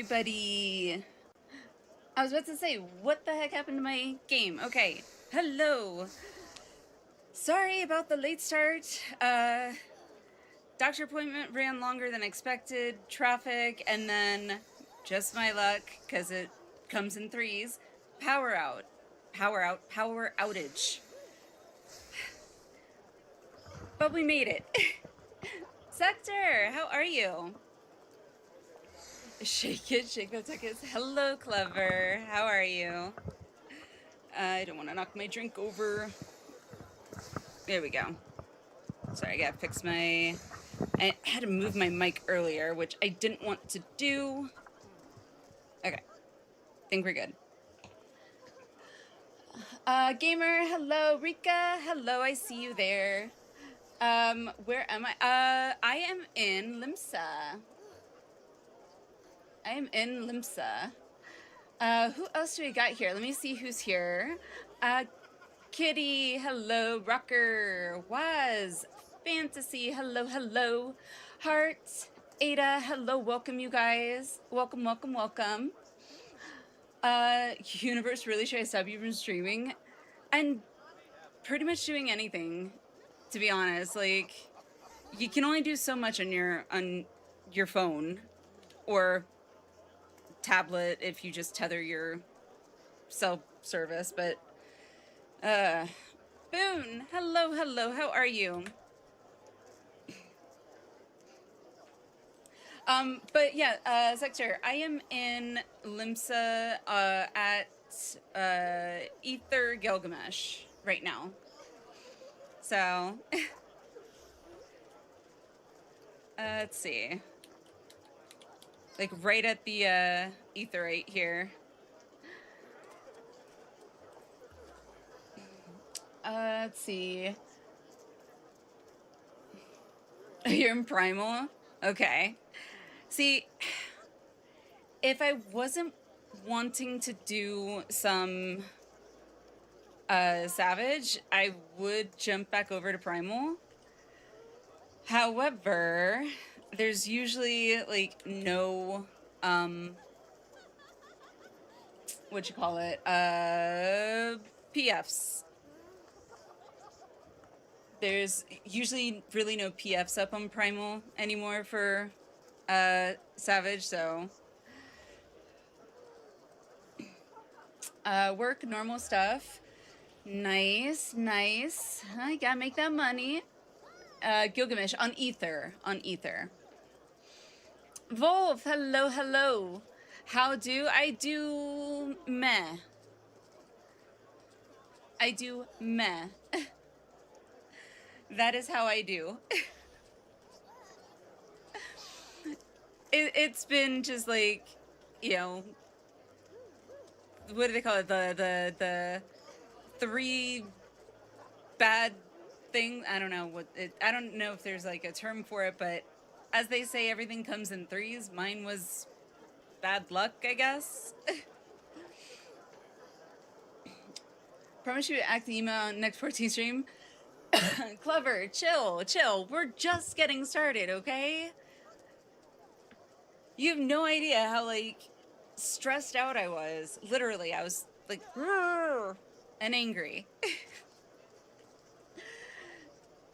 Everybody. I was about to say, what the heck happened to my game? Okay, hello. Sorry about the late start. Doctor appointment ran longer than expected, traffic, and then just my luck, because it comes in threes, power outage. But we made it. Sector, how are you? Shake it, shake the tickets. Hello, Clever. How are you? I don't want to knock my drink over. There we go. Sorry, I gotta fix my... I had to move my mic earlier, which I didn't want to do. Okay. Think we're good. Gamer, hello. Rika, hello. I see you there. Where am I? I am in Limsa. I am in Limsa. Who else do we got here? Let me see who's here. Kitty, hello. Rocker, Waz, Fantasy, hello, hello. Heart, Ada, hello. Welcome, you guys. Welcome, welcome, welcome. Universe, really, should I stop you from streaming? And pretty much doing anything, to be honest. Like, you can only do so much on your phone or tablet if you just tether your cell service, but Boone, hello, hello, how are you? But yeah, Sector, I am in Limsa at Aether Gilgamesh right now. So let's see. Like right at the Aetherite here. Let's see. You're in Primal? Okay. See, if I wasn't wanting to do some Savage, I would jump back over to Primal. However, there's usually like no what you call it, PFs. There's usually really no PFs up on Primal anymore for Savage, so work, normal stuff. Nice, nice. I gotta make that money. Gilgamesh on Aether, on Aether. Wolf, hello, hello. How do I do? Meh. I do meh. That is how I do. It's been just like, you know, what do they call it? The 3 bad thing. I don't know I don't know if there's like a term for it, but as they say, everything comes in threes. Mine was bad luck, I guess. Promise you act the email on next 14 stream. Clever, chill. We're just getting started, okay? You have no idea how, like, stressed out I was. Literally, I was, like, and angry.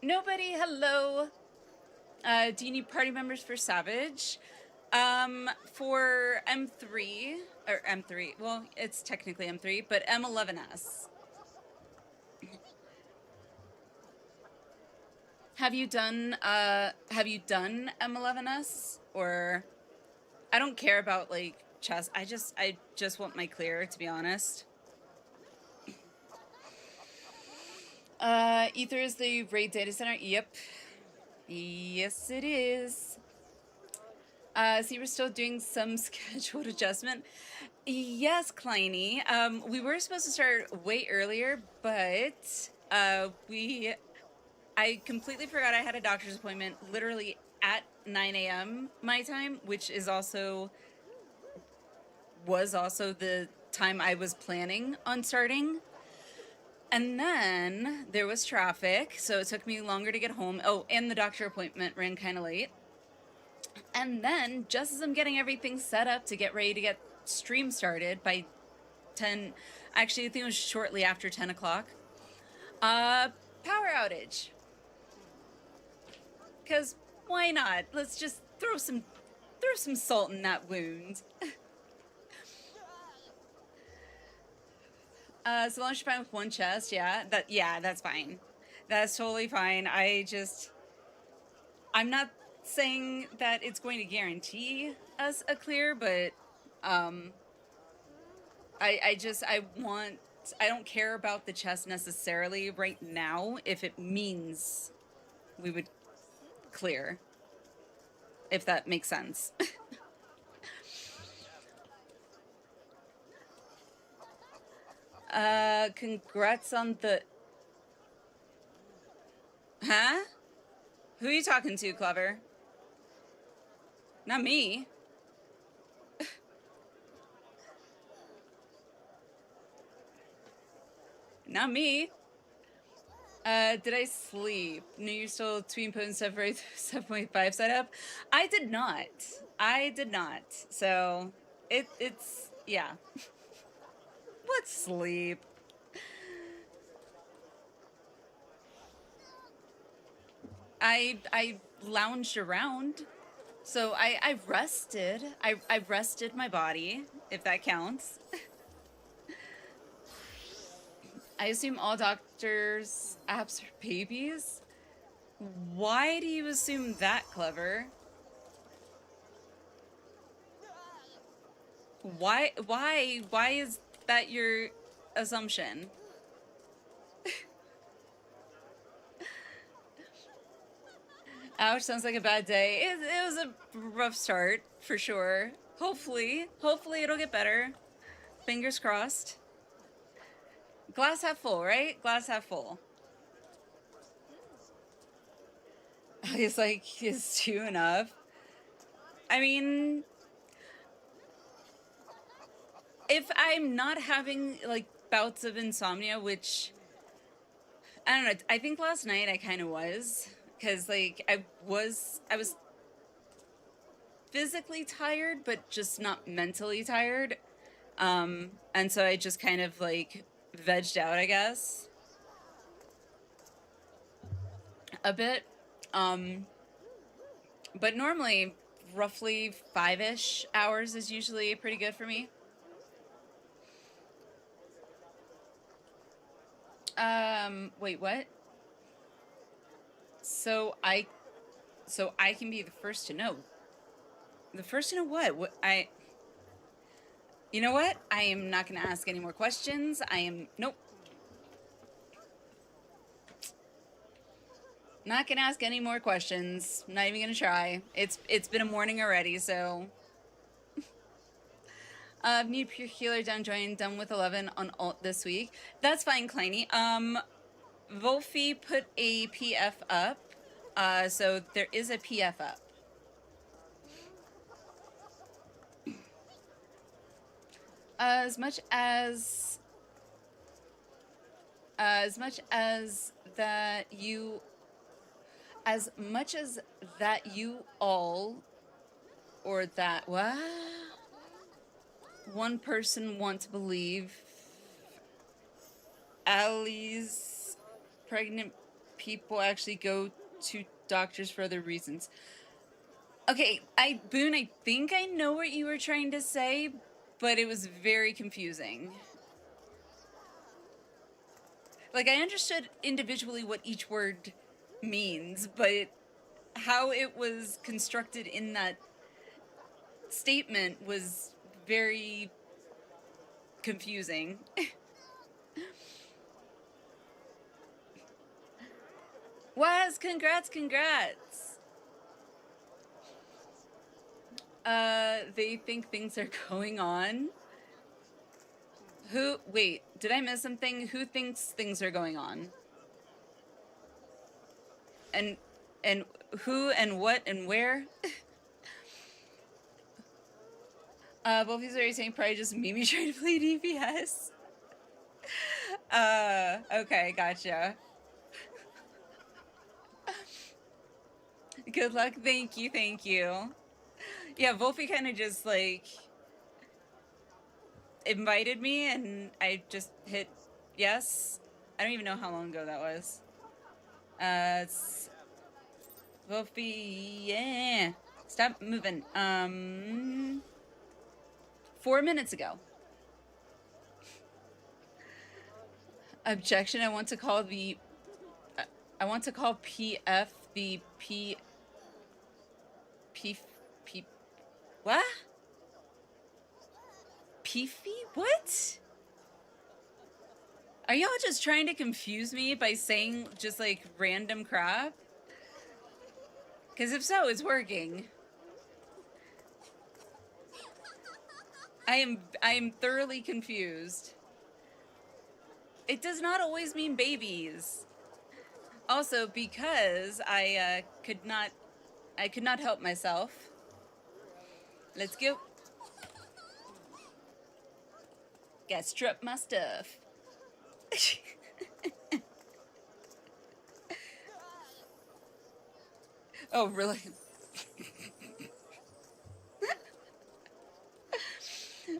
Nobody, hello. Do you need party members for Savage? For M3, or M3, well, it's technically M3, but M11S. Have you done M11S? Or, I don't care about, like, chess. I just want my clear, to be honest. Aether is the raid data center. Yep. Yes, it is. So you were still doing some scheduled adjustment. Yes, Kleiny. We were supposed to start way earlier, but I completely forgot I had a doctor's appointment literally at 9 a.m. my time, which is was also the time I was planning on starting. And then there was traffic, so it took me longer to get home. Oh, and the doctor appointment ran kind of late. And then, just as I'm getting everything set up to get ready to get stream started by 10, actually I think it was shortly after 10 o'clock, power outage. Because why not? Let's just throw some salt in that wound. So long as you're fine with one chest, yeah, that's fine. That's totally fine. I'm not saying that it's going to guarantee us a clear, but I don't care about the chest necessarily right now if it means we would clear, if that makes sense. Congrats on the... Huh? Who are you talking to, Clever? Not me. Not me. Did I sleep? No, you're still tweeting potent stuff right 7.5 setup? I did not. So, it's, yeah. What sleep? I lounged around. So I rested. I rested my body, if that counts. I assume all doctors' apps are babies? Why do you assume that, Clever? Why is that your assumption? Ouch, sounds like a bad day. It was a rough start, for sure. Hopefully it'll get better. Fingers crossed. Glass half full, right? Glass half full. It's like, is 2 enough? I mean, if I'm not having, like, bouts of insomnia, which, I don't know, I think last night I kind of was. Because, like, I was physically tired, but just not mentally tired. And so I just kind of, like, vegged out, I guess. A bit. But normally, roughly 5-ish hours is usually pretty good for me. Wait, what? So I can be the first to know. The first to know what? You know what? I am not going to ask any more questions. Nope. Not going to ask any more questions. Not even going to try. It's been a morning already, so. Need pure healer down join, done with 11 on alt this week. That's fine, Kleiny. Wolfie put a PF up, so there is a PF up. As much as that you all, or that what one person want to believe, Allie's pregnant people actually go to doctors for other reasons. Okay, Boone, I think I know what you were trying to say, but it was very confusing. Like, I understood individually what each word means, but how it was constructed in that statement was very confusing. Was congrats. They think things are going on. Wait, did I miss something? Who thinks things are going on? And who and what and where? Both of are saying probably just Mimi trying to play DPS. Okay, gotcha. Good luck, thank you. Yeah, Wolfie kind of just, like, invited me, and I just hit yes. I don't even know how long ago that was. It's Wolfie, yeah. Stop moving. 4 minutes ago. Objection, I want to call PF the P what? Peefy? What? Are y'all just trying to confuse me by saying just, like, random crap? Because if so, it's working. I am thoroughly confused. It does not always mean babies. Also, because I could not help myself. Let's go. Gotta strut my stuff. Oh, really?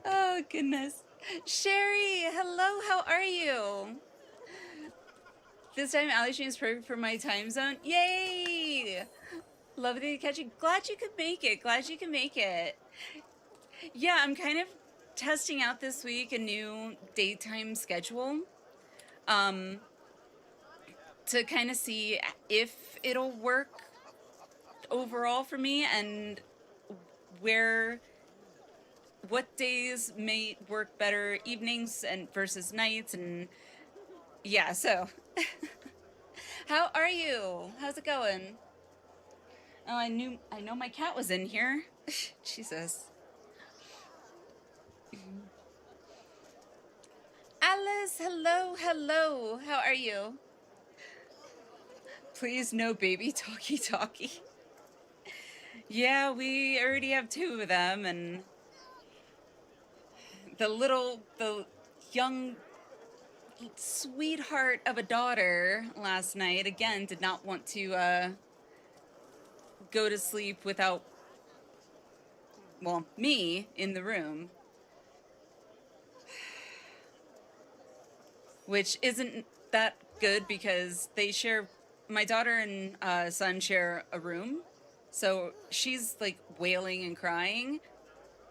Oh, goodness. Sherry, hello, how are you? This time, Ally Stream is perfect for my time zone. Yay! Lovely to catch you. Glad you could make it. Yeah, I'm kind of testing out this week a new daytime schedule. To kind of see if it'll work overall for me, and what days may work better, evenings and versus nights, and yeah, so. How are you? How's it going? Oh, I know my cat was in here. Jesus. Alice, hello. How are you? Please, no baby talkie. Yeah, we already have 2 of them, and the young sweetheart of a daughter last night, again, did not want to go to sleep without, well, me in the room. Which isn't that good because my daughter and son share a room. So she's, like, wailing and crying,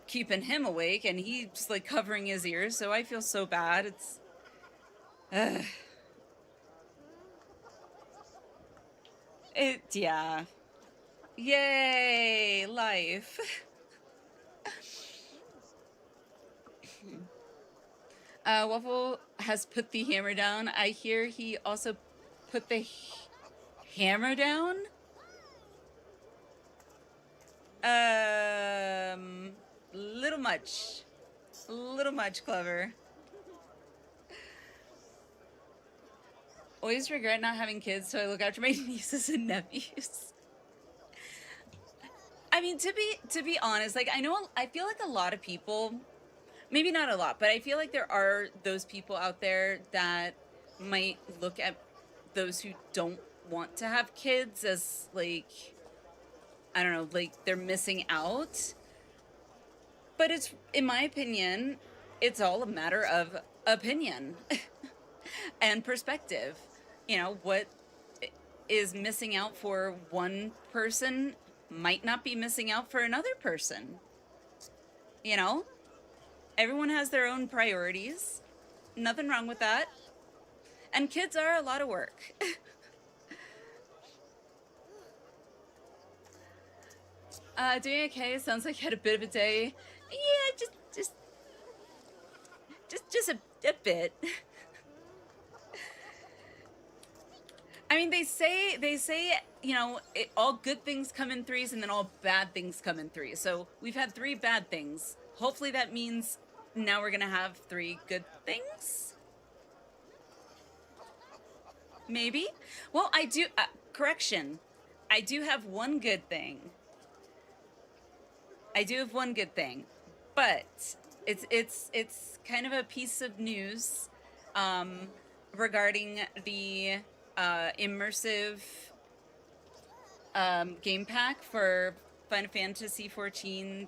keeping him awake, and he's, like, covering his ears, so I feel so bad. It's... yeah. Yay, life. Waffle has put the hammer down. I hear he also put the hammer down? Little much. Clever. Always regret not having kids, so I look after my nieces and nephews. I mean, to be honest, like I feel like a lot of people, maybe not a lot, but I feel like there are those people out there that might look at those who don't want to have kids as like, I don't know, like they're missing out. But it's, in my opinion, it's all a matter of opinion and perspective. You know, what is missing out for one person might not be missing out for another person. You know, everyone has their own priorities. Nothing wrong with that. And kids are a lot of work. Doing okay. Sounds like you had a bit of a day. Yeah, just a bit. I mean, they say, you know, all good things come in threes and then all bad things come in threes. So we've had 3 bad things. Hopefully that means now we're going to have 3 good things. Maybe. Well, I do, correction. I do have one good thing. I do have one good thing, but it's kind of a piece of news regarding the immersive game pack for Final Fantasy XIV,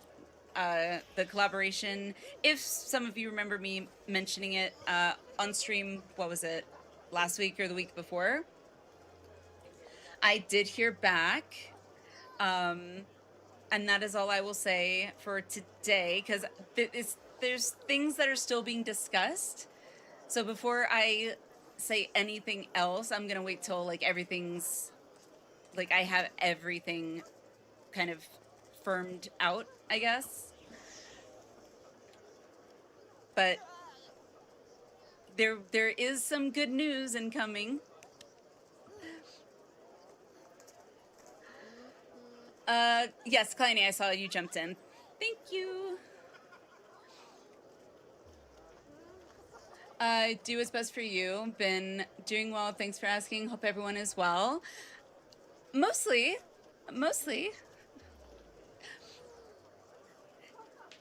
the collaboration. If some of you remember me mentioning it on stream, what was it, last week or the week before? I did hear back. And that is all I will say for today, because there's things that are still being discussed. So before I say anything else, I'm gonna wait till like everything's, like I have everything kind of firmed out, I guess. But there is some good news incoming. Yes, Kleiny, I saw you jumped in. Thank you. Do what's best for you. Been doing well. Thanks for asking. Hope everyone is well. Mostly.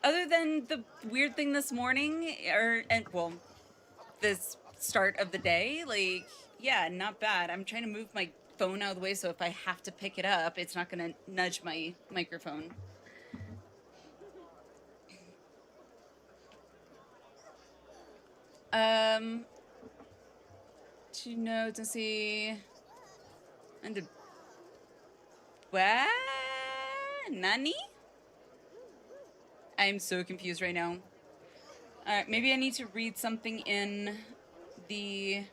Other than the weird thing this morning, well, this start of the day, like, yeah, not bad. I'm trying to move my phone out of the way so if I have to pick it up, it's not gonna nudge my microphone. To know to see and what? Nani? I'm so confused right now. Alright, maybe I need to read something in the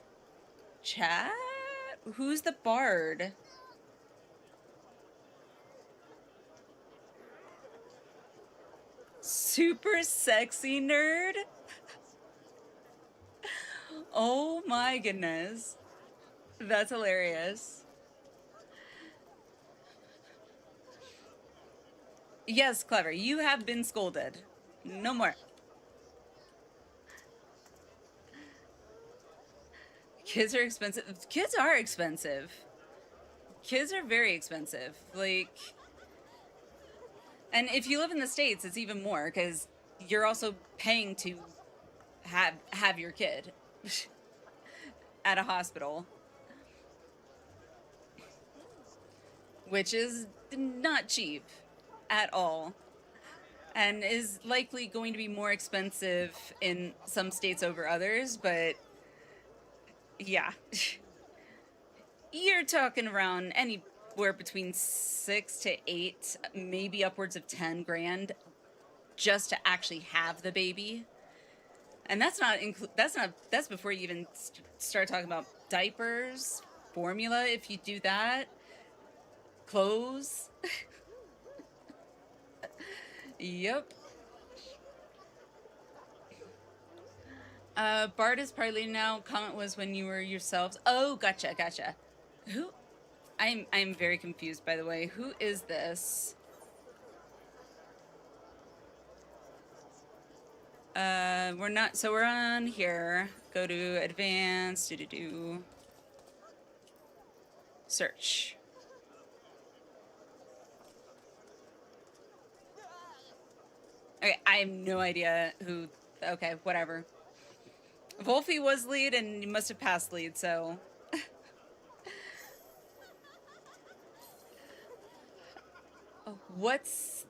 chat? Who's the bard? Super sexy nerd? Oh my goodness. That's hilarious. Yes, Clever, you have been scolded. No more. Kids are expensive. Kids are expensive. Kids are very expensive. Like, and if you live in the States, it's even more because you're also paying to have your kid at a hospital, which is not cheap at all, and is likely going to be more expensive in some states over others, but yeah. You're talking around anywhere between 6 to 8, maybe upwards of 10 grand just to actually have the baby. And that's before you even start talking about diapers, formula if you do that, clothes. Yep. Bart is partly now. Comment was when you were yourselves. Oh, gotcha. Who? I'm very confused, by the way. Who is this? We're not, so we're on here. Go to advanced, Search. Okay, I have no idea who... Okay, whatever. Wolfie was lead, and he must have passed lead, so... What's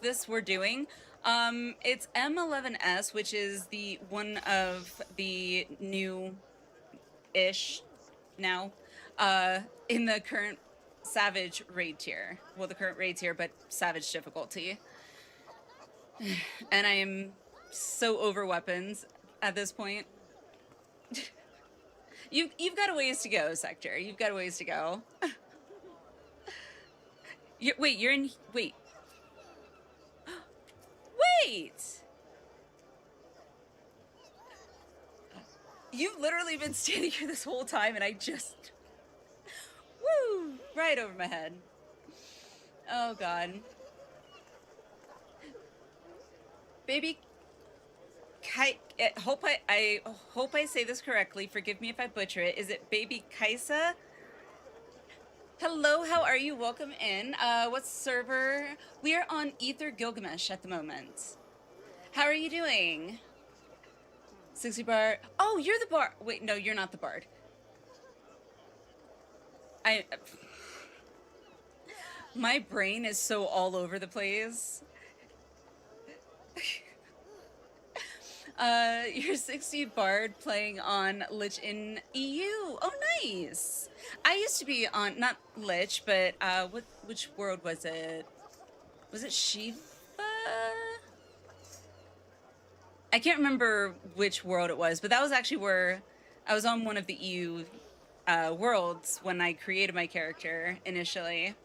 this we're doing? It's M11S, which is the one of the new-ish now, in the current Savage raid tier. Well, the current raid tier, but Savage difficulty. And I am so over weapons at this point. You've got a ways to go, Sector. You've got a ways to go. Wait. You've literally been standing here this whole time, and I just... Woo! Right over my head. Oh, God. Baby... I hope I say this correctly. Forgive me if I butcher it. Is it Baby Kaisa? Hello, how are you? Welcome in. What server? We are on Aether Gilgamesh at the moment. How are you doing? 60 bard. Oh, you're the bard. Wait, no, you're not the bard. My brain is so all over the place. You're 60 bard playing on Lich in EU. Oh, nice. I used to be on, not Lich, but which world was it? Was it Shiva? I can't remember which world it was, but that was actually where I was on one of the EU worlds when I created my character initially.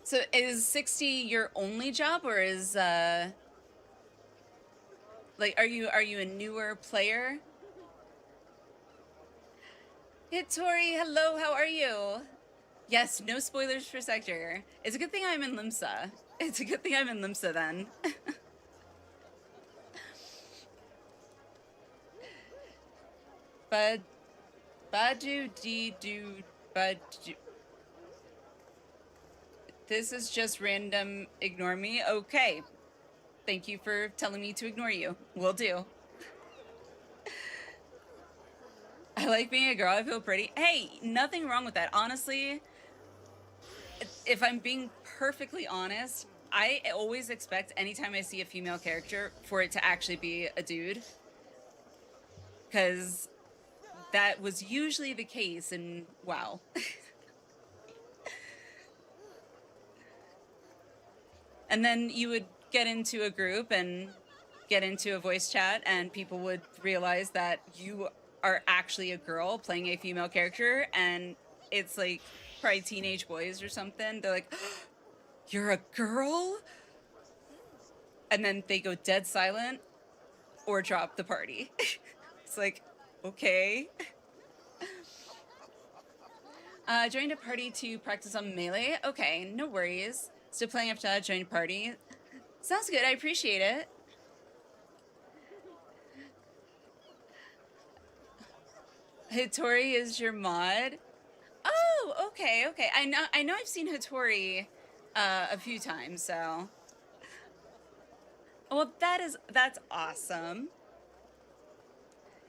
So is 60 your only job, or is like are you a newer player? Hittori, hello, how are you? Yes, no spoilers for Sector. It's a good thing I'm in Limsa. It's a good thing I'm in Limsa then. Badu. This is just random. Ignore me. Okay. Thank you for telling me to ignore you. Will do. I like being a girl. I feel pretty. Hey, nothing wrong with that. Honestly, if I'm being perfectly honest, I always expect anytime I see a female character for it to actually be a dude. Because that was usually the case in WoW. And then you would get into a group and get into a voice chat, and people would realize that you are actually a girl playing a female character, and it's like probably teenage boys or something. They're like, "You're a girl?" And then they go dead silent or drop the party. It's like, okay. Joined a party to practice on melee. Okay, no worries. Still playing after that, joined a party. Sounds good, I appreciate it. Hittori is your mod? Oh, okay. I know I've seen Hittori a few times, so. Well, that's awesome.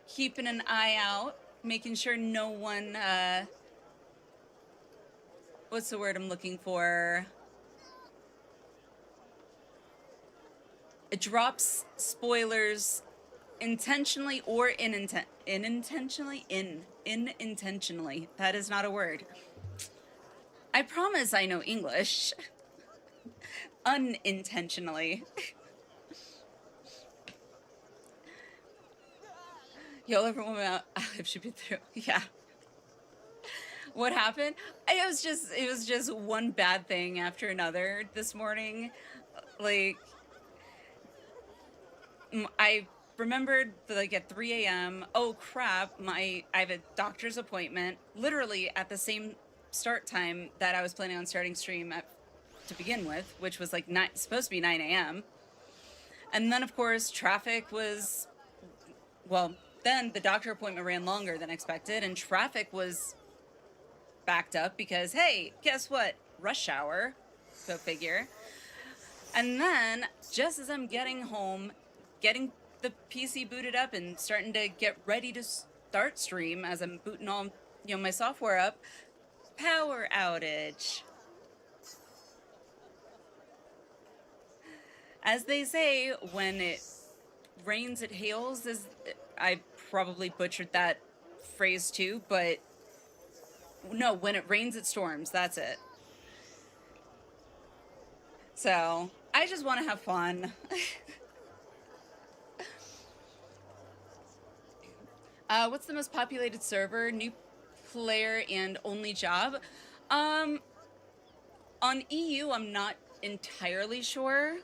Keeping an eye out, making sure no one, what's the word I'm looking for? It drops spoilers intentionally or unintentionally. That is not a word. I promise I know English. Unintentionally. Y'all ever woman out should be through. Yeah. What happened? It was just one bad thing after another this morning. Like, I remembered, like, at 3 a.m., oh crap, I have a doctor's appointment, literally at the same start time that I was planning on starting stream at, to begin with, which was, like, supposed to be 9 a.m. And then, of course, traffic was, well, then the doctor appointment ran longer than expected, and traffic was backed up because, hey, guess what? Rush hour. Go figure. And then, just as I'm getting home, getting the PC booted up and starting to get ready to start stream as I'm booting all, my software up, power outage. As they say, when it rains, it hails. I probably butchered that phrase too, but no, when it rains, it storms. That's it. So, I just want to have fun. What's the most populated server? New player and only job? On EU, I'm not entirely sure.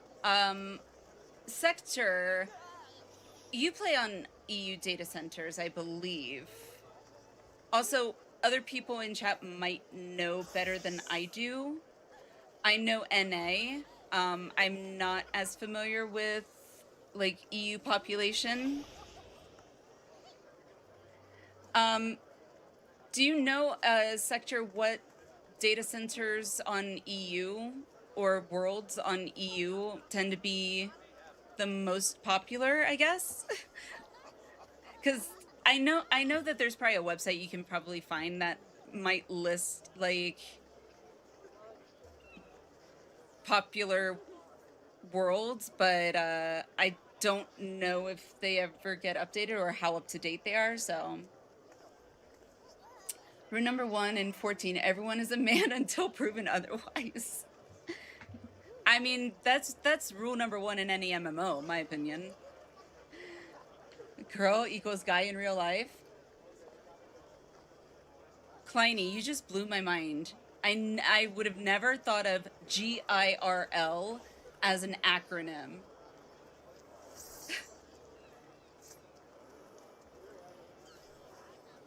Sector, you play on EU data centers, I believe. Also, other people in chat might know better than I do. I know NA. I'm not as familiar with, like, EU population. Do you know, Sector, what data centers on EU or worlds on EU tend to be the most popular, I guess? Because I know that there's probably a website you can probably find that might list, like, popular worlds, but I don't know if they ever get updated or how up to date they are, so. Rule number 1 in 14, everyone is a man until proven otherwise. I mean, that's rule number 1 in any MMO, in my opinion. Girl equals guy in real life. Kleiny, you just blew my mind. I would have never thought of GIRL as an acronym.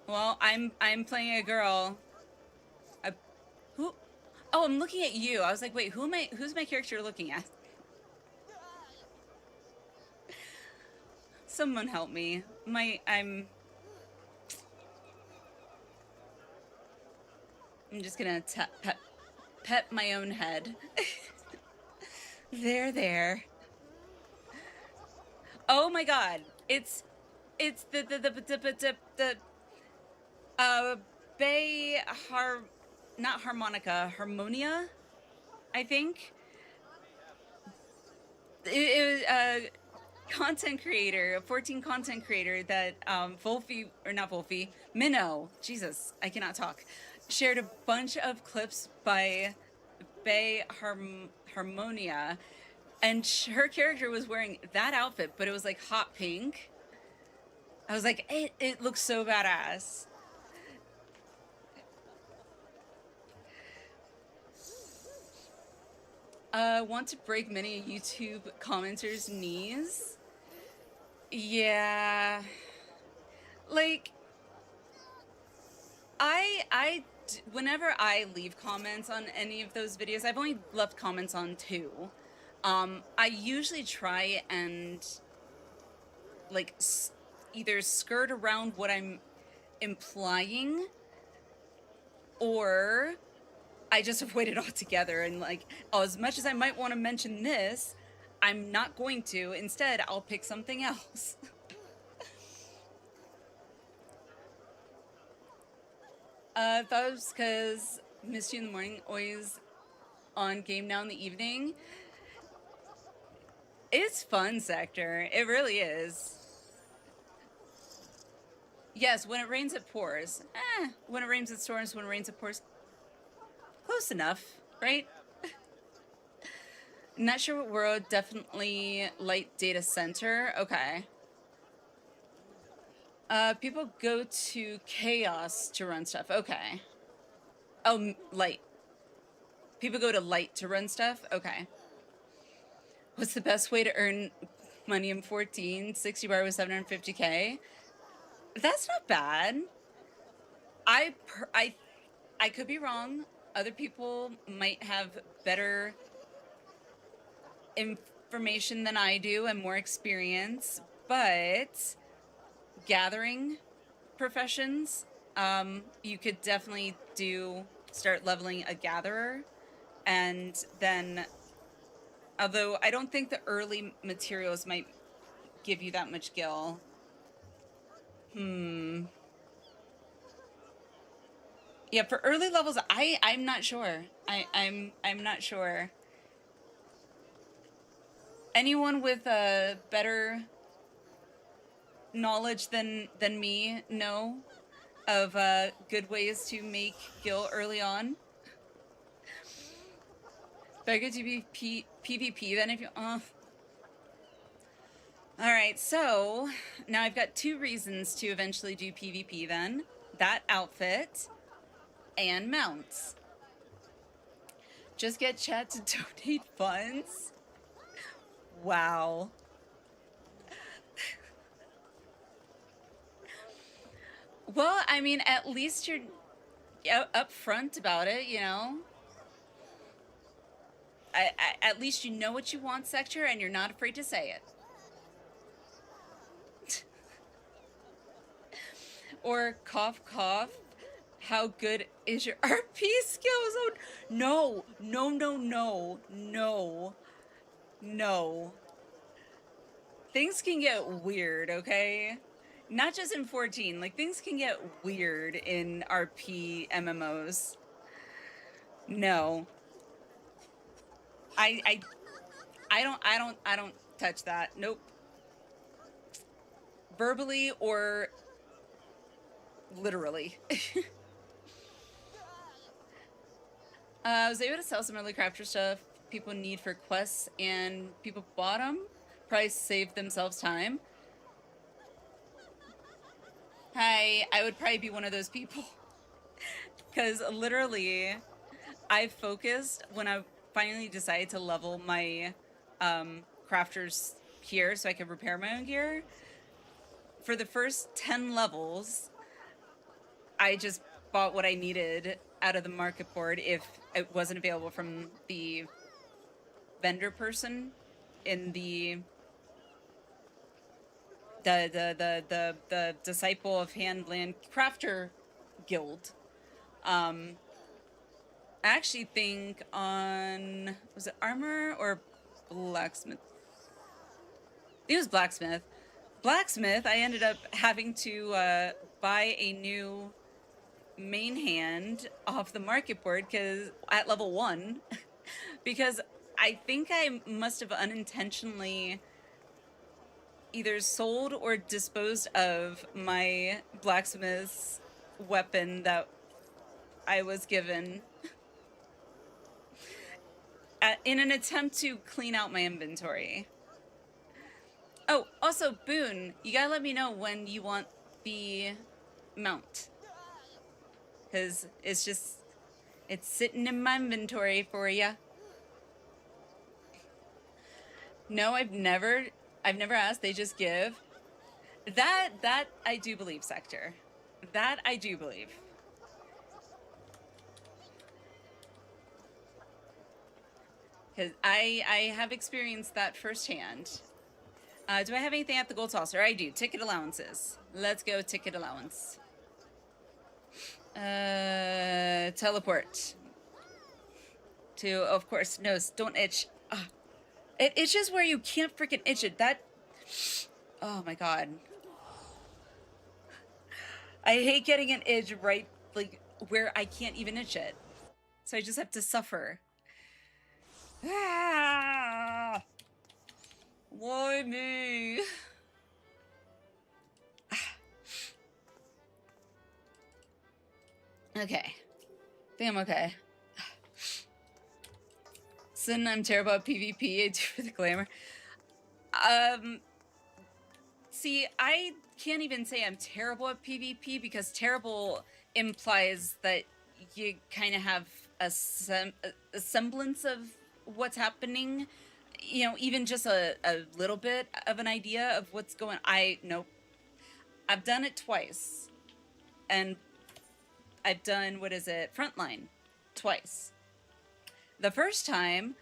Well, I'm playing a girl. Who? Oh, I'm looking at you. I was like, wait, who's my character looking at? Someone help me. I'm just gonna pet my own head. There. Oh my god. It's the not harmonica, harmonia, I think. It was content creator, a 14 content creator that Minnow, Jesus, I cannot talk, shared a bunch of clips by Bay Harmonia, and her character was wearing that outfit, but it was like hot pink. I was like, it looks so badass. Want to break many YouTube commenters' knees? Yeah. Like, whenever I leave comments on any of those videos, I've only left comments on 2. I usually try and, like, either skirt around what I'm implying, or I just avoid it altogether and, like, oh, as much as I might want to mention this, I'm not going to. Instead, I'll pick something else. Thought it was because missed you in the morning, always on Game Now in the evening. It's fun, Sector. It really is. Yes, when it rains, it pours. When it rains, it storms. When it rains, it pours. Close enough, right? Not sure what world. Definitely light data center. Okay. People go to chaos to run stuff. Okay. Oh, light. People go to light to run stuff? Okay. What's the best way to earn money in 14? 60 bar with 750k? That's not bad. I could be wrong. Other people might have better information than I do and more experience, but gathering professions, you could definitely start leveling a gatherer, and then, although I don't think the early materials might give you that much gil. Yeah, for early levels, I'm not sure. I'm not sure. Anyone with a better knowledge than me know of good ways to make gil early on? Better to be PvP then if you. Alright, so now I've got 2 reasons to eventually do PvP then. That outfit and mounts. Just get chat to donate funds? Wow. Well, I mean, at least you're upfront about it, you know? At least you know what you want, Sector, and you're not afraid to say it. Or cough, cough. How good is your RP skills? Oh, no, no, no, no, no, no. Things can get weird, okay? Not just in 14, like things can get weird in RP MMOs. No. I don't touch that. Nope. Verbally or literally. I was able to sell some early crafter stuff people need for quests, and people bought them. Probably saved themselves time. Hi, I would probably be one of those people. Because literally, I focused when I finally decided to level my crafters here so I could repair my own gear. For the first 10 levels, I just bought what I needed out of the market board if it wasn't available from the vendor person in the Disciple of Handland Crafter Guild. I actually think on, was it armor or blacksmith? It was blacksmith. Blacksmith, I ended up having to buy a new main hand off the market board because at level 1 because I think I must have unintentionally either sold or disposed of my blacksmith's weapon that I was given in an attempt to clean out my inventory. Oh, also, Boone, you gotta let me know when you want the mount. Because it's sitting in my inventory for ya. No, I've never asked, they just give. That I do believe, Sector. That I do believe. Because I have experienced that firsthand. Do I have anything at the gold saucer? I do. Ticket allowances. Let's go ticket allowance. Teleport. To, of course, no, don't itch. It itches where you can't freaking itch it. That, oh my god. I hate getting an itch right, like, where I can't even itch it. So I just have to suffer. Ah! Why me? Okay. I think I'm okay. Sin, I'm terrible at PvP. I do for the glamour. See, I can't even say I'm terrible at PvP because terrible implies that you kind of have a semblance of what's happening. You know, even just a little bit of an idea of what's going on. Nope. I've done it twice. And I've done, what is it? Frontline. Twice. The first time,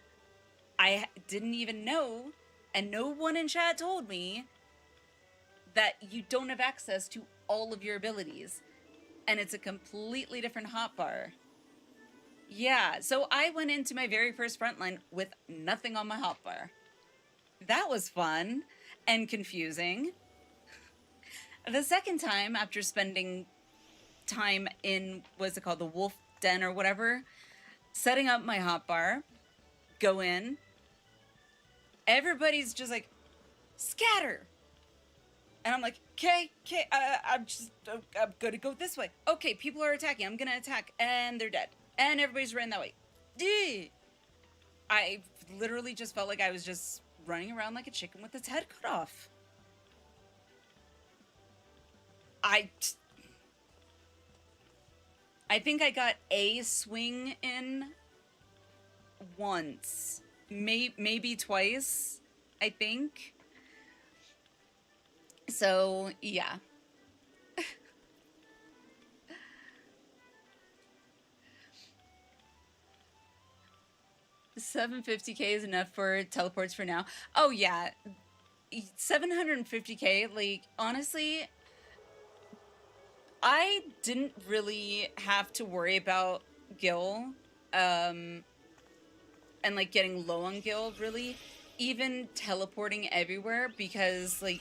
I didn't even know, and no one in chat told me, that you don't have access to all of your abilities. And it's a completely different hotbar. Yeah, so I went into my very first frontline with nothing on my hotbar. That was fun and confusing. The second time, after spending time in, what's it called, the wolf den or whatever, setting up my hotbar, go in, everybody's just like, scatter! And I'm like, okay, I'm gonna go this way. Okay, people are attacking, I'm gonna attack, and they're dead. And everybody's running that way. I literally just felt like I was just running around like a chicken with its head cut off. I think I got a swing in once. Maybe twice, I think. So, yeah. 750k is enough for teleports for now. Oh, yeah. 750k, like, honestly, I didn't really have to worry about Gil, and, like, getting low on Gil, really. Even teleporting everywhere, because, like,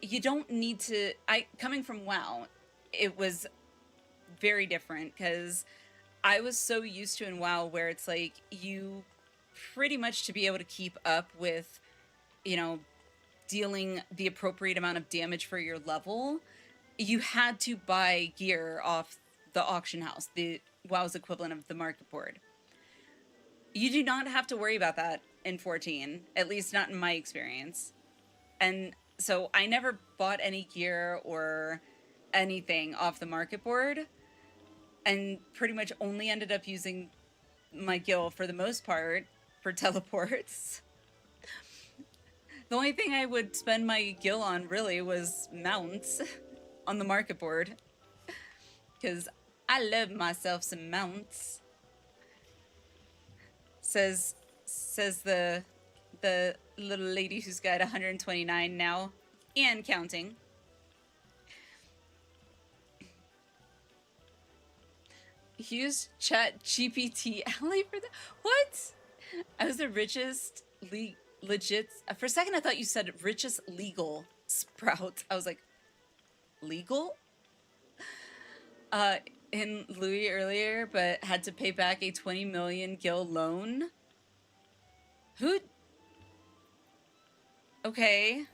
you don't need to... coming from WoW, it was very different, because I was so used to in WoW where it's like, you pretty much, to be able to keep up with, you know, dealing the appropriate amount of damage for your level, you had to buy gear off the auction house, the WoW's equivalent of the market board. You do not have to worry about that in 14, at least not in my experience. And so I never bought any gear or anything off the market board, and pretty much only ended up using my gil for the most part for teleports. The only thing I would spend my gil on really was mounts on the market board, because I love myself some mounts. Says the little lady who's got 129 now and counting. Use Chat GPT Ally for that. What? I was the richest legit. For a second, I thought you said richest legal sprout. I was like, legal? In Louis earlier, but had to pay back a 20 million gil loan. Who? Okay.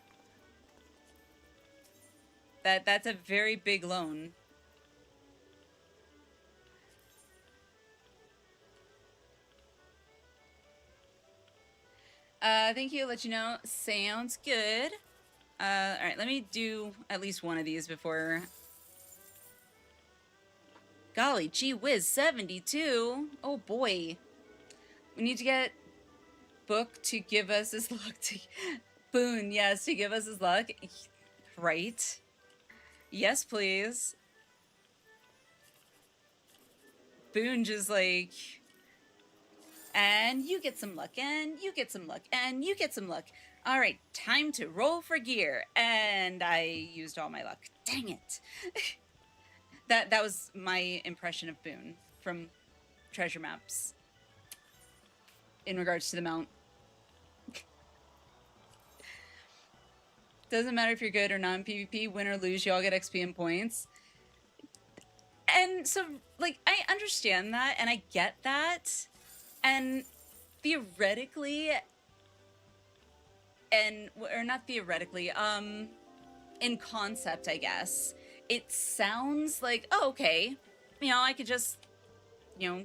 That's a very big loan. Thank you. Let you know. Sounds good. All right, let me do at least one of these before. Golly, gee whiz, 72. Oh boy. We need to get Book to give us his luck. Boone, yes, to give us his luck. Right. Yes, please. Boone just like... And you get some luck, and you get some luck, and you get some luck. All right, time to roll for gear. And I used all my luck. Dang it. That was my impression of Boone from Treasure Maps in regards to the mount. Doesn't matter if you're good or not in PvP, win or lose, you all get XP and points. And so, like, I understand that, and I get that. And theoretically, or not theoretically, in concept, I guess, it sounds like, oh, okay, you know, I could just, you know,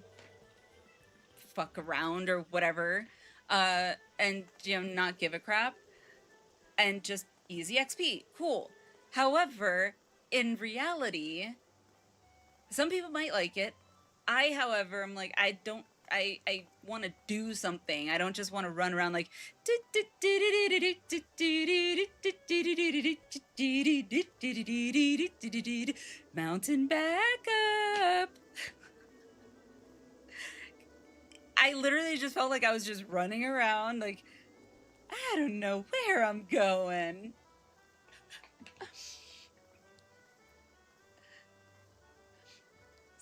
fuck around or whatever, and, you know, not give a crap, and just easy XP, cool. However, in reality, some people might like it. I, however, am like, I want to do something. I don't just want to run around like mountain backup. I literally just felt like I was just running around like, I don't know where I'm going.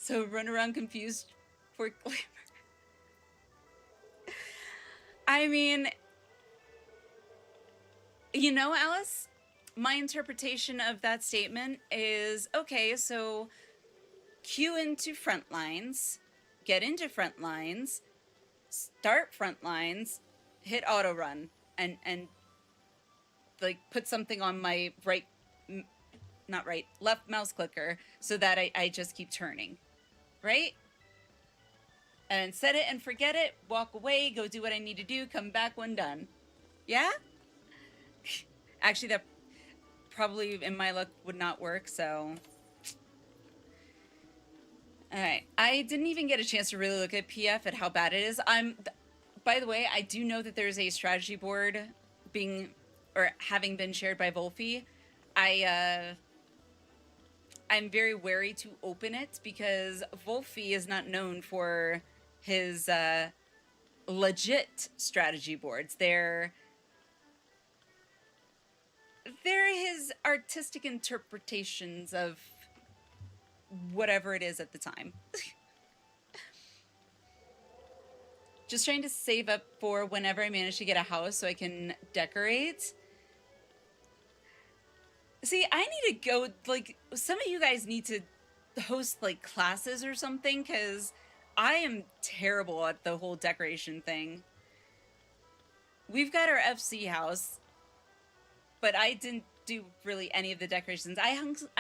So run around confused for glamour. I mean, you know, Alice, my interpretation of that statement is, okay, so queue into front lines, get into front lines, start front lines, hit auto run, and like put something on my left mouse clicker so that I just keep turning, right? And set it and forget it, walk away, go do what I need to do, come back when done. Yeah? Actually, that probably in my luck would not work, so. Alright, I didn't even get a chance to really look at PF at how bad it is. By the way, I do know that there's a strategy board having been shared by Wolfie. I'm very wary to open it because Wolfie is not known for his legit strategy boards. They're his artistic interpretations of whatever it is at the time. Just trying to save up for whenever I manage to get a house so I can decorate. See, I need to go, like, some of you guys need to host, like, classes or something, because I am terrible at the whole decoration thing. We've got our FC house, but I didn't do really any of the decorations. I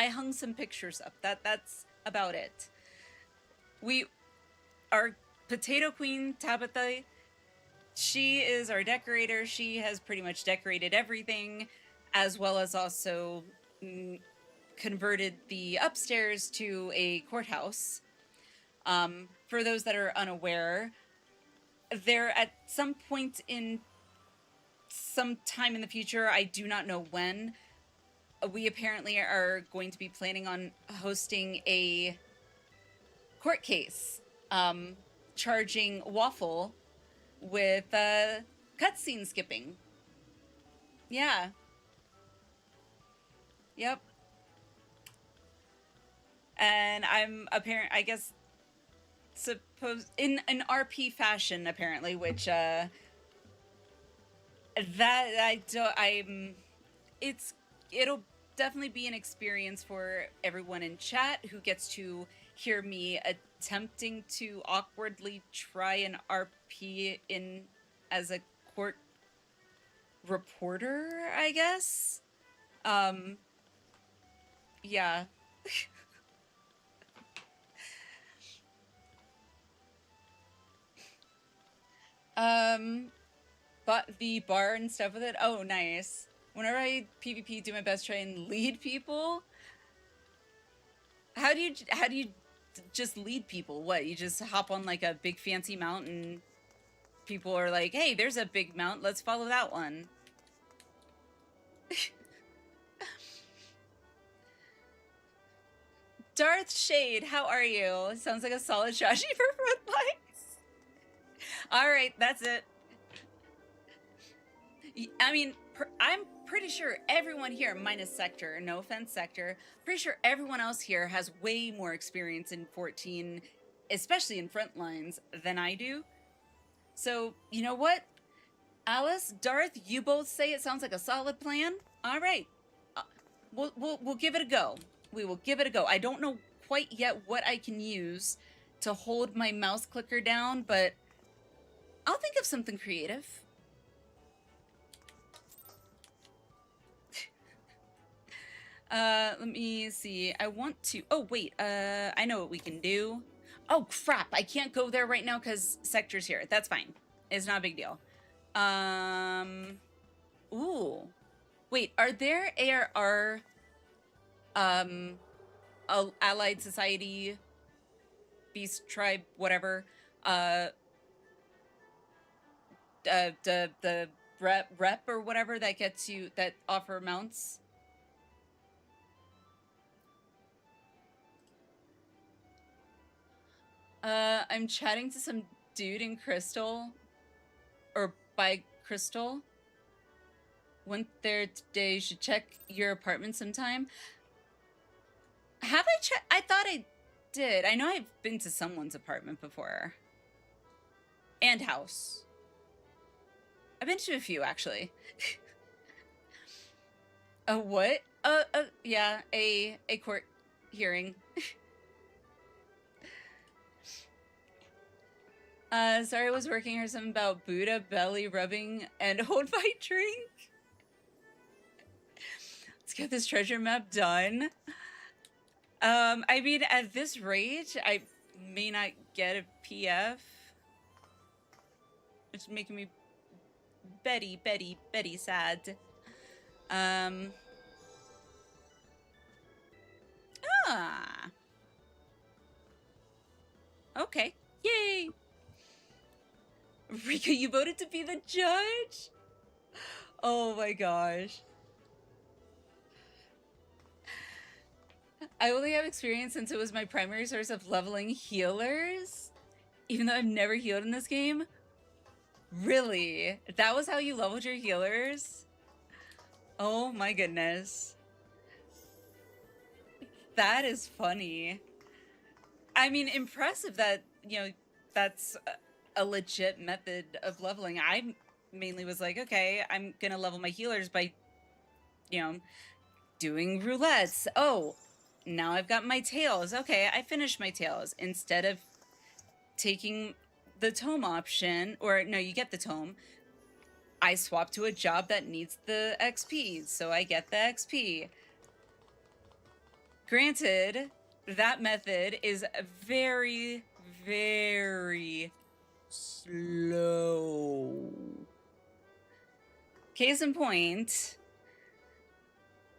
hung some pictures up. That's about it. Our Potato Queen, Tabitha, she is our decorator. She has pretty much decorated everything, as well as also converted the upstairs to a courthouse. For those that are unaware, there at some point in some time in the future, I do not know when, we apparently are going to be planning on hosting a court case, charging Waffle with cutscene skipping. Yeah. Yep. And I'm I guess, suppose in an RP fashion, apparently, which it'll definitely be an experience for everyone in chat who gets to hear me attempting to awkwardly try an RP as a court reporter, I guess. Yeah. But the bar and stuff with it. Oh, nice. Whenever I PvP, do my best to try and lead people. How do you just lead people? What, you just hop on like a big fancy mount and people are like, hey, there's a big mount, let's follow that one. Darth Shade, how are you? Sounds like a solid strategy for front lines. All right, that's it. I mean, I'm pretty sure everyone here, minus Sector, no offense, Sector, pretty sure everyone else here has way more experience in 14, especially in front lines, than I do. So, you know what? Alice, Darth, you both say it sounds like a solid plan. All right. We'll give it a go. We will give it a go. I don't know quite yet what I can use to hold my mouse clicker down, but I'll think of something creative. Let me see. I want to... Oh, wait. I know what we can do. Oh, crap. I can't go there right now because Sector's here. That's fine. It's not a big deal. Ooh. Wait, are there ARR... Allied Society, Beast Tribe, whatever, the rep or whatever that gets you, that offer mounts? I'm chatting to some dude in Crystal, or by Crystal. Went there today, you should check your apartment sometime. Have I checked? I thought I did. I know I've been to someone's apartment before. And house. I've been to a few, actually. A what? Yeah, a court hearing. Sorry, I was working or something about Buddha belly rubbing and hold my drink. Let's get this treasure map done. I mean, at this rate, I may not get a PF. It's making me Betty sad. Okay. Yay! Rika, you voted to be the judge? Oh my gosh. I only have experience since it was my primary source of leveling healers. Even though I've never healed in this game. Really? That was how you leveled your healers? Oh my goodness. That is funny. I mean, impressive that, you know, that's a legit method of leveling. I mainly was like, okay, I'm gonna level my healers by, you know, doing roulettes. Oh, now I've got my tails. Okay, I finished my tails. Instead of taking the tome option, or no, you get the tome, I swap to a job that needs the XP, so I get the XP. Granted, that method is very, very slow. Case in point,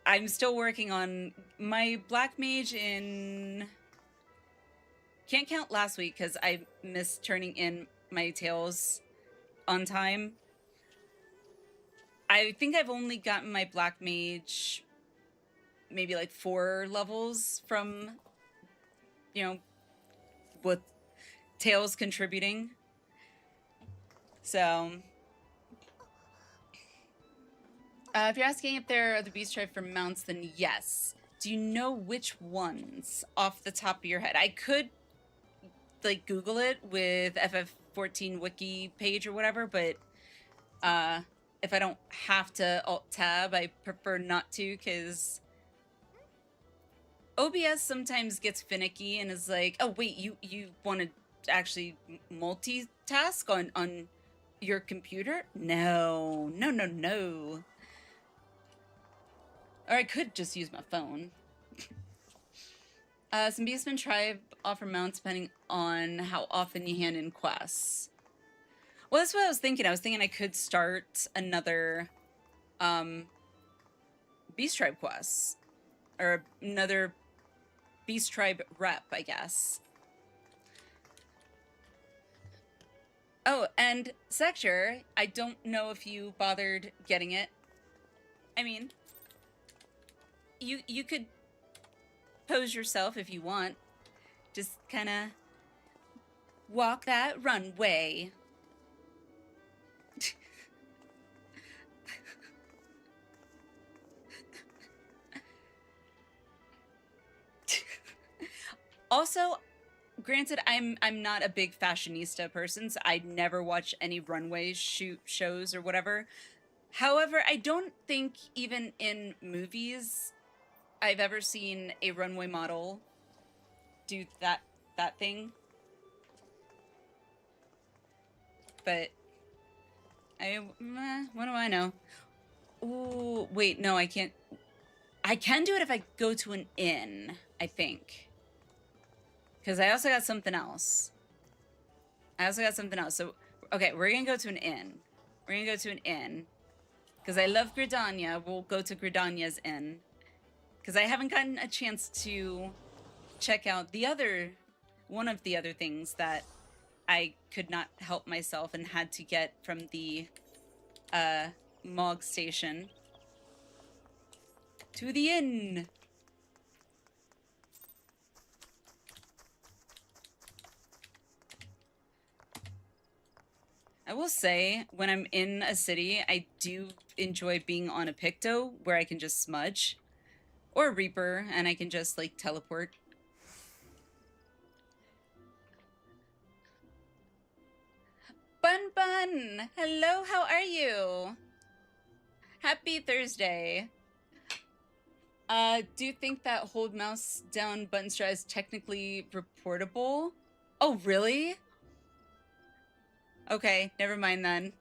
I'm still working on my black mage in... Can't count last week because I missed turning in my tails on time. I think I've only gotten my black mage maybe like 4 levels from, you know, with tails contributing. So, if you're asking if there are other beast tribe for mounts, then yes. Do you know which ones off the top of your head? I could like Google it with FF14 wiki page or whatever, but if I don't have to alt tab, I prefer not to, because OBS sometimes gets finicky and is like, oh wait, you want to actually multitask on your computer? No. Or I could just use my phone. Some beastmen tribe offer mounts depending on how often you hand in quests. Well, that's what I was thinking. I was thinking I could start another beast tribe quest. Or another beast tribe rep, I guess. Oh, and Sector, I don't know if you bothered getting it. I mean, you could pose yourself if you want. Just kind of walk that runway. Also, granted, I'm not a big fashionista person, so I never watch any runway shows or whatever. However, I don't think even in movies I've ever seen a runway model do that thing. But what do I know? Ooh, wait, no, I can't. I can do it if I go to an inn, I think. Because I also got something else. So, okay, we're going to go to an inn. Because I love Gridania. We'll go to Gridania's inn. Because I haven't gotten a chance to check out one of the other things that I could not help myself and had to get from the Mog station to the inn. I will say, when I'm in a city, I do enjoy being on a Picto where I can just smudge. Or a Reaper, and I can just, like, teleport. Eden! Hello, how are you? Happy Thursday. Do you think that hold mouse down button strat is technically reportable? Oh, really? Okay, never mind then.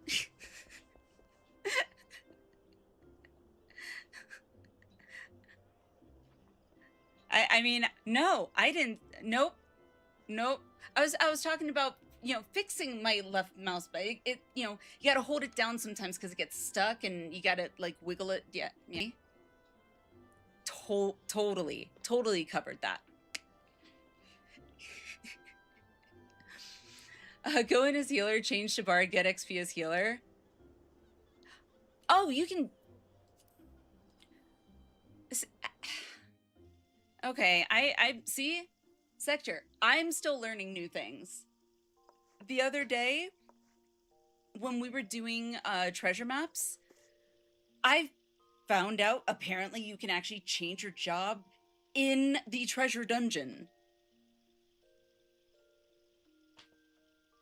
I mean, no, I didn't. Nope. I was talking about, fixing my left mouse, but it you gotta hold it down sometimes because it gets stuck and you gotta like wiggle it. Yeah. Totally covered that. Go in as healer, change to bard, get XP as healer. Oh, you can. Okay, I see. Sector, I'm still learning new things. The other day, when we were doing treasure maps, I found out apparently you can actually change your job in the treasure dungeon.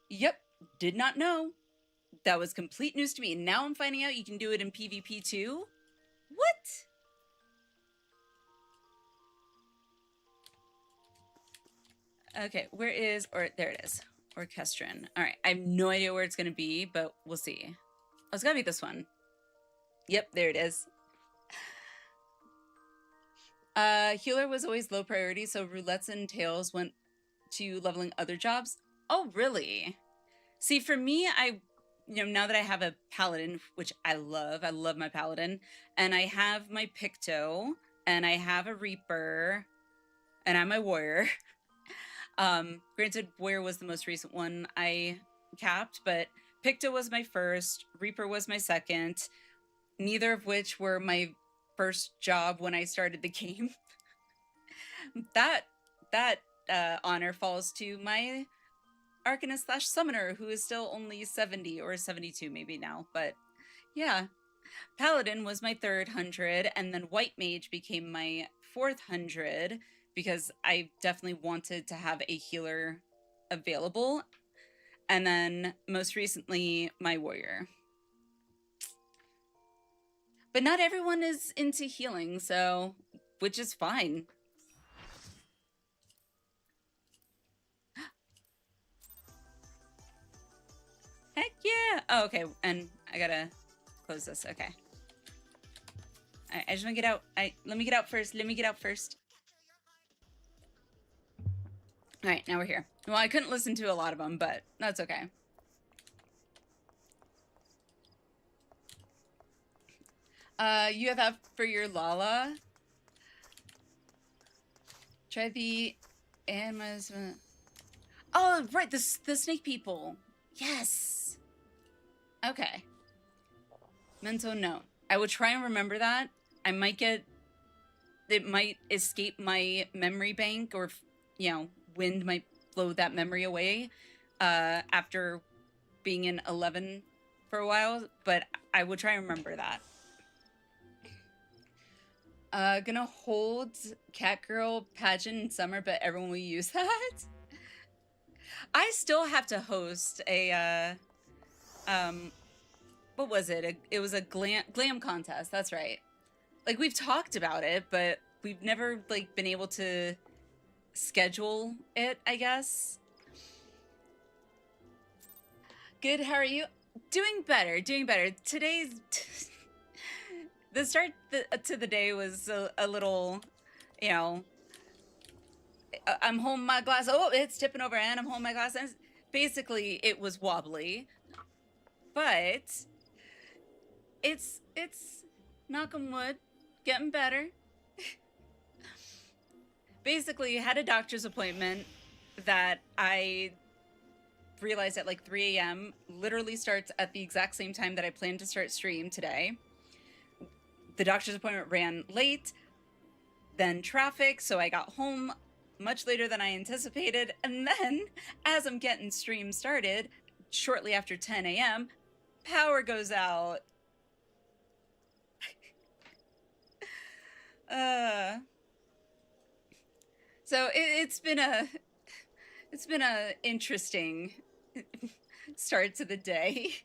Yep, did not know. That was complete news to me. Now I'm finding out you can do it in PvP too. What? Okay, where is, or there it is, Orchestran. All right, I have no idea where it's going to be, but we'll see. Oh, it's got to be this one. Yep, there it is. Healer was always low priority, so roulettes and tails went to leveling other jobs. Oh, really? See, for me, now that I have a paladin, which I love my paladin, and I have my Picto, and I have a Reaper, and I'm my warrior. Granted, warrior was the most recent one I capped, but Picto was my first, Reaper was my second, neither of which were my first job when I started the game. that honor falls to my Arcanist / Summoner, who is still only 70 or 72 maybe now, but yeah. Paladin was my third 100, and then White Mage became my fourth 100, because I definitely wanted to have a healer available. And then most recently, my warrior. But not everyone is into healing, so, which is fine. Heck yeah! Oh, okay, and I gotta close this, okay. I just wanna get out. Let me get out first. All right, now we're here. Well, I couldn't listen to a lot of them, but that's okay. You have that for your Lala. Try the M11S. Oh, right, the snake people. Yes. Okay. Mental note. I will try and remember that. I might get... It might escape my memory bank, or, wind might blow that memory away after being in 11 for a while, but I will try and remember that. Gonna hold Catgirl pageant in summer, but everyone will use that. I still have to host a what was it? It was a glam contest. That's right. Like, we've talked about it, but we've never like been able to schedule it, I guess. Good, how are you? Doing better. Today's the start to the day was a little, I'm holding my glass. Oh, it's tipping over, and I'm holding my glass. And basically, it was wobbly, but it's knock on wood, getting better. Basically, had a doctor's appointment that I realized at like 3 a.m. literally starts at the exact same time that I planned to start stream today. The doctor's appointment ran late, then traffic, so I got home much later than I anticipated, and then as I'm getting stream started, shortly after 10 a.m., power goes out. So it's been a interesting start to the day.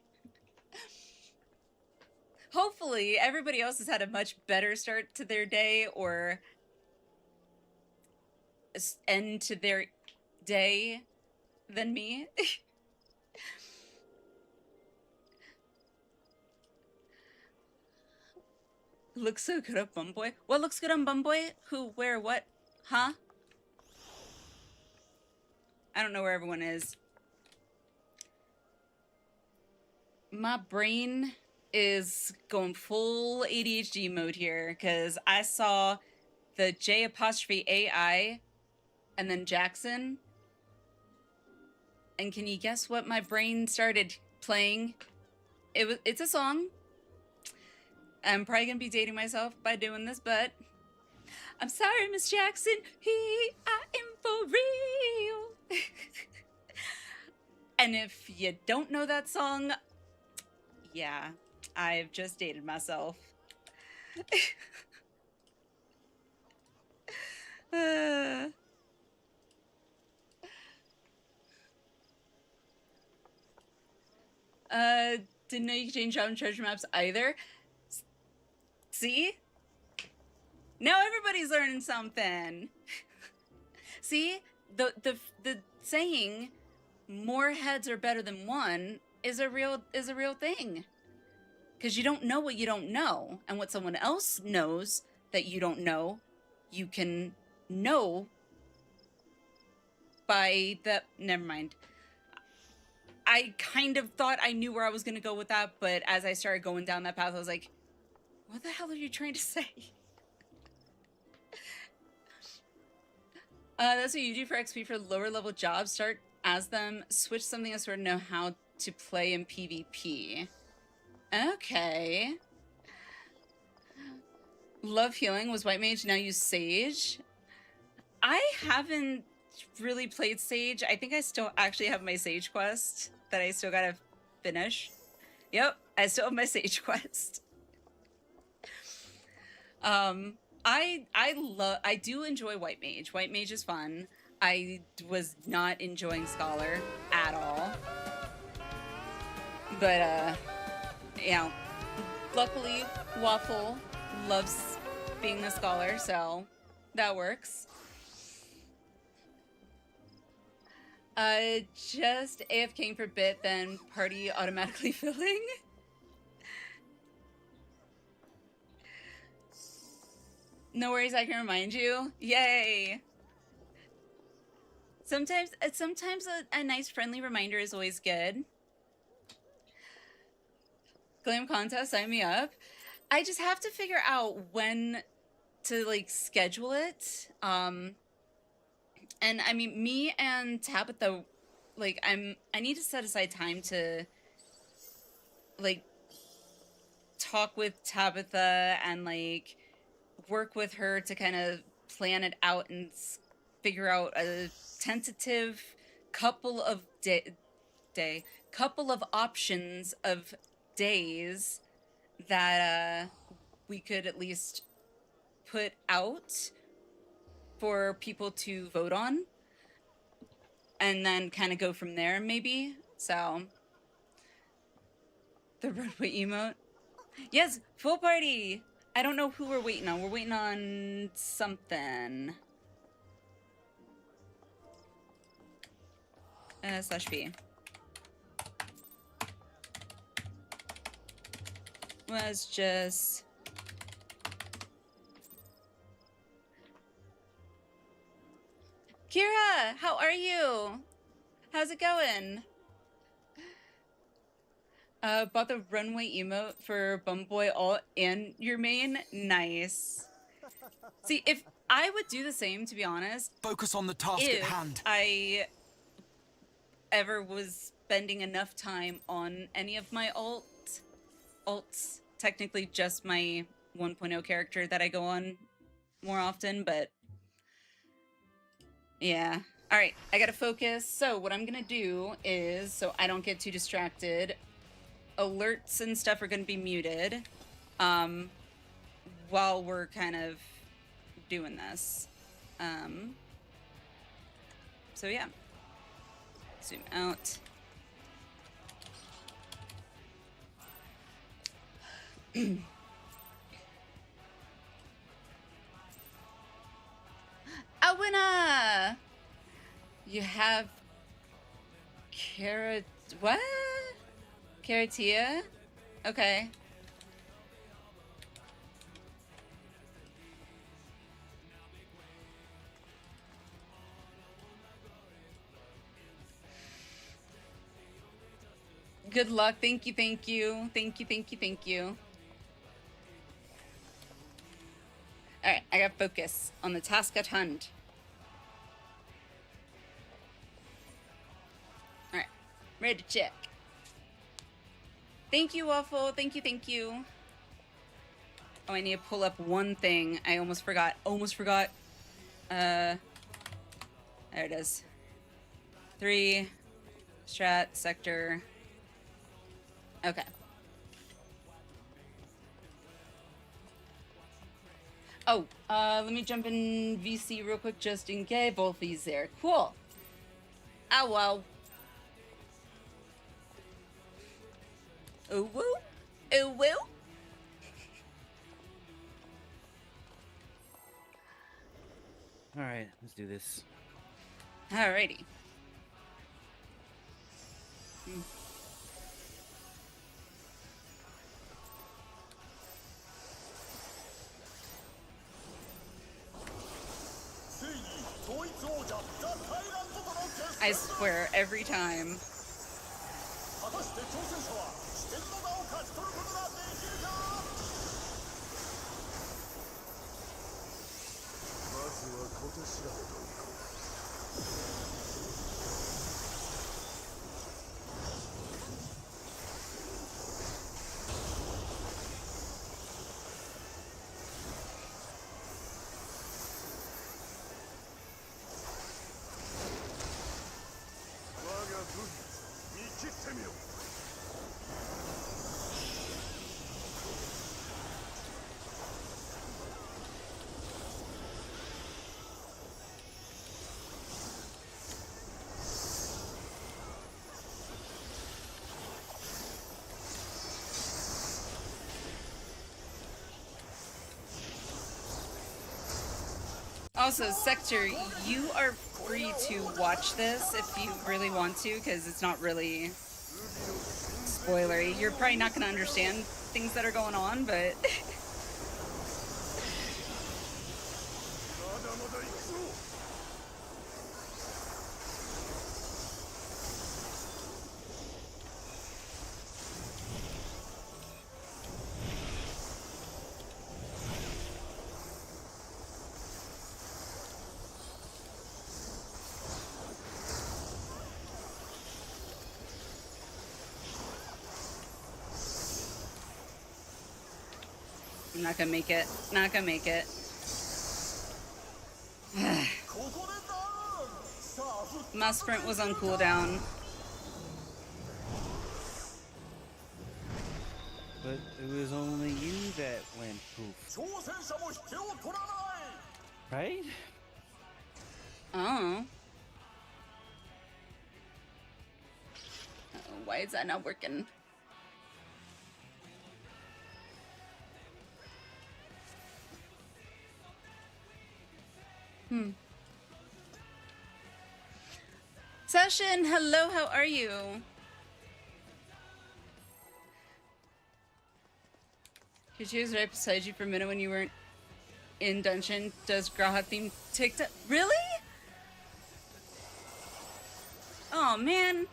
Hopefully everybody else has had a much better start to their day or end to their day than me. Looks so good on Bumboy. What looks good on Bumboy? Who, where, what? Huh? I don't know where everyone is. My brain is going full ADHD mode here because I saw the J apostrophe AI and then Jackson. And can you guess what my brain started playing? It's a song. I'm probably gonna be dating myself by doing this, but I'm sorry, Miss Jackson. I am for real. And if you don't know that song, yeah, I've just dated myself. Didn't know you could change out in treasure maps either. See? Now everybody's learning something. See? The saying more heads are better than one is a real thing. Because you don't know what you don't know, and what someone else knows that you don't know, you can know by the... Never mind. I kind of thought I knew where I was going to go with that, but as I started going down that path, I was like, what the hell are you trying to say? That's what you do for XP for lower level jobs. Start as them, switch something else, sort of know how to play in PvP. Okay. Love healing was white mage, now use sage. I haven't really played sage. I think I still actually have my sage quest that I still gotta finish. Yep, I still have my sage quest. I do enjoy white mage. White mage is fun. I was not enjoying scholar at all. But yeah, luckily Waffle loves being the scholar, so that works. Just AFKing for a bit, then party automatically filling. No worries, I can remind you. Yay! Sometimes a nice friendly reminder is always good. Glam contest, sign me up. I just have to figure out when to like schedule it. And I mean, me and Tabitha, like I need to set aside time to like talk with Tabitha and like work with her to kind of plan it out and figure out a tentative couple of couple of options of days that we could at least put out for people to vote on, and then kind of go from there, maybe. So the runway emote, yes, full party. I don't know who we're waiting on. We're waiting on something. /B was just Kira, how are you? How's it going? Bought the runway emote for Bumboy alt and your main. Nice. See, if I would do the same, to be honest. Focus on the task at hand. I ever was spending enough time on any of my alts, technically just my 1.0 character that I go on more often, but yeah. All right, I gotta focus. So what I'm gonna do is, so I don't get too distracted, alerts and stuff are gonna be muted while we're kind of doing this. So yeah. Zoom out. Awina! You have what? Caratia? Okay. Good luck. Thank you, thank you. Thank you, thank you, thank you. Alright, I got focus on the task at hand. Alright, ready to check. Thank you, Waffle. Thank you, thank you. Oh, I need to pull up one thing. I almost forgot. Almost forgot. There it is. 3. Strat, sector. Okay. Oh, let me jump in VC real quick just in case. Both these there. Cool. Oh, wow. Ooh, woo. Ooh, woo. Alright, let's do this. Alrighty. I swear, every time. Also, Sector, you are free to watch this if you really want to, because it's not really spoilery. You're probably not going to understand things that are going on, but... I'm not gonna make it. Not gonna make it. My sprint was on cooldown. But it was only you that went poof. Right? Oh. Why is that not working? Session, hello, how are you? Because she was right beside you for a minute when you weren't in dungeon. Does Graha theme TikTok? Really? Oh, man.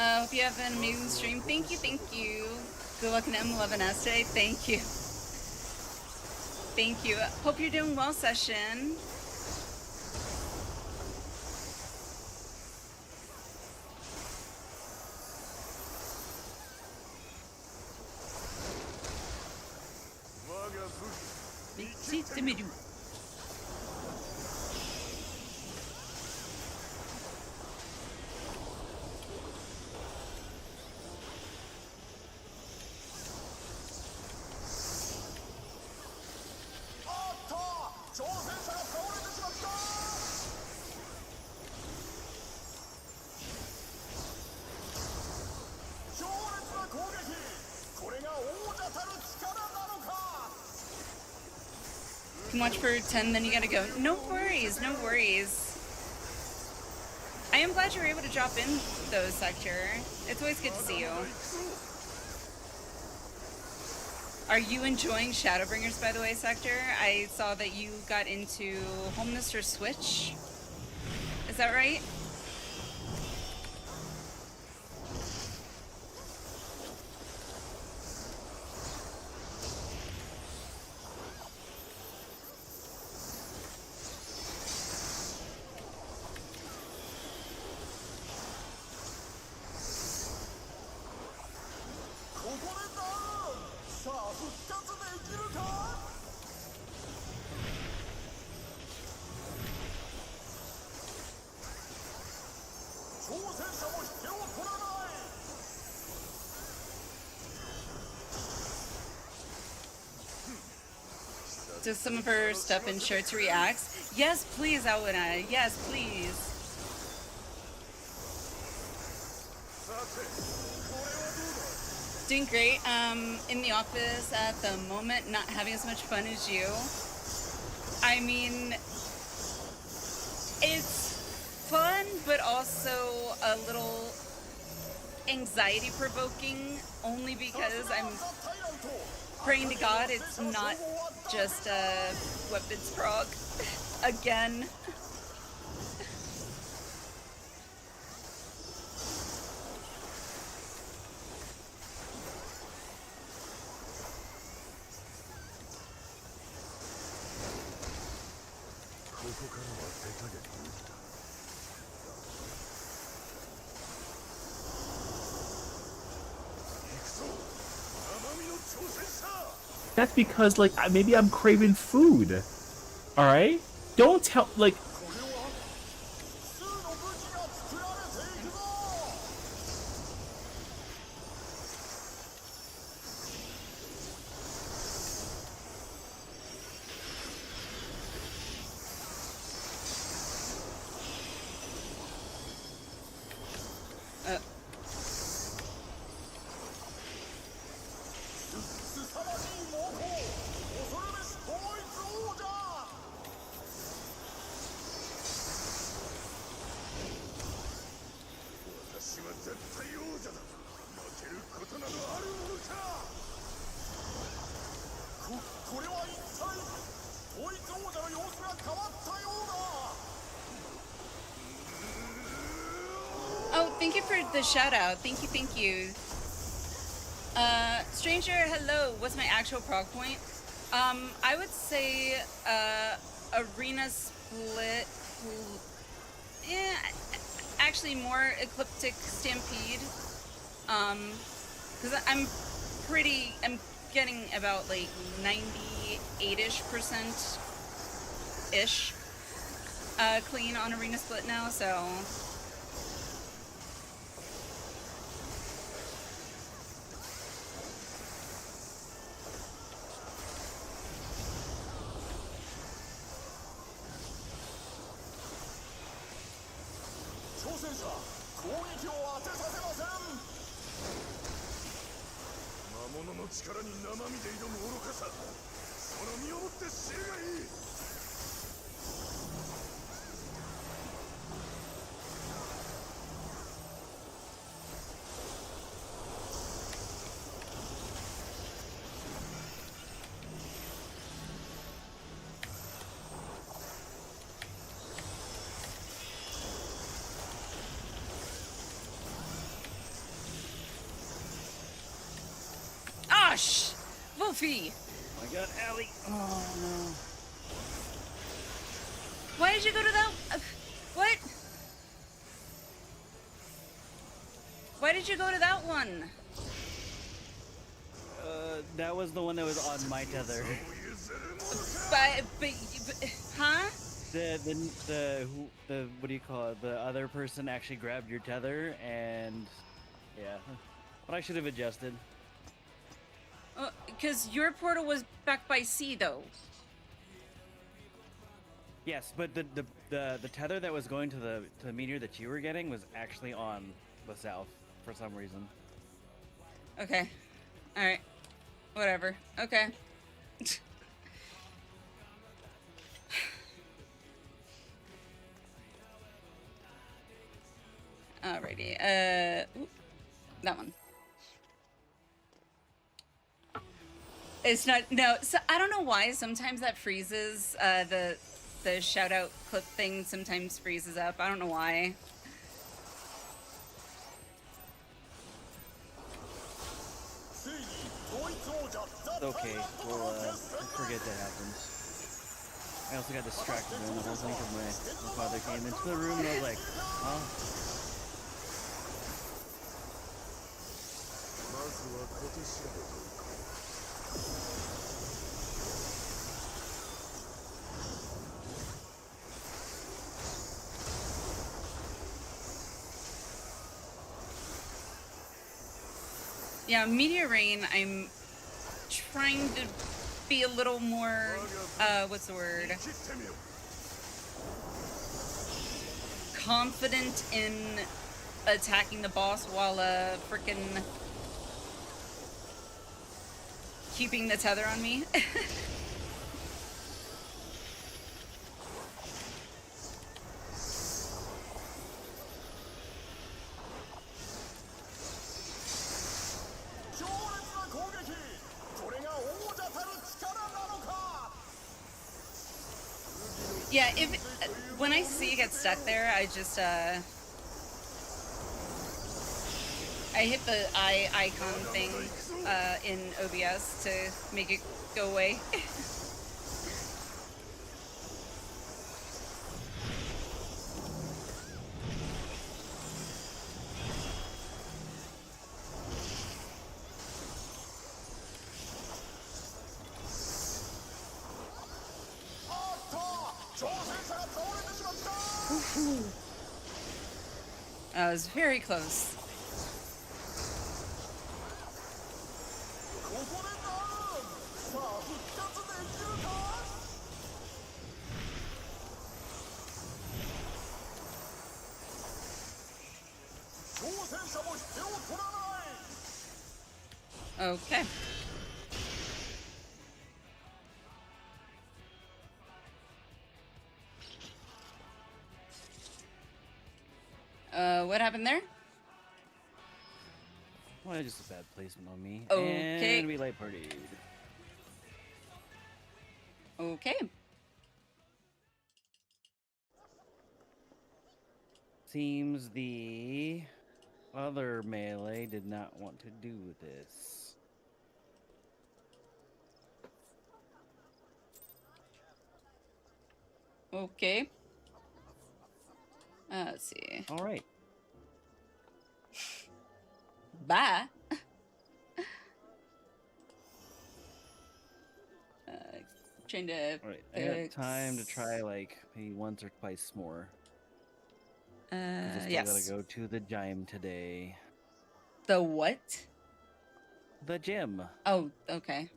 Hope you have an amazing stream. Thank you, thank you. Good luck in M11S today. Thank you. Thank you. Hope you're doing well, Session. Can watch for 10, then you gotta go. No worries, no worries. I am glad you were able to drop in, though, Sector. It's always good to see you. Are you enjoying Shadowbringers, by the way, Sector? I saw that you got into Homemister Switch. Is that right? Does some of her stuff in shirts reacts? Yes, please, Alliniea. Yes, please. Doing great. In the office at the moment, not having as much fun as you. I mean, it's fun, but also a little anxiety-provoking, only because I'm praying to God it's not just a weapons prog again. That's because, like, maybe I'm craving food. Alright? Don't tell, like... Oh, thank you for the shout out. Thank you, thank you. Stranger, hello. What's my actual prog point? I would say arena split. Yeah, actually more ecliptic stampede. Because I'm getting about like 98-ish% ish clean on arena split now, so. Gosh! Wolfie! Oh my god, Allie! Oh no. Why did you go to that? What? Why did you go to that one? That was the one that was on my tether. But huh? The what do you call it? The other person actually grabbed your tether, and yeah. But I should have adjusted. Because your portal was back by sea, though. Yes, but the tether that was going to the meteor that you were getting was actually on the south for some reason. Okay. All right. Whatever. Okay. Alrighty. Ooh, that one. It's not. No. So I don't know why. Sometimes that freezes. The shout out clip thing sometimes freezes up. I don't know why. Okay, we'll forget that happens. I also got distracted during the whole thing because my father came into the room and I was like, huh? Yeah, Meteor Rain, I'm trying to be a little more, what's the word? Confident in attacking the boss while, frickin' keeping the tether on me. Yeah, when I see it get stuck there, I just, I hit the eye icon thing, in OBS to make it go away. I was very close. Okay. What happened there? Well, just a bad placement on me. Okay. And we light partied. Okay. Seems the other melee did not want to do this. Okay. Let's see. All right. Bye. Trying to. All right. I got time to try like maybe once or twice more. I still Yes. gotta go to the gym today. The what? The gym. Oh, okay.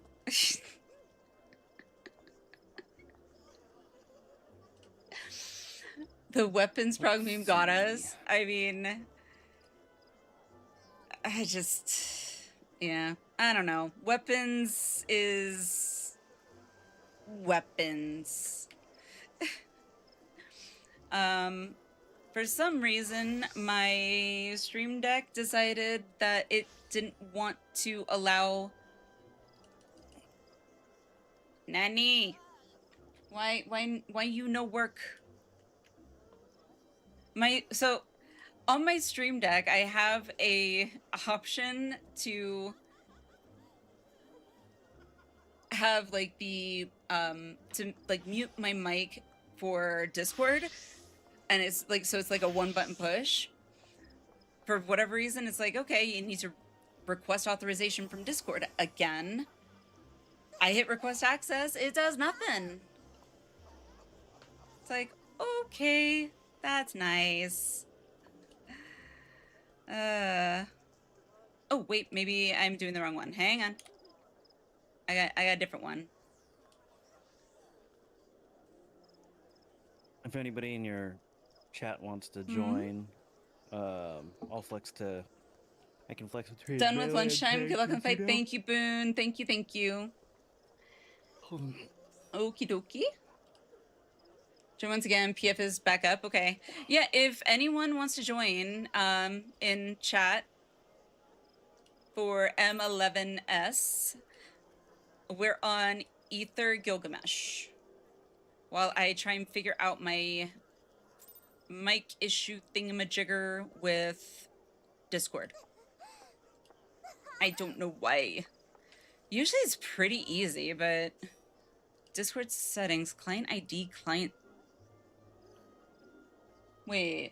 The weapons prog meme got us. I mean, I just, yeah, I don't know. Weapons is weapons. For some reason, my Stream Deck decided that it didn't want to allow. Nanny, why you no work? So on my Stream Deck, I have a option to have like the to like mute my mic for Discord, and it's like, so it's like a one button push. For whatever reason, it's like, okay, you need to request authorization from Discord again. I hit request access, it does nothing. It's like, okay, that's nice. Oh wait, maybe I'm doing the wrong one. Hang on. I got a different one. If anybody in your chat wants to join, I'll flex to. I can flex between. Done with lunchtime. Good luck on the fight. Thank you, Boone. Thank you, thank you. Okie dokie. So once again, PF is back up. Okay. Yeah, if anyone wants to join in chat for M11S, we're on Aether Gilgamesh. While I try and figure out my mic issue thingamajigger with Discord. I don't know why. Usually it's pretty easy, but Discord settings, client ID, client... Wait.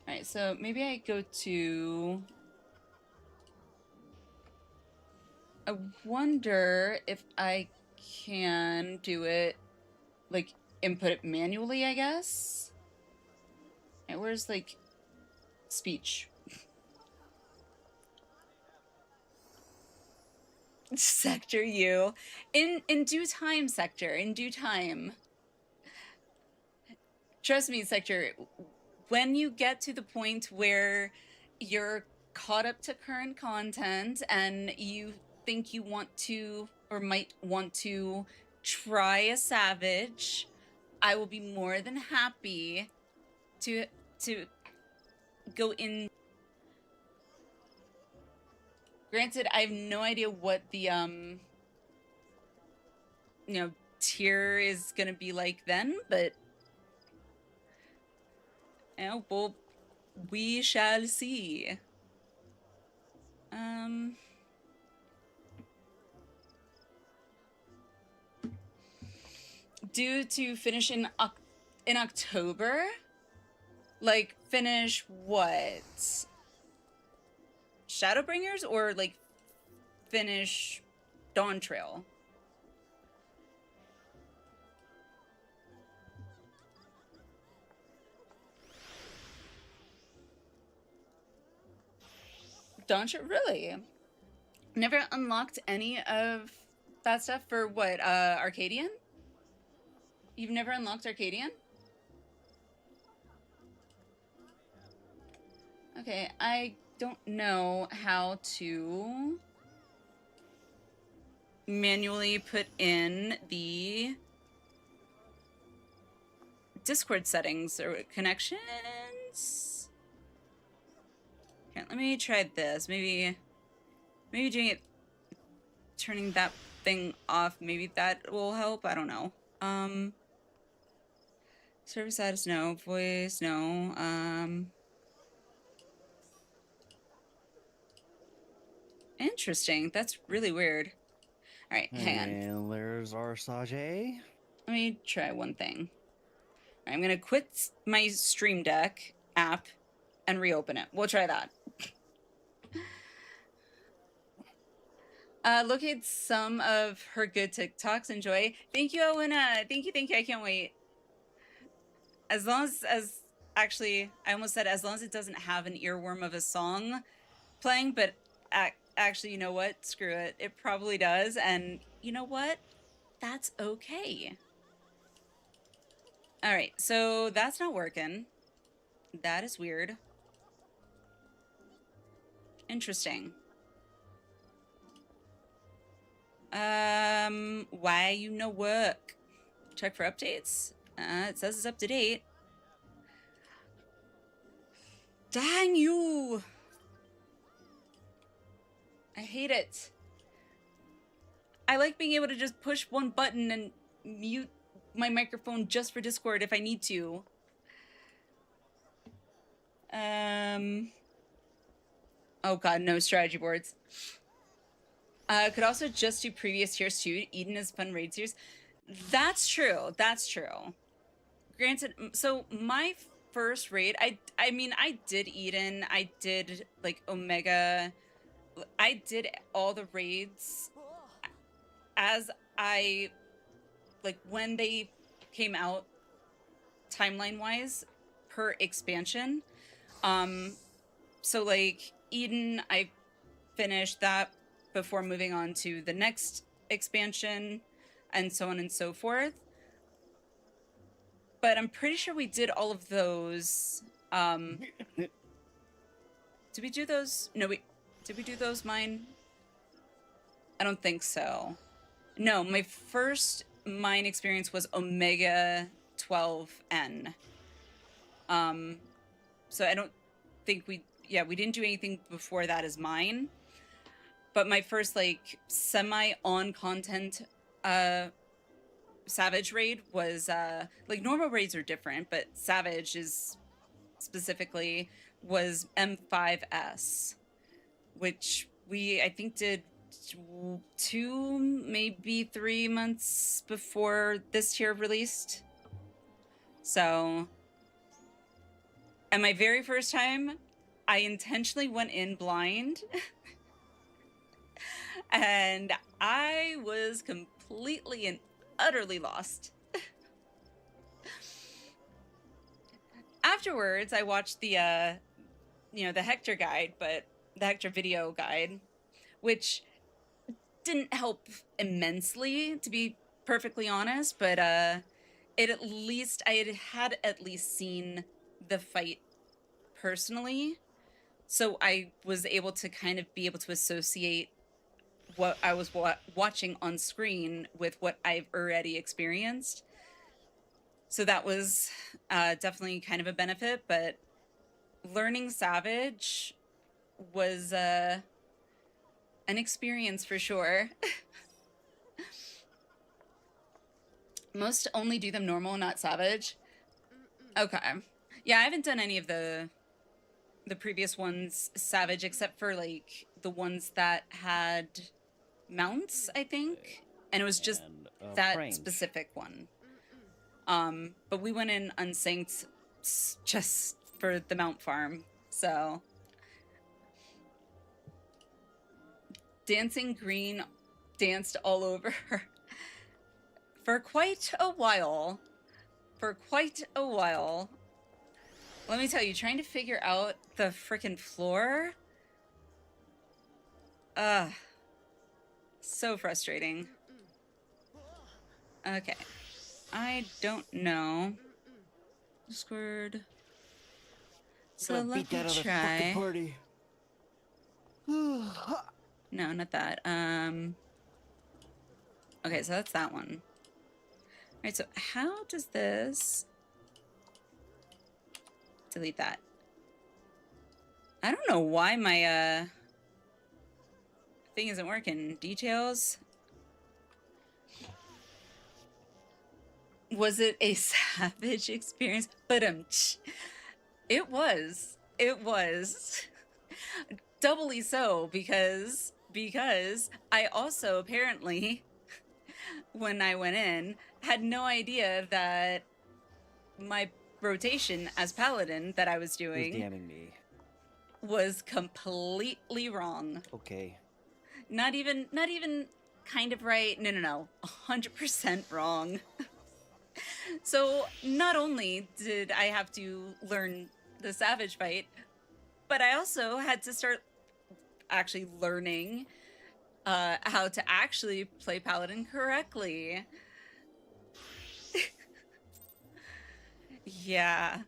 Alright, so maybe I go to... I wonder if I can do it, like, input it manually, I guess? Right, where's, like, speech? Sector U. In due time, Sector. In due time. Trust me, Sector. When you get to the point where you're caught up to current content and you think you want to or might want to try a Savage, I will be more than happy to go in. Granted, I have no idea what the tier is gonna be like then, but well, we shall see. Due to finish in October, like finish what? Shadowbringers or like finish Dawn Trail? Dawn Trail, really? Never unlocked any of that stuff for what? Arcadian? You've never unlocked Arcadian? Okay, I don't know how to manually put in the Discord settings or connections. Okay, let me try this. Maybe doing it, turning that thing off, maybe that will help. I don't know. Service status, no. Voice, no. Interesting. That's really weird. All right, hang on. And there's our Sage. Let me try one thing. All right, I'm gonna quit my Stream Deck app and reopen it. We'll try that. Locate some of her good TikToks. Enjoy. Thank you, Owena. Thank you. I can't wait. As long as actually, I almost said as long as it doesn't have an earworm of a song playing, but actually, you know what? Screw it. It probably does. And you know what? That's okay. All right. So that's not working. That is weird. Interesting. Why you no work? Check for updates. It says it's up to date. Dang you! I hate it. I like being able to just push one button and mute my microphone just for Discord if I need to. Oh god, no strategy boards. Could also just do previous tiers too. Eden is fun raid series. That's true. That's true. Granted, so my first raid, I mean, I did Eden. I did like Omega. I did all the raids as I like when they came out timeline wise per expansion. So like Eden, I finished that before moving on to the next expansion and so on and so forth. But I'm pretty sure we did all of those. Did we do those? No, did we do those mine? I don't think so. No, my first mine experience was Omega 12N. So I don't think we didn't do anything before that as mine. But my first like semi on content Savage raid was like normal raids are different, but Savage is specifically was M11S, which we I think did 2 maybe 3 months before this tier released. So, and my very first time, I intentionally went in blind. And I was completely and utterly lost. Afterwards, I watched the the Hector guide, but the Hector video guide, which didn't help immensely, to be perfectly honest, but I had at least seen the fight personally, so I was able to kind of be able to associate what I was watching on screen with what I've already experienced. So that was definitely kind of a benefit, but learning Savage was an experience for sure. Most only do them normal, not Savage. Okay. Yeah, I haven't done any of the previous ones Savage, except for like the ones that had mounts, I think. And it was just that range. specific one. But we went in unsynced just for the mount farm, so. Dancing Green danced all over her for quite a while. Let me tell you, trying to figure out the frickin' floor. So frustrating. Okay. I don't know. Discord. So let me try. Party. No, not that. Okay, so that's that one. Alright, so how does this... Delete that. I don't know why my, thing isn't working. Details? Was it a Savage experience? But it was. It was. Doubly so, because I also apparently, when I went in, had no idea that my rotation as Paladin that I was doing Who's DMing me? Was completely wrong. Okay. Not even kind of right. No. 100% wrong. So not only did I have to learn the Savage fight, but I also had to start actually learning how to actually play Paladin correctly. Yeah.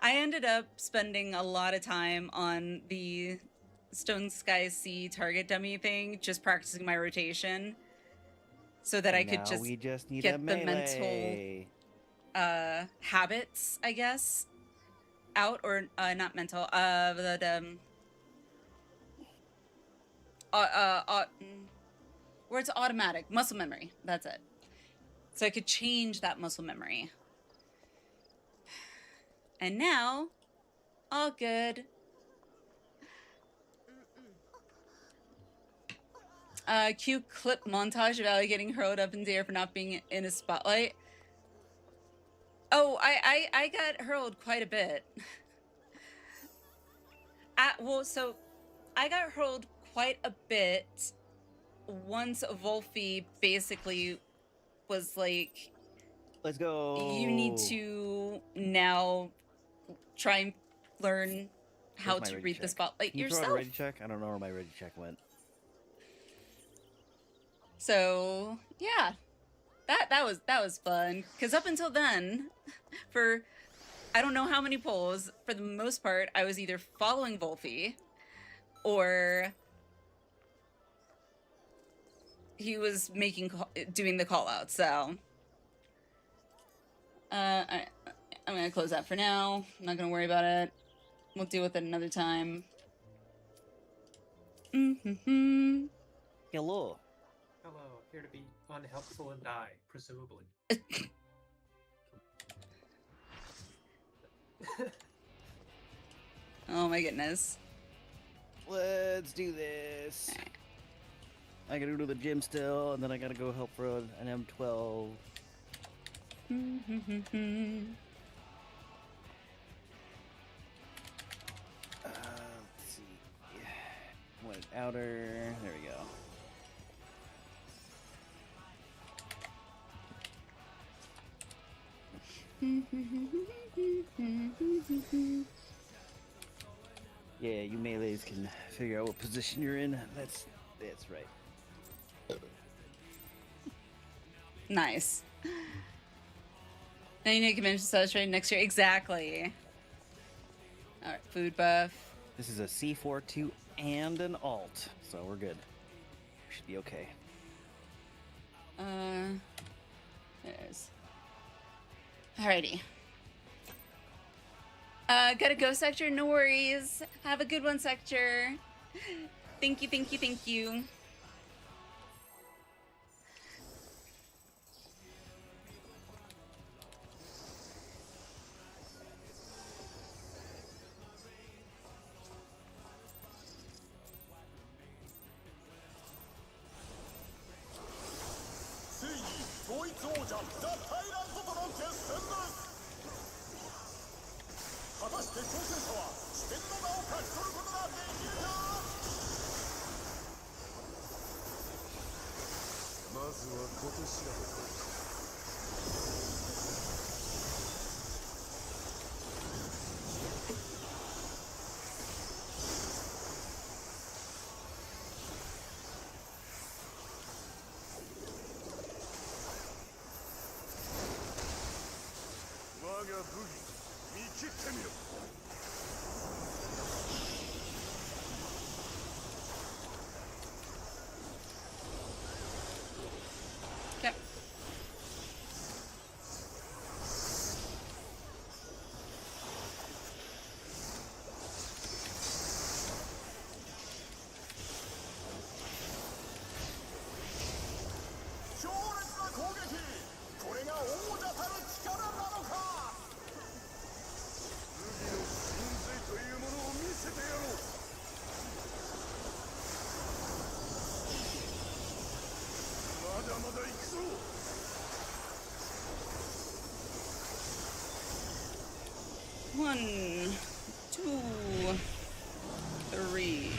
I ended up spending a lot of time on the Stone Sky Sea target dummy thing, just practicing my rotation, so that I could just get the mental habits, I guess, out, or not mental, where it's automatic, muscle memory, that's it. So I could change that muscle memory. And now, all good. Cute clip montage of Allie getting hurled up in the air for not being in a spotlight. Oh, I got hurled quite a bit. So I got hurled quite a bit once Wolfie basically was like, let's go. You need to now try and learn how to read the spotlight yourself. Throw out a ready check? I don't know where my ready check went. So yeah, that was fun, because up until then, for I don't know how many polls, for the most part, I was either following Wolfie or he was doing the call out, so I'm gonna close that for now. I'm not gonna worry about it. We'll deal with it another time. Mm-hmm. Hello. Hello, here to be unhelpful and die, presumably. Oh my goodness. Let's do this. I gotta go to the gym still, and then I gotta go help for an M12. Let's see. What outer? There we go. Yeah, you melees can figure out what position you're in. That's right. Nice. Now you need to convention celebrate next year. Exactly. All right, food buff. This is a C42 and an alt, so we're good. We should be okay. There's. Alrighty. Gotta go, Sector. No worries. Have a good one, Sector. Thank you, thank you, thank you. Okay. One, two, three.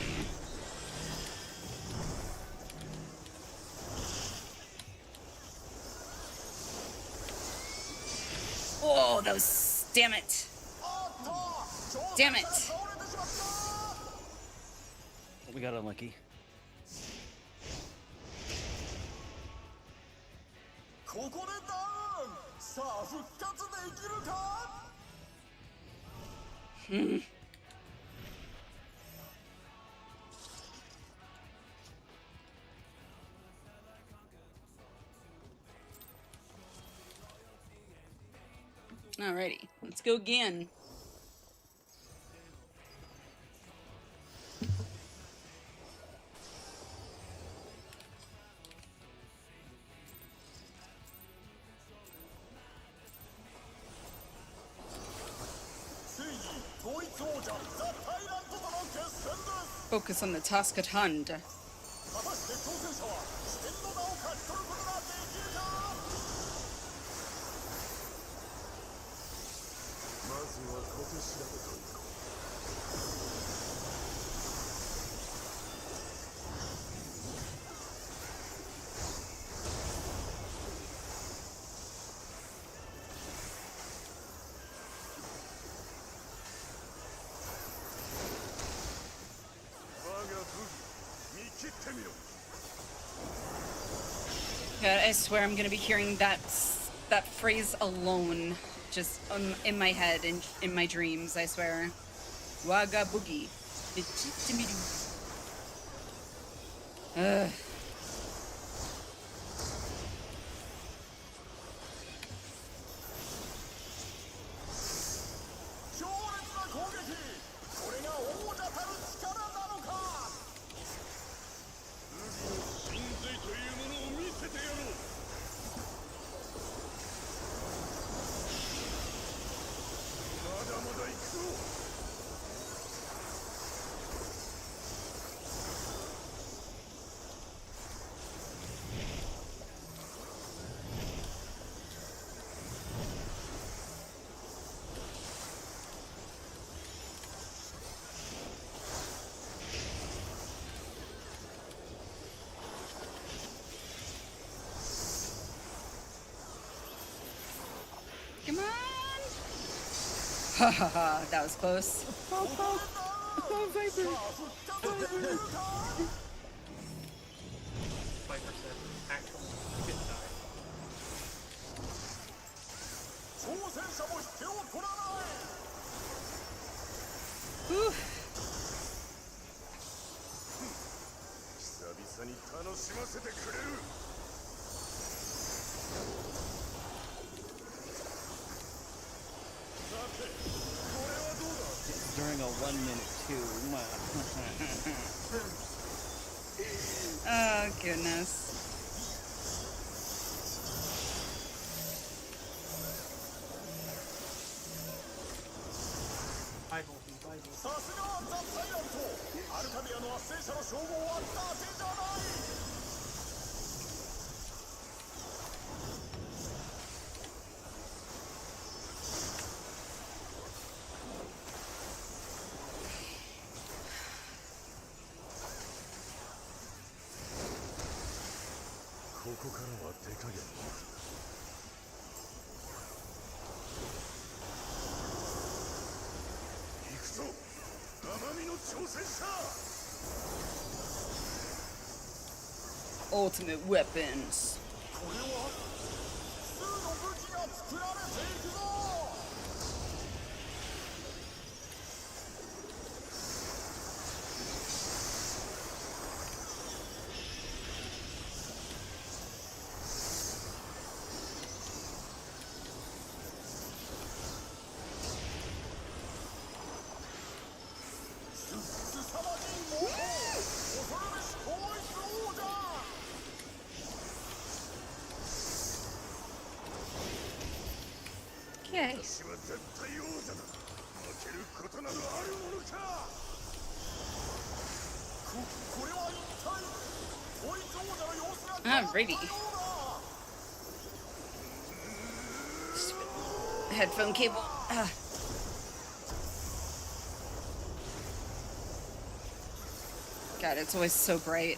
Oh, those. Damn it. Damn it. We got unlucky. Alrighty, let's go again. Focus on the task at hand. God, I swear I'm gonna be hearing that phrase alone, just in my head and in my dreams. I swear. Waga boogie. Ugh. That was close. Viper said, actually, you didn't die. Whew. During a 1 minute 2. Oh, goodness. Bible. Ultimate weapons. Okay. Alrighty. Headphone cable. Ah. God, it's always so bright.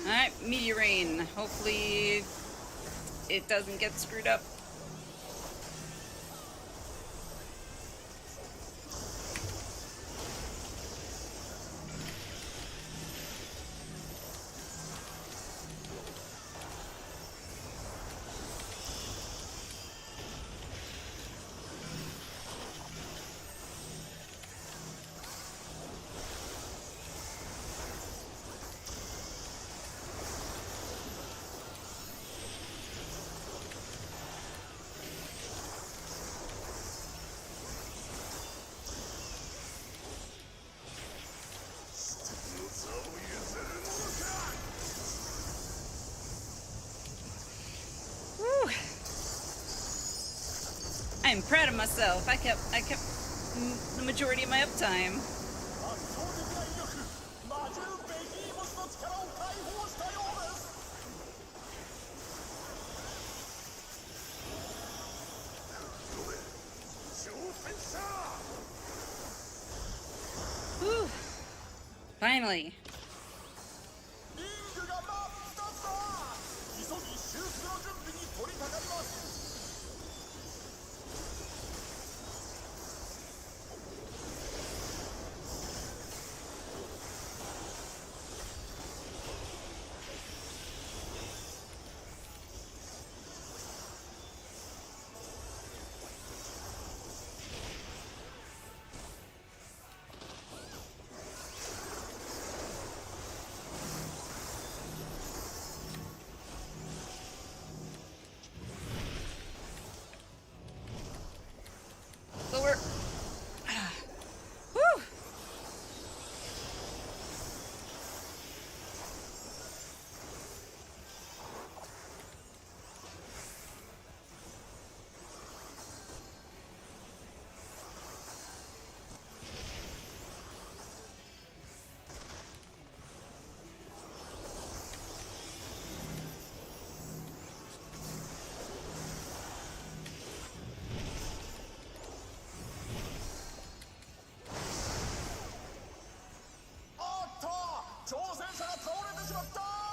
Alright, meteor rain. Hopefully it doesn't get screwed up. I'm proud of myself. I kept the majority of my uptime. Whew. Finally.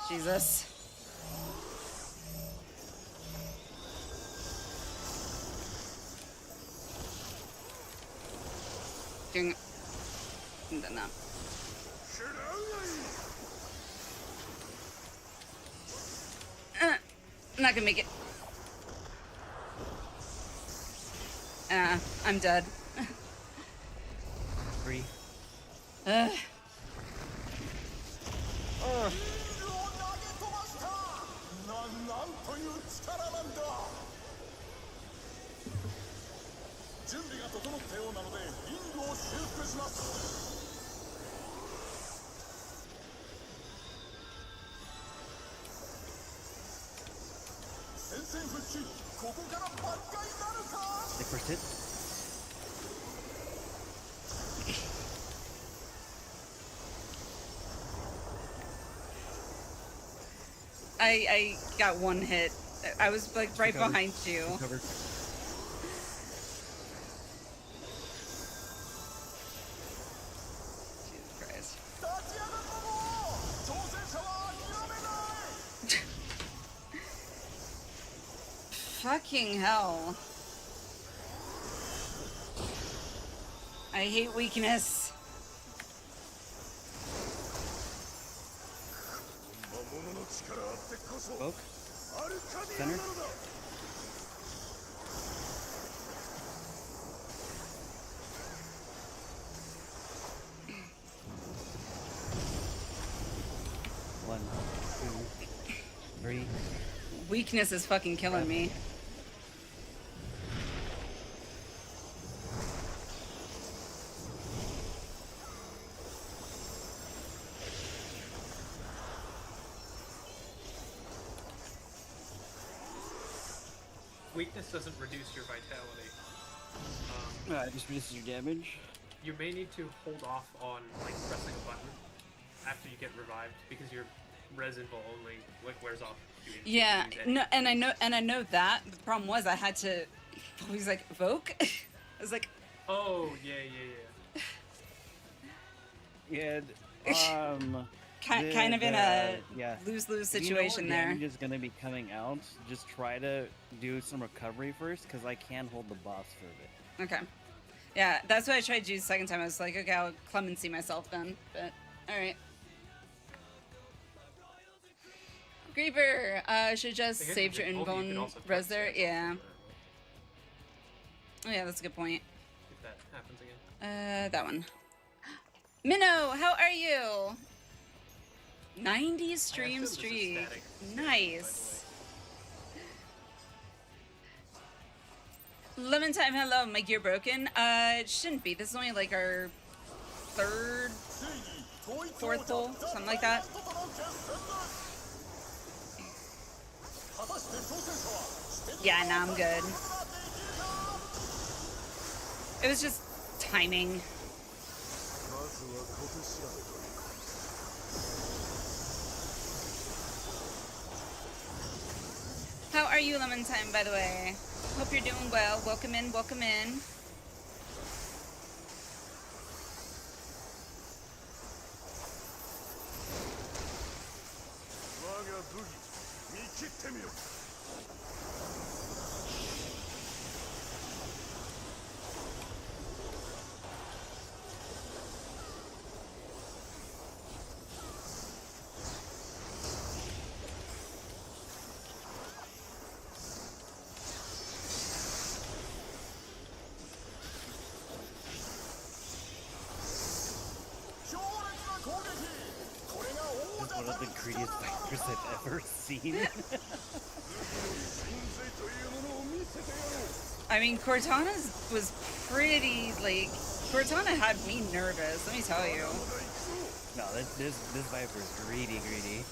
Jesus. Dang it. No. I'm not gonna make it. I'm dead. 3. Ugh. They first hit. I got one hit. I was like right Recovered. behind you. Recovered. Jesus Christ. Fucking hell. I hate weakness. Poke. Center. One, 2, 3. Weakness is fucking killing me. Weakness doesn't reduce your vitality. It just reduces your damage. You may need to hold off on like pressing a button after you get revived because your resin will only like wears off. Yeah, no, and I know that. But the problem was I had to. He was like, "Evoke." I was like, Oh yeah. Yeah. kind of in a yeah. lose-lose If situation you know what there. damage is gonna be coming out, just try to do some recovery first, because I can hold the boss for a bit. Okay. Yeah, that's what I tried to do the second time. I was like, okay, I'll clemency myself then. But all right. Griever, should just I guess saved if your they pull you, you can invuln also res press there. it, Yeah. Oh yeah, that's a good point. If that happens again. That one. Minnow, how are you? 90 stream this is streak. static, Nice. Lemon time, hello. My gear broken? It shouldn't be. This is only like our third, fourth pull, something like that. Yeah, nah, I'm good. It was just timing. How are you, Lemon Time, by the way? Hope you're doing well. Welcome in, welcome in. This is one of the greediest fighters I've ever seen. I mean, Cortana was pretty, like, Cortana had me nervous, let me tell you. No, this Viper is greedy.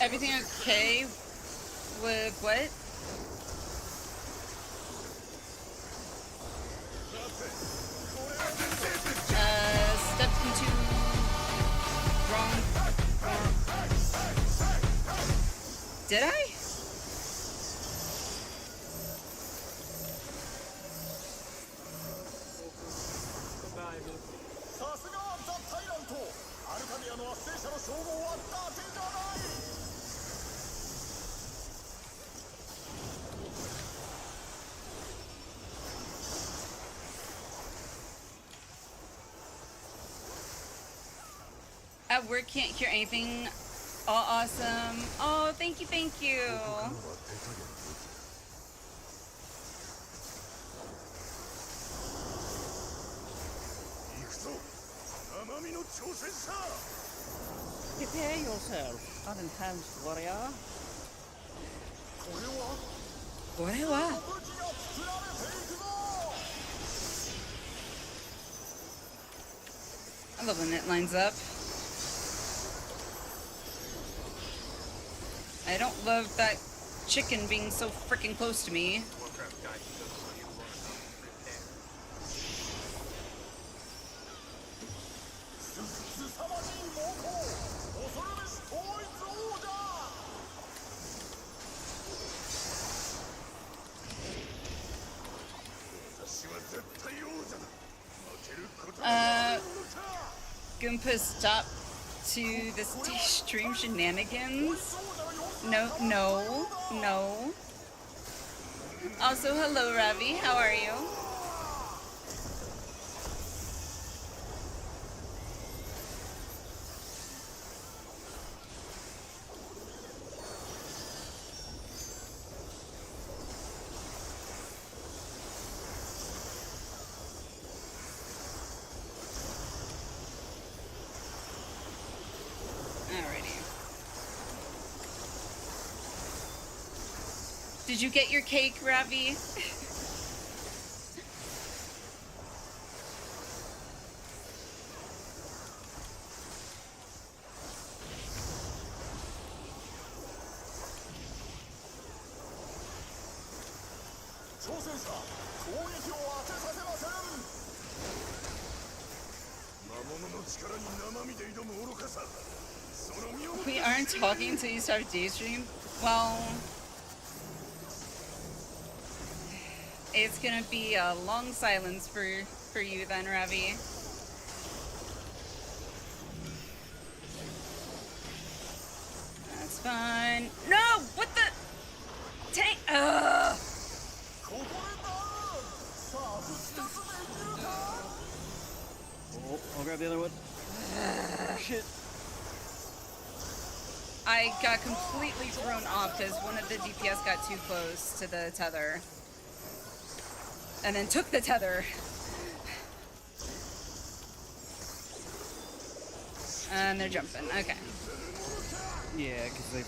Everything okay with what? Stepped into wrong. Did I? At work, can't hear anything. Oh, awesome. Oh, thank you, thank you. Prepare yourself, unenhanced warrior. What? I love when it lines up. I don't love that chicken being so freaking close to me. Warcraft guide goes so you want to prepare. Goompa, stop to this stream shenanigans. No. Also, hello, Ravi. How are you? Did you get your cake, Ravi? We aren't talking until you start daystream? Well, it's gonna be a long silence for you then, Ravi. That's fine. No! What the? Tank! Ugh! Oh, I'll grab the other one. Shit. I got completely thrown off because one of the DPS got too close to the tether. And then took the tether. And they're jumping. Okay. Yeah, because they.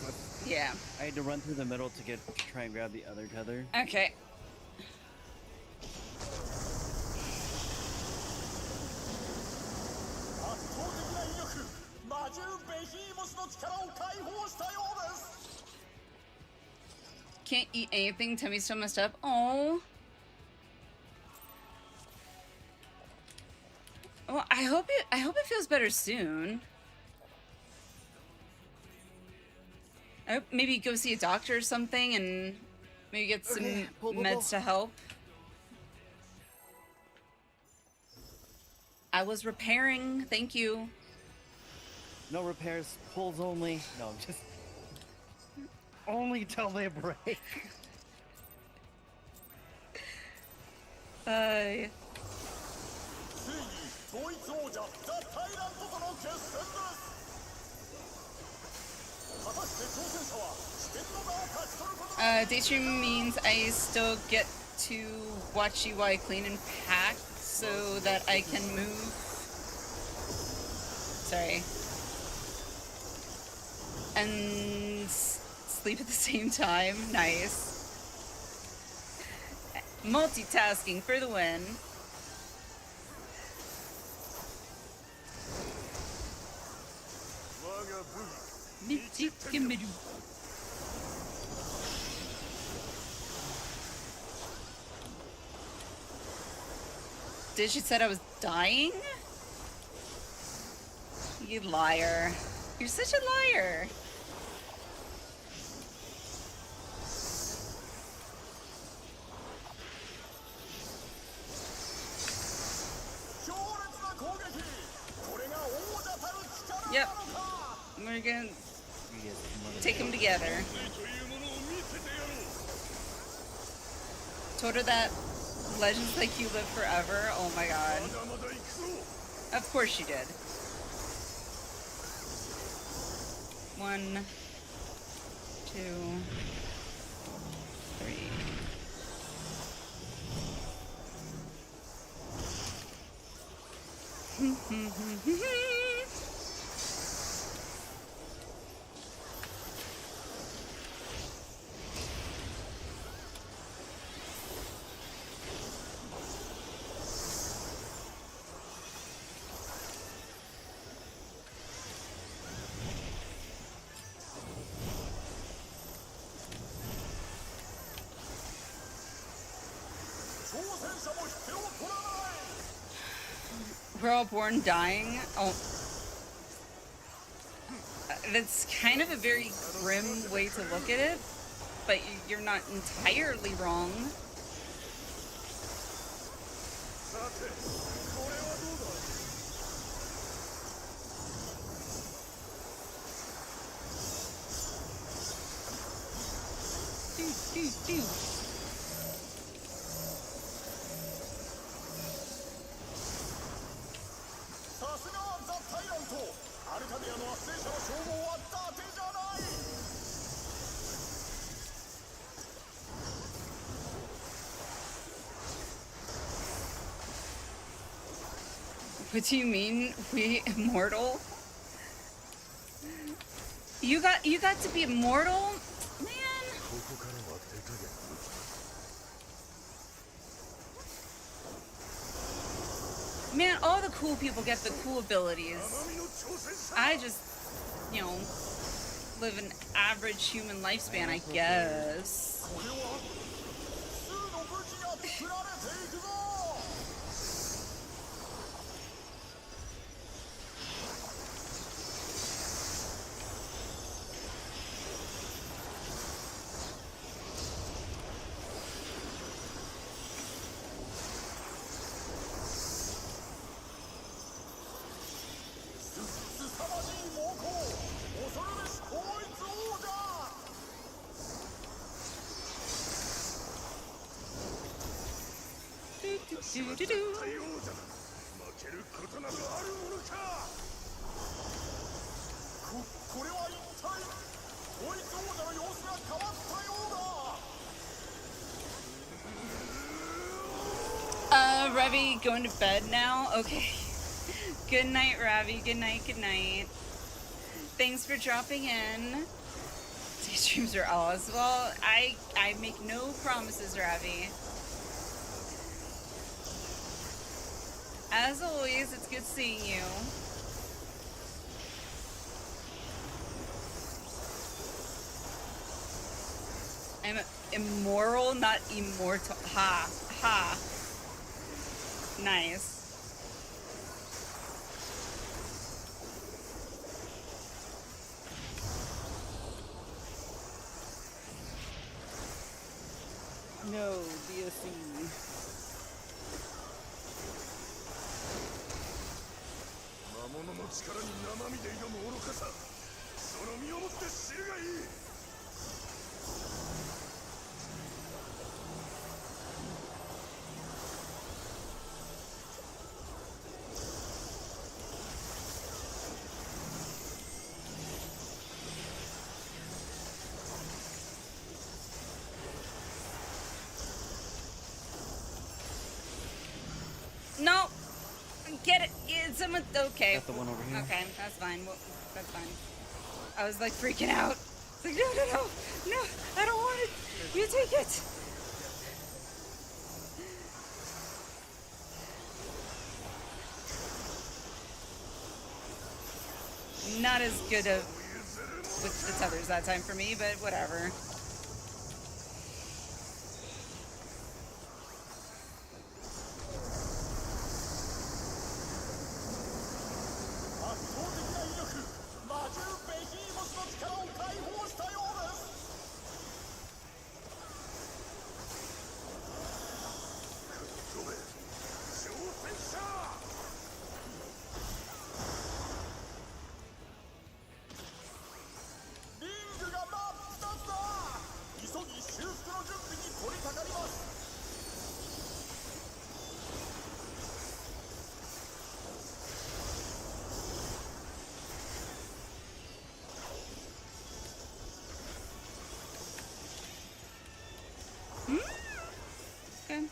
Yeah. I had to run through the middle to try and grab the other tether. Okay. Can't eat anything. Tummy's still messed up. Oh. Well, I hope it feels better soon. I hope maybe go see a doctor or something and maybe get some meds to help. I was repairing. Thank you. No repairs, pulls only. No, just only till they break. Daystream means I still get to watch you while I clean and pack so that I can move. Sorry. And sleep at the same time. Nice. Multitasking for the win. Did she said I was dying? You liar. You're such a liar. Yep. We're gonna take them together. Told her that legends like you live forever. Oh my god. Of course she did. 1, 2, 3. We're all born dying. Oh. That's kind of a very grim way to look at it, but you're not entirely wrong. Do. What do you mean, we immortal? You got to be immortal? Man. Man, all the cool people get the cool abilities. I just, you know, live an average human lifespan, I guess. Ravi, going to bed now? Okay. Good night, Ravi. Good night, good night. Thanks for dropping in. These streams are awesome. Well, I make no promises, Ravi. As always, it's good seeing you. I'm immoral, not immortal. Ha. Ha. Nice. No, DSC. No, get it. It's someone. Okay. Got the one over here. Okay, that's fine. Well, that's fine. I was like freaking out. It's like no, I don't want it. You take it. not as good of with the tethers that time for me, but whatever. Okay.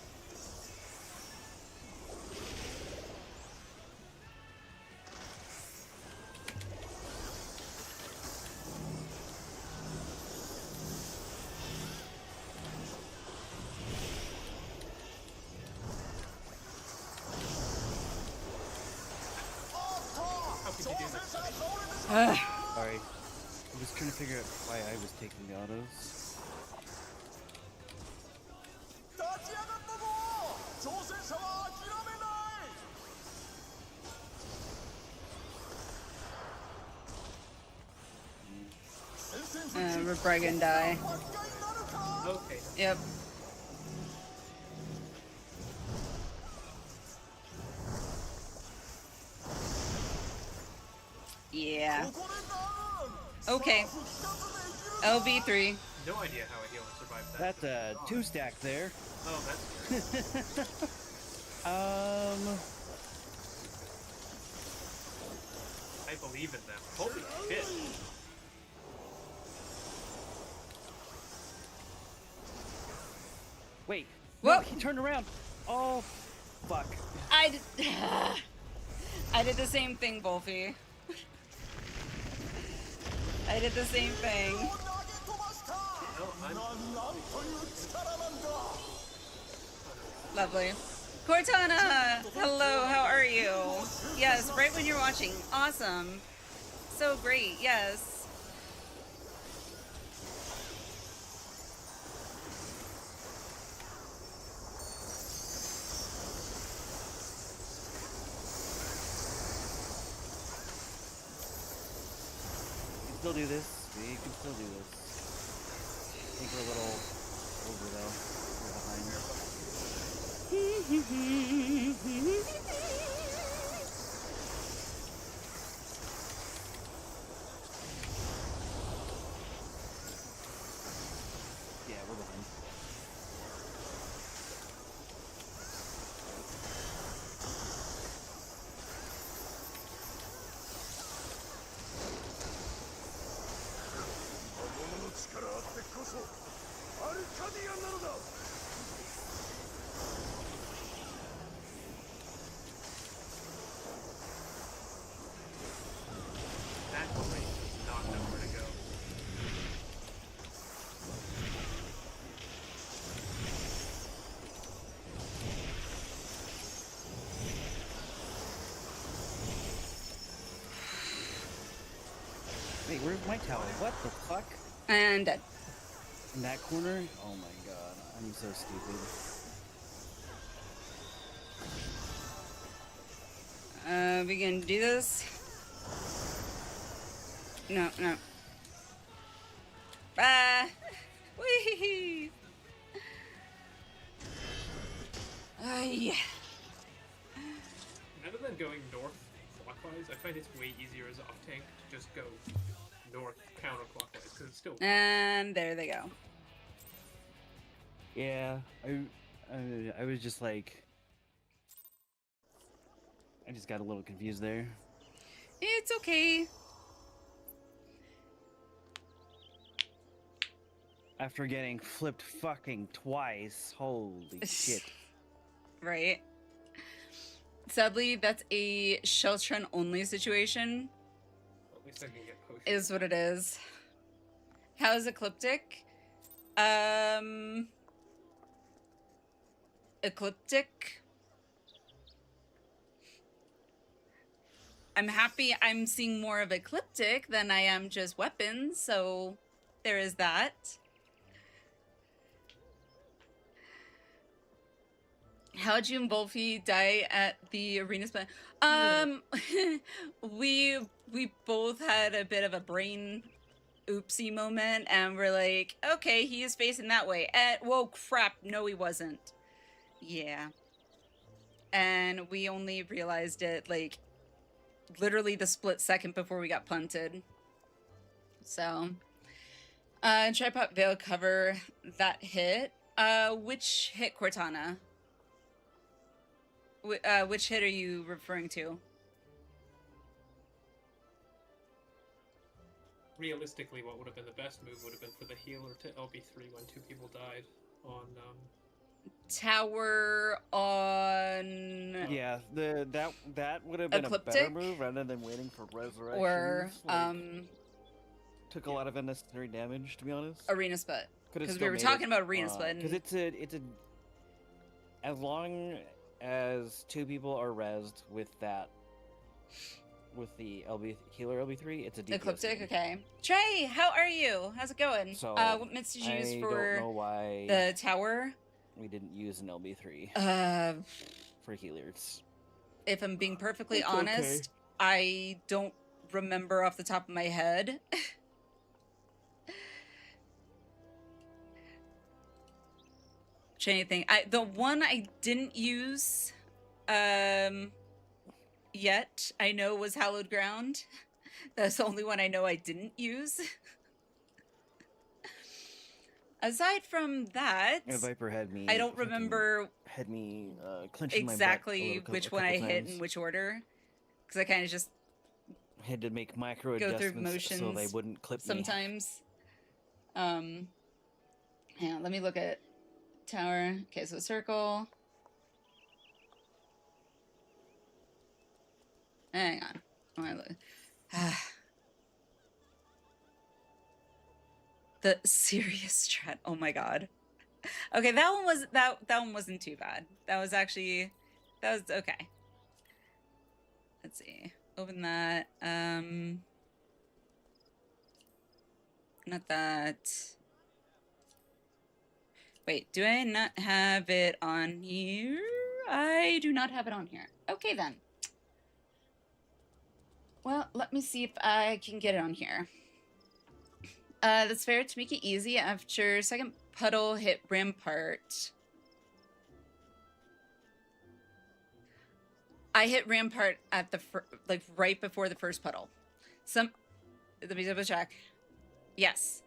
How could you do this? Sorry. I was trying to figure out why I was taking the autos. We're probably gonna die. Okay. Yep. Yeah. Okay. LB3. No idea how a healer survived that. That's a 2-stack there. Oh, that's good. I believe in them. Holy shit. Wait. Whoa. No, he turned around. Oh, fuck. I did the same thing, Wolfie. I did the same thing. No, I'm... Lovely. Cortana! Hello, how are you? Yes, right when you're watching. Awesome. So great, yes. We can still do this. We can still do this. I think we're a little over though. We're behind. Yeah, we're behind. That place does not know where to go. Wait, where's my tower? What the fuck? And dead. In that corner? Oh my god, I'm so stupid. We can do this? No, no. Ah! Whee! Yeah. Rather than going north clockwise, I find it's way easier as off tank to just go north counterclockwise because it's still. And there they go. Yeah, I was just like, I just got a little confused there. It's okay. After getting flipped fucking twice, holy shit. Right. Sadly, that's a Sheltron only situation, At least I can get potions. is what it is. How's Ecliptic? Ecliptic? I'm happy I'm seeing more of Ecliptic than I am just weapons, so there is that. How'd you and Wolfie die at the arena spot? We both had a bit of a brain oopsie moment, and we're like, okay, he is facing that way. And whoa, crap, no, he wasn't. Yeah. And we only realized it like literally the split second before we got punted. So, Tripod Veil cover that hit. Which hit, Cortana? Which hit are you referring to? Realistically, what would have been the best move would have been for the healer to LB3 when 2 people died on Tower on... Yeah, that would have been Ecliptic? a better move rather than waiting for resurrection. Or, took a lot of unnecessary damage, to be honest. Arena Split. Could've Because we still were made talking it, about Arena Split. Because it's a... As long as 2 people are rezzed with that... With the healer LB3, it's a DPS Ecliptic, game. okay. Trey, how are you? How's it going? So, what mitts did you use I for don't know why the tower? we didn't use an LB3 for healers. If I'm being perfectly It's honest, I don't remember off the top of my head. Anything. The one I didn't use yet, I know, was Hallowed Ground. That's the only one I know I didn't use. Aside from that, Yeah, Viper had me. I don't remember Had me clenching exactly my butt which a one I couple hit times. in which order. Because I kind of just Had to make micro go through adjustments so they motions wouldn't clip me. sometimes. Hang on, let me look at tower. Okay, so circle. Hang on. I wanna look. The serious strat. Oh my god. Okay, that one wasn't too bad. That was okay. Let's see. Open that. Not that. Wait, do I not have it on here? I do not have it on here. Okay then. Well, let me see if I can get it on here. That's fair. To make it easy, after second puddle hit Rampart. I hit Rampart at the like right before the first puddle. Let me double check. Yes.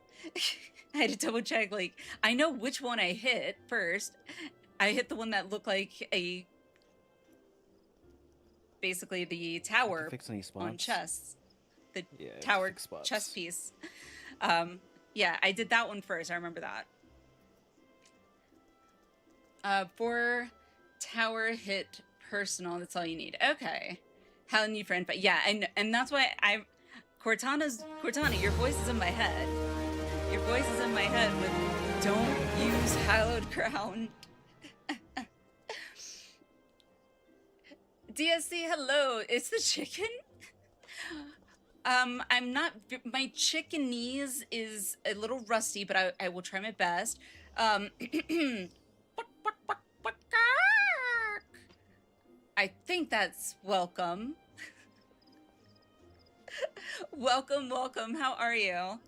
I had to double check. Like, I know which one I hit first. I hit the one that looked like basically the tower Fix any spots. on chess. The Yeah, tower fix spots. chess piece. Yeah, I did that one first. I remember that. For tower hit personal, that's all you need. Okay. How new friend, but yeah, and that's why Cortana, your voice is in my head. Your voice is in my head with don't use Hallowed Ground. DSC, hello. It's the chicken? I'm not, my chickenese is a little rusty, but I will try my best. I think that's welcome. Welcome, welcome. How are you?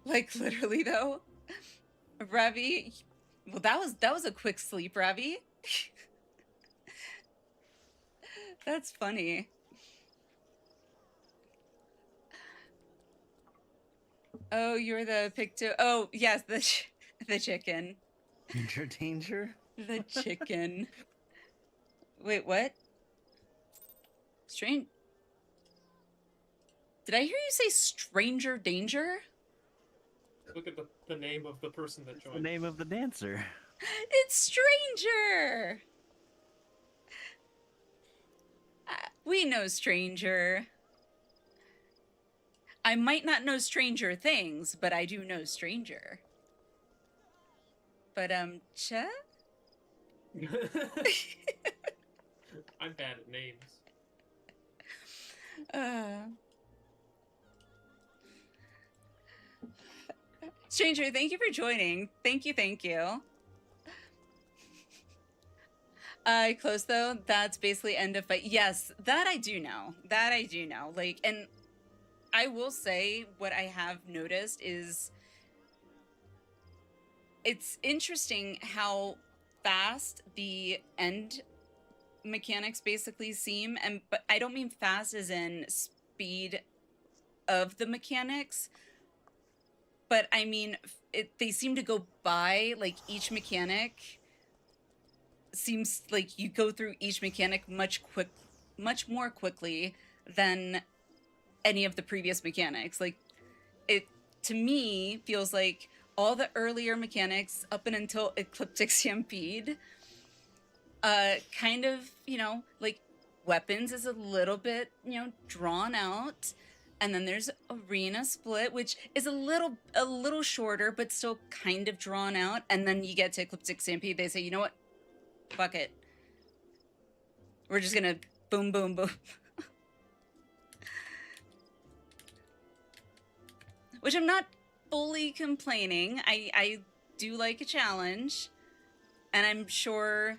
Like literally though, Ravi. Well, that was a quick sleep, Ravi. That's funny. Oh, you're the picto. Oh, yes, the chicken. Danger, danger. The chicken. Wait, what? Strange. Did I hear you say stranger danger? Look at the name of the person that The joined. name of the dancer. It's stranger. We know stranger. I might not know Stranger Things, but I do know Stranger. But, Cha? I'm bad at names. Stranger, thank you for joining. Thank you, thank you. Close though, that's basically end of fight. Yes, that I do know. That I do know. Like, and I will say what I have noticed is it's interesting how fast the end mechanics basically seem, but I don't mean fast as in speed of the mechanics, but I mean they seem to go by, like, each mechanic seems like you go through each mechanic much more quickly than any of the previous mechanics. Like, it to me feels like all the earlier mechanics up and until Ecliptic Stampede, kind of, you know, like weapons is a little bit, you know, drawn out, and then there's Arena Split, which is a little shorter but still kind of drawn out, and then you get to Ecliptic Stampede, they say, you know what, fuck it, we're just gonna boom boom boom. Which I'm not fully complaining. I do like a challenge, and I'm sure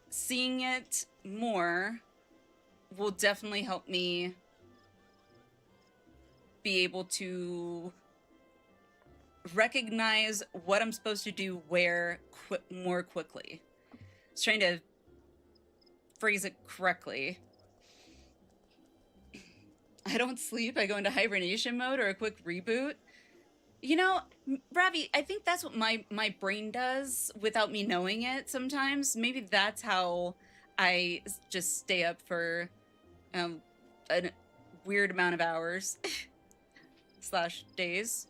seeing it more will definitely help me be able to recognize what I'm supposed to do where more quickly. I was trying to phrase it correctly. I don't sleep, I go into hibernation mode or a quick reboot. You know, Ravi, I think that's what my brain does without me knowing it sometimes. Maybe that's how I just stay up for a weird amount of hours / days.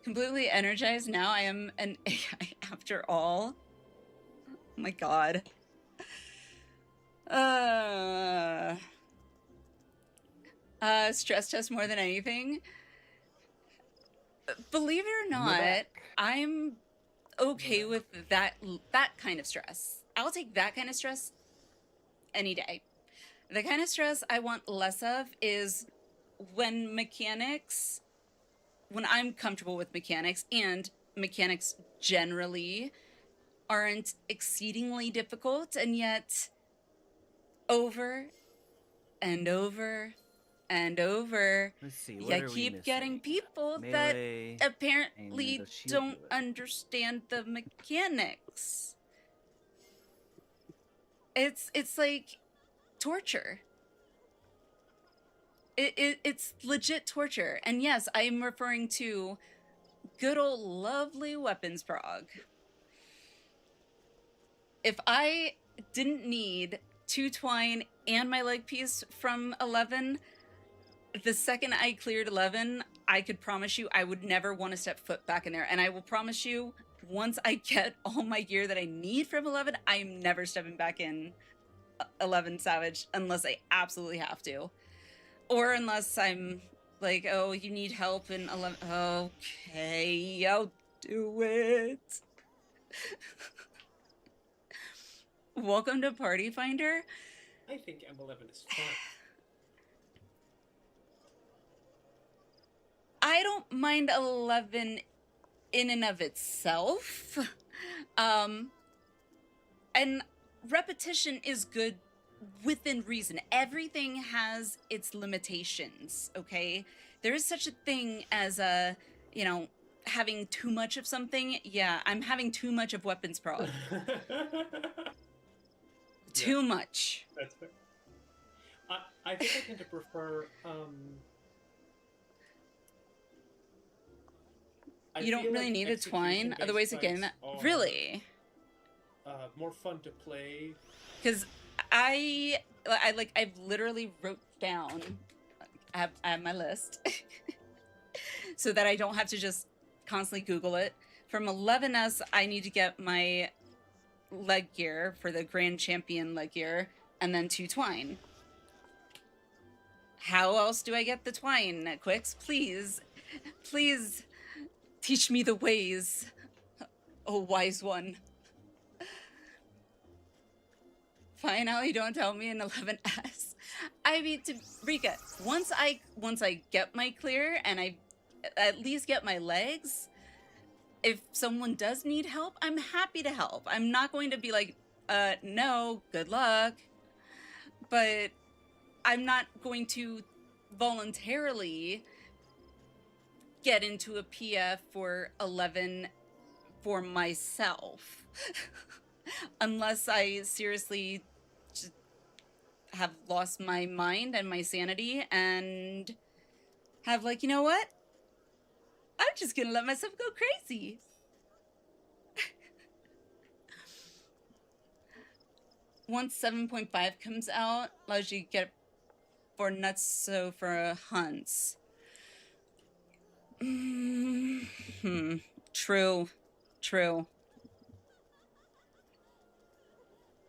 Completely energized now. I am an AI after all. Oh my god. Stress test more than anything. Believe it or not, I'm okay with that kind of stress. I'll take that kind of stress any day. The kind of stress I want less of is when I'm comfortable with mechanics, and mechanics generally aren't exceedingly difficult, and yet over and over and over, Let's see, what you are we keep missing? getting people Melee, that apparently and the shield don't bullet. understand the mechanics. It's like torture. It's legit torture. And yes, I am referring to good old lovely weapons prog. If I didn't need 2 twine and my leg piece from 11, the second I cleared 11, I could promise you I would never want to step foot back in there. And I will promise you, once I get all my gear that I need from 11, I am never stepping back in 11 Savage unless I absolutely have to. Or unless I'm like, oh, you need help in 11. Okay, I'll do it. Welcome to Party Finder. I think M11 is fun. I don't mind 11 in and of itself. And repetition is good within reason. Everything has its limitations, okay? There is such a thing as having too much of something. Yeah, I'm having too much of weapons prog. Too much. That's fair. I think I tend to prefer. You don't really need a twine, otherwise again, really. More fun to play. Because I've literally wrote down. I have my list, so that I don't have to just constantly Google it. From 11S, I need to get my leg gear for the Grand Champion leg gear, and then 2 twine. How else do I get the twine, Quix? Please, please teach me the ways, oh wise one. Finally, don't tell me an 11S. I mean, to Rika, once I get my clear and I at least get my legs, if someone does need help, I'm happy to help. I'm not going to be like, no, good luck. But I'm not going to voluntarily get into a PF for 11 for myself. Unless I seriously just have lost my mind and my sanity and have like, you know what? I'm just gonna let myself go crazy. Once 7.5 comes out, allows you to get for nuts, so for hunts. True.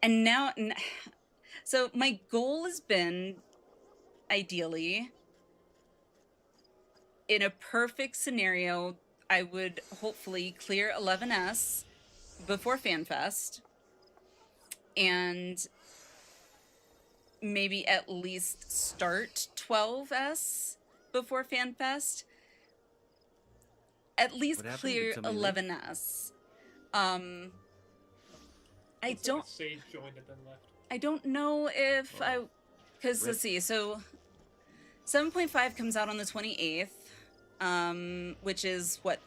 And now, so my goal has been, ideally, in a perfect scenario, I would hopefully clear 11S before FanFest, and maybe at least start 12S before FanFest. At least clear 11S. I don't. Like Sage joined and then left. I don't know if because let's see. So 7.5 comes out on the 28th, which is what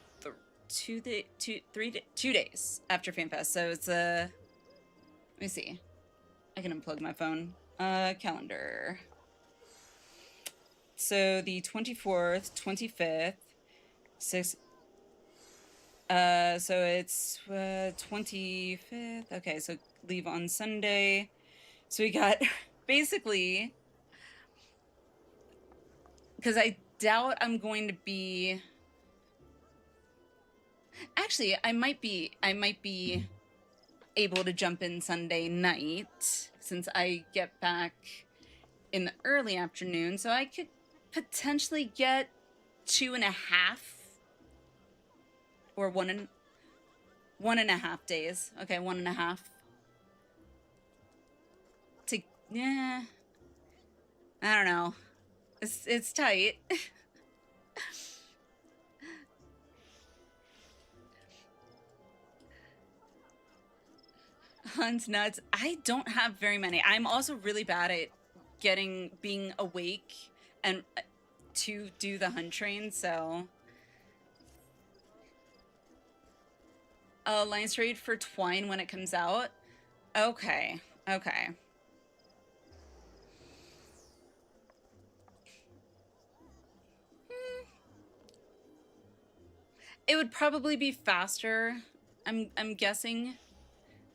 2 days after FanFest. So it's let me see. I can unplug my phone. Calendar. So the 24th, 25th, 6th. So it's 25th. Okay, so leave on Sunday. So we got basically, because I doubt I'm going to be. Actually, I might be able to jump in Sunday night since I get back in the early afternoon. So I could potentially get 2.5 or 1.5 days. Okay, 1.5. Yeah, I don't know. It's tight. Hunt nuts. I don't have very many. I'm also really bad at being awake and to do the hunt train, so. Alliance trade for twine when it comes out. Okay. It would probably be faster, I'm guessing.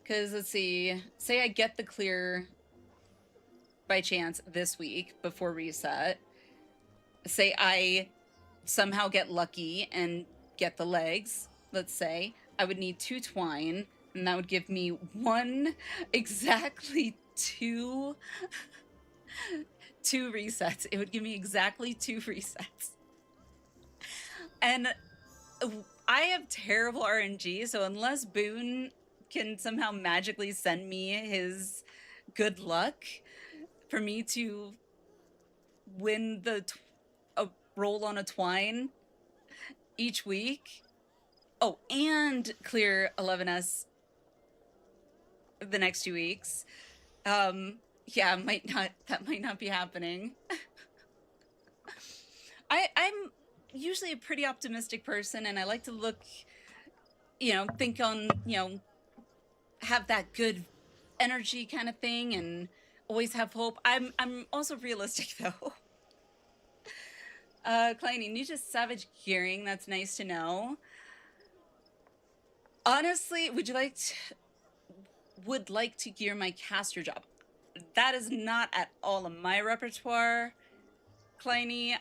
Because, let's see, say I get the clear by chance this week before reset. Say I somehow get lucky and get the legs, let's say. I would need 2 twine, and that would give me exactly two resets. It would give me exactly 2 resets. And I have terrible RNG, so unless Boone can somehow magically send me his good luck for me to win a roll on a twine each week, and clear 11S the next 2 weeks, yeah, that might not be happening. I'm usually a pretty optimistic person, and I like to look, think on, have that good energy kind of thing and always have hope. I'm also realistic though. Kleiny, new to Savage Gearing, that's nice to know. Honestly, would like to gear my caster job. That is not at all in my repertoire, Kleiny.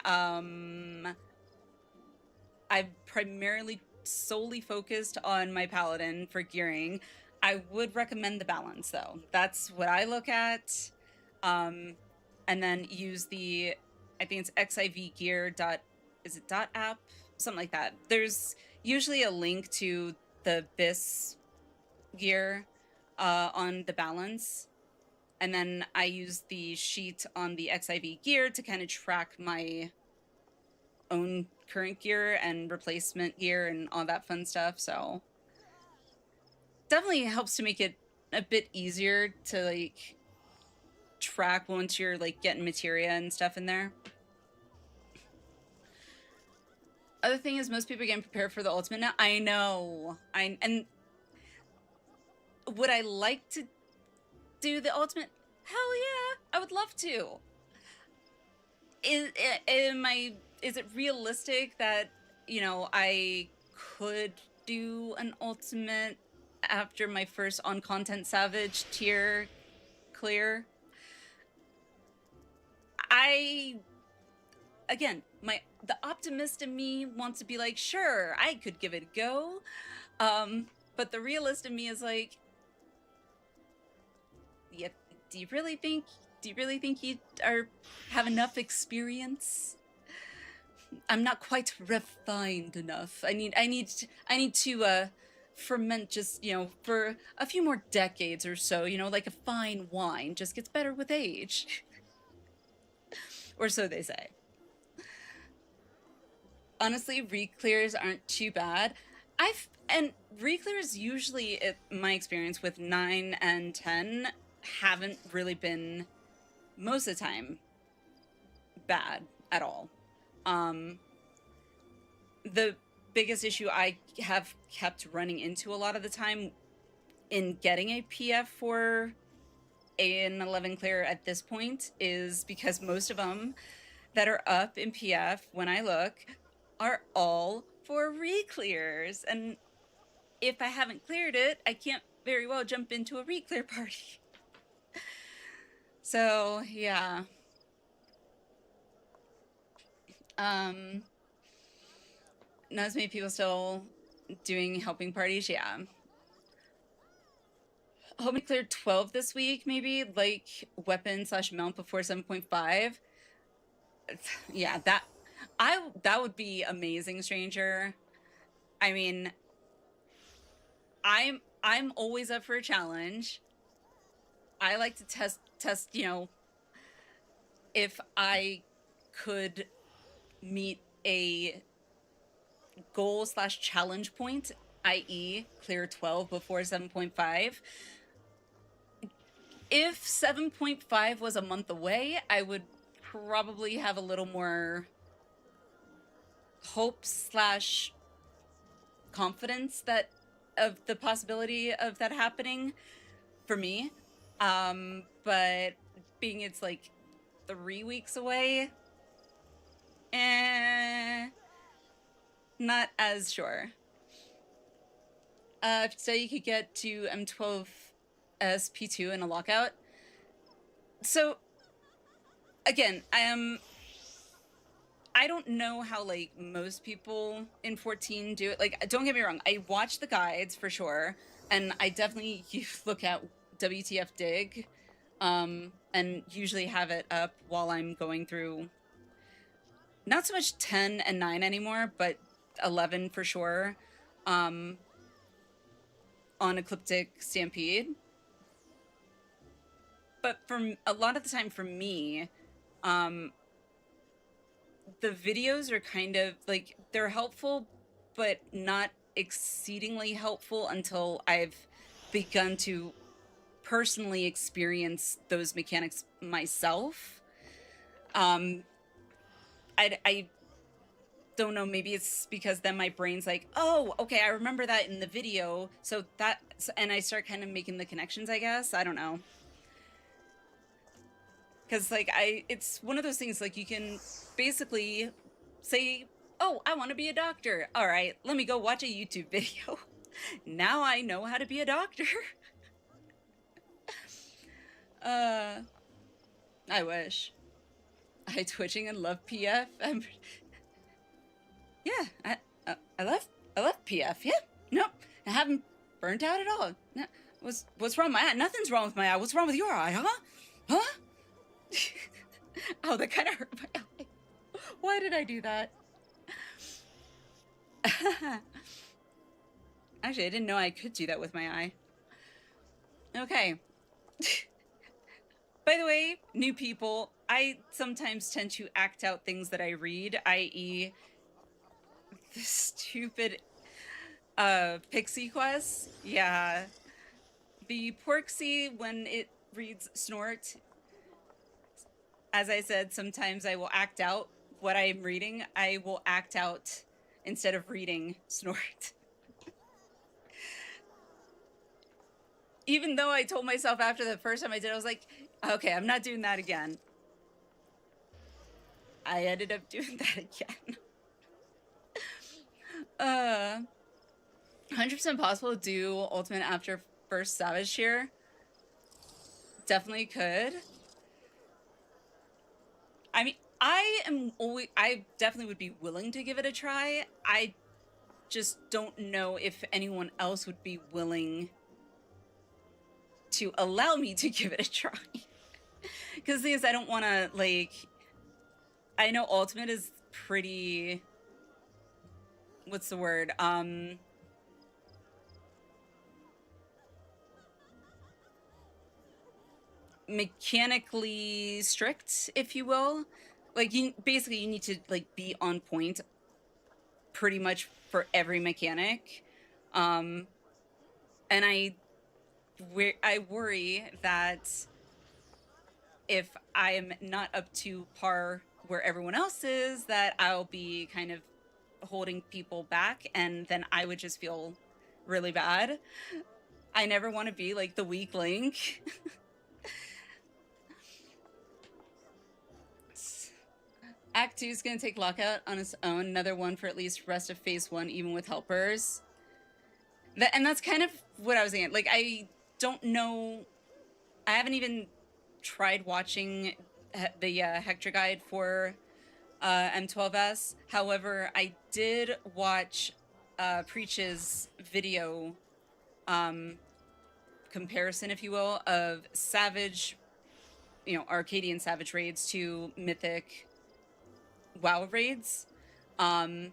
I've primarily solely focused on my paladin for gearing. I would recommend the balance though. That's what I look at. And then use the I think it's XIV gear dot, is it dot app? Something like that. There's usually a link to the BIS gear on the balance. And then I use the sheet on the XIV gear to kind of track my own current gear and replacement gear and all that fun stuff. So definitely helps to make it a bit easier to like track once you're like getting materia and stuff in there. Other thing is most people are getting prepared for the ultimate now. I know. And would I like to do the ultimate? Hell yeah, I would love to. Is it realistic that, you know, I could do an ultimate after my first on Content Savage tier clear? Again, the optimist in me wants to be like, sure, I could give it a go. But the realist in me is like, yeah, do you really think you have enough experience? I'm not quite refined enough. I need to ferment just, you know, for a few more decades or so, you know, like a fine wine just gets better with age. Or so they say. Honestly, re-clears aren't too bad. And re-clears usually, my experience with 9 and 10 haven't really been, most of the time, bad at all. The biggest issue I have kept running into a lot of the time in getting a PF for an 11 clear at this point is because most of them that are up in PF, when I look, are all for re-clears. And if I haven't cleared it, I can't very well jump into a re-clear party. So, yeah. Not as many people still doing helping parties, yeah. Hoping to clear 12 this week, maybe, like weapon / mount before 7.5. Yeah, that would be amazing, Stranger. I mean, I'm always up for a challenge. I like to test, you know, if I could meet a goal / challenge point, i.e. clear 12 before 7.5. If 7.5 was a month away, I would probably have a little more hope / confidence that of the possibility of that happening for me. But being it's like 3 weeks away, not as sure. So you could get to M11S P2 in a lockout. So again, I don't know how like most people in 14 do it. Like, don't get me wrong, I watch the guides for sure, and I definitely look at WTF Dig, and usually have it up while I'm going through not so much 10 and 9 anymore, but 11 for sure, on Ecliptic Stampede. But for a lot of the time for me, the videos are kind of like, they're helpful, but not exceedingly helpful until I've begun to personally experience those mechanics myself. I don't know, maybe it's because then my brain's like, oh, okay, I remember that in the video, so that, and I start kind of making the connections, I guess. I don't know. Because, like, it's one of those things, like, you can basically say, oh, I want to be a doctor. All right, let me go watch a YouTube video. Now I know how to be a doctor. I wish. I twitching and love PF. Yeah, I love PF. Yeah, nope, I haven't burnt out at all. No, what's wrong with my eye? Nothing's wrong with my eye. What's wrong with your eye, huh? Huh? Oh, that kind of hurt my eye. Why did I do that? Actually, I didn't know I could do that with my eye. Okay. By the way, new people, I sometimes tend to act out things that I read, i.e. the stupid pixie quest. Yeah. The Porksy, when it reads snort, as I said, sometimes I will act out what I am reading. I will act out instead of reading snort. Even though I told myself after the first time I did, I was like, okay, I'm not doing that again. I ended up doing that again. 100% possible to do Ultimate after first Savage Tier. Definitely could. I mean, I definitely would be willing to give it a try. I just don't know if anyone else would be willing to allow me to give it a try. Because the thing is, I don't want to, like... I know Ultimate is pretty... What's the word? Mechanically strict, if you will. Like, you need to, like, be on point pretty much for every mechanic. And I worry that if I am not up to par where everyone else is, that I'll be kind of holding people back, and then I would just feel really bad. I never want to be like the weak link. Act 2 is going to take Lockout on its own. Another one for at least rest of Phase 1, even with helpers. And that's kind of what I was saying. Like, I don't know... I haven't even tried watching the Hector guide for M11S. However, I did watch Preach's video comparison, if you will, of Savage, Arcadian Savage raids to Mythic WoW raids. And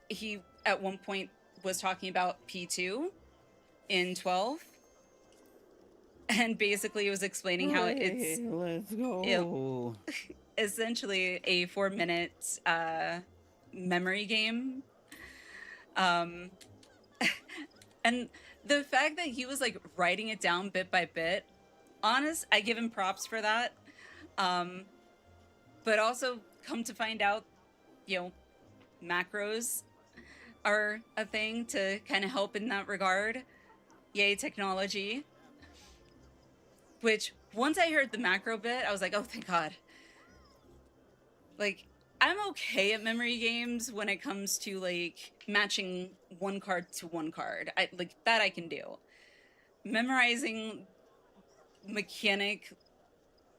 he, at one point, was talking about P2 in 12. And basically he was explaining how it's... Let's go. Essentially a 4-minute memory game. And the fact that he was, like, writing it down bit by bit, I give him props for that. But also, come to find out, macros are a thing to kind of help in that regard. Yay, technology. Which, once I heard the macro bit, I was like, oh, thank God. Like, I'm okay at memory games when it comes to, like, matching one card to one card. That I can do. Memorizing mechanic,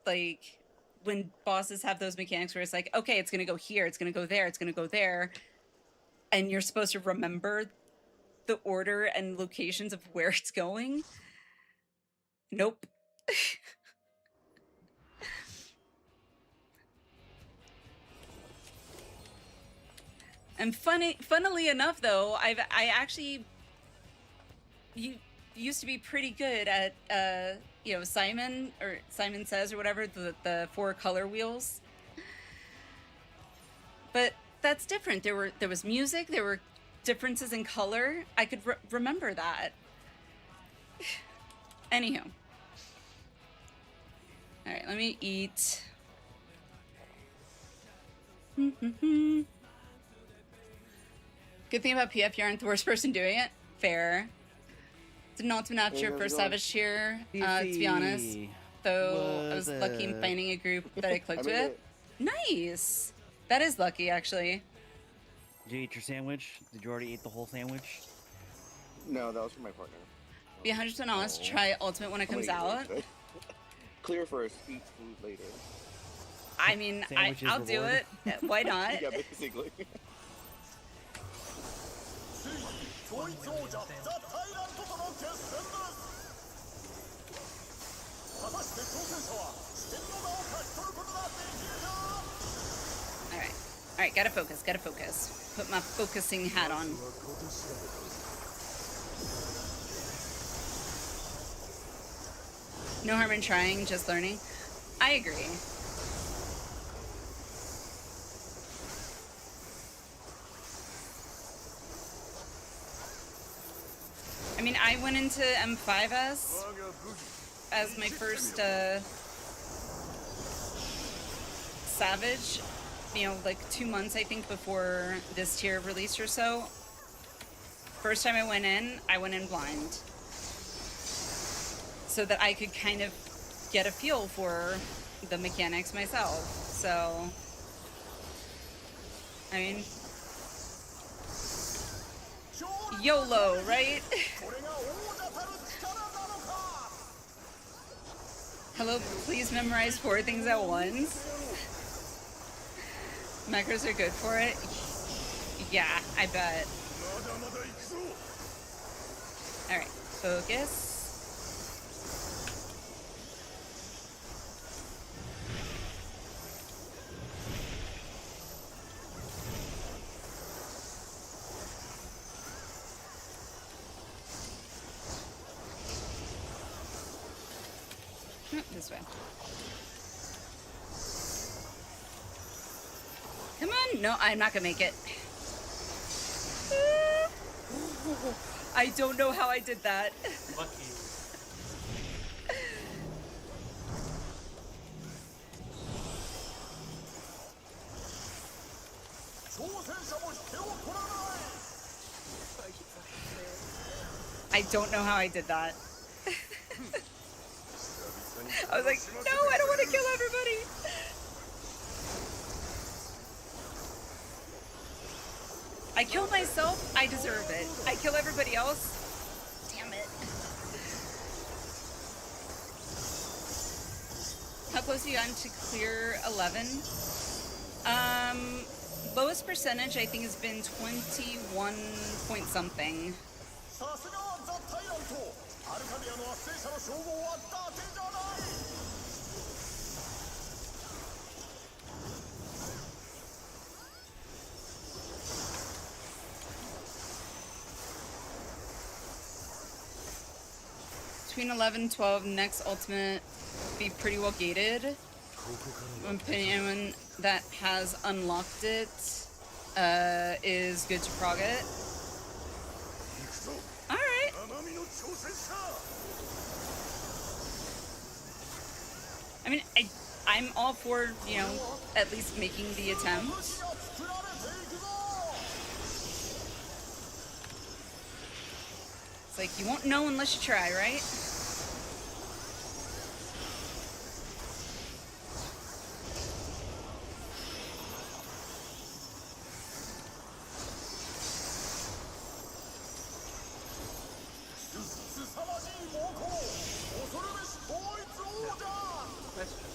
like, when bosses have those mechanics where it's like, okay, it's gonna go here, it's gonna go there, it's gonna go there, and you're supposed to remember the order and locations of where it's going. Nope. And funnily enough, though, I actually used to be pretty good at Simon Says or whatever, the 4 color wheels. But that's different. There was music. There were differences in color. I could remember that. Anywho. All right, let me eat. Good thing about PF, you aren't the worst person doing it. Fair. Did not to after your first Savage Tier, to be honest. Though I was lucky in finding a group that I clicked with. Nice! That is lucky, actually. Did you eat your sandwich? Did you already eat the whole sandwich? No, that was for my partner. Be 100% honest, try Ultimate when it comes out. Clear first, eat food later. I mean, I'll do it. Why not? Yeah, basically. Alright, gotta focus, gotta focus. Put my focusing hat on. No harm in trying, just learning. I agree. I mean, I went into M5S as my first Savage, you know, like 2 months I think before this tier released or so. First time I went in blind. So that I could kind of get a feel for the mechanics myself. So, I mean, YOLO, right? Hello, please memorize 4 things at once. Macros are good for it. Yeah, I bet. Alright, focus. This way. Come on! No, I'm not gonna make it. I don't know how I did that. Lucky. I don't know how I did that. I was like, no, I don't want to kill everybody. I kill myself, I deserve it. I kill everybody else, damn it. How close are you gotten to clear 11? Lowest percentage I think has been 21 point something. Between 11 and 12, next ultimate be pretty well gated. Anyone that has unlocked it is good to prog it. Alright. I mean, I'm all for, you know, at least making the attempt. It's like, you won't know unless you try, right? Question.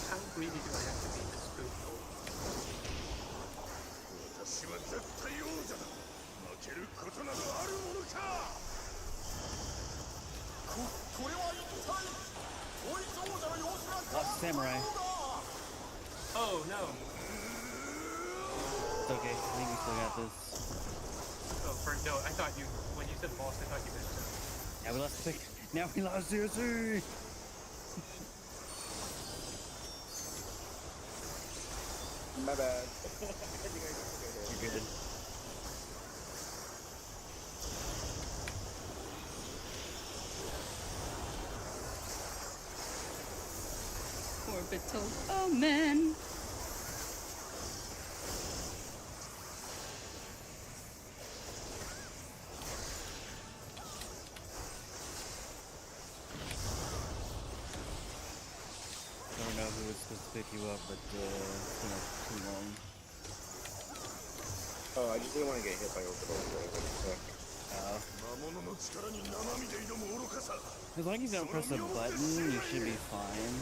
How greedy do I have to be to spoon gold? Lost samurai. Oh no. It's okay. I think we still got this. Oh, no, I thought you, when you said boss, I thought you meant Yeah, we lost the pick. Now we lost seriously. My bad. You're good. Orbital omen. I don't know who was supposed to pick you up, but it's been too long. Oh, I just didn't want to get hit by orbital. As long as you don't press a button, you should be fine.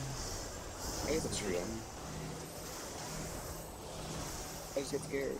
I guess it's true. I just get scared.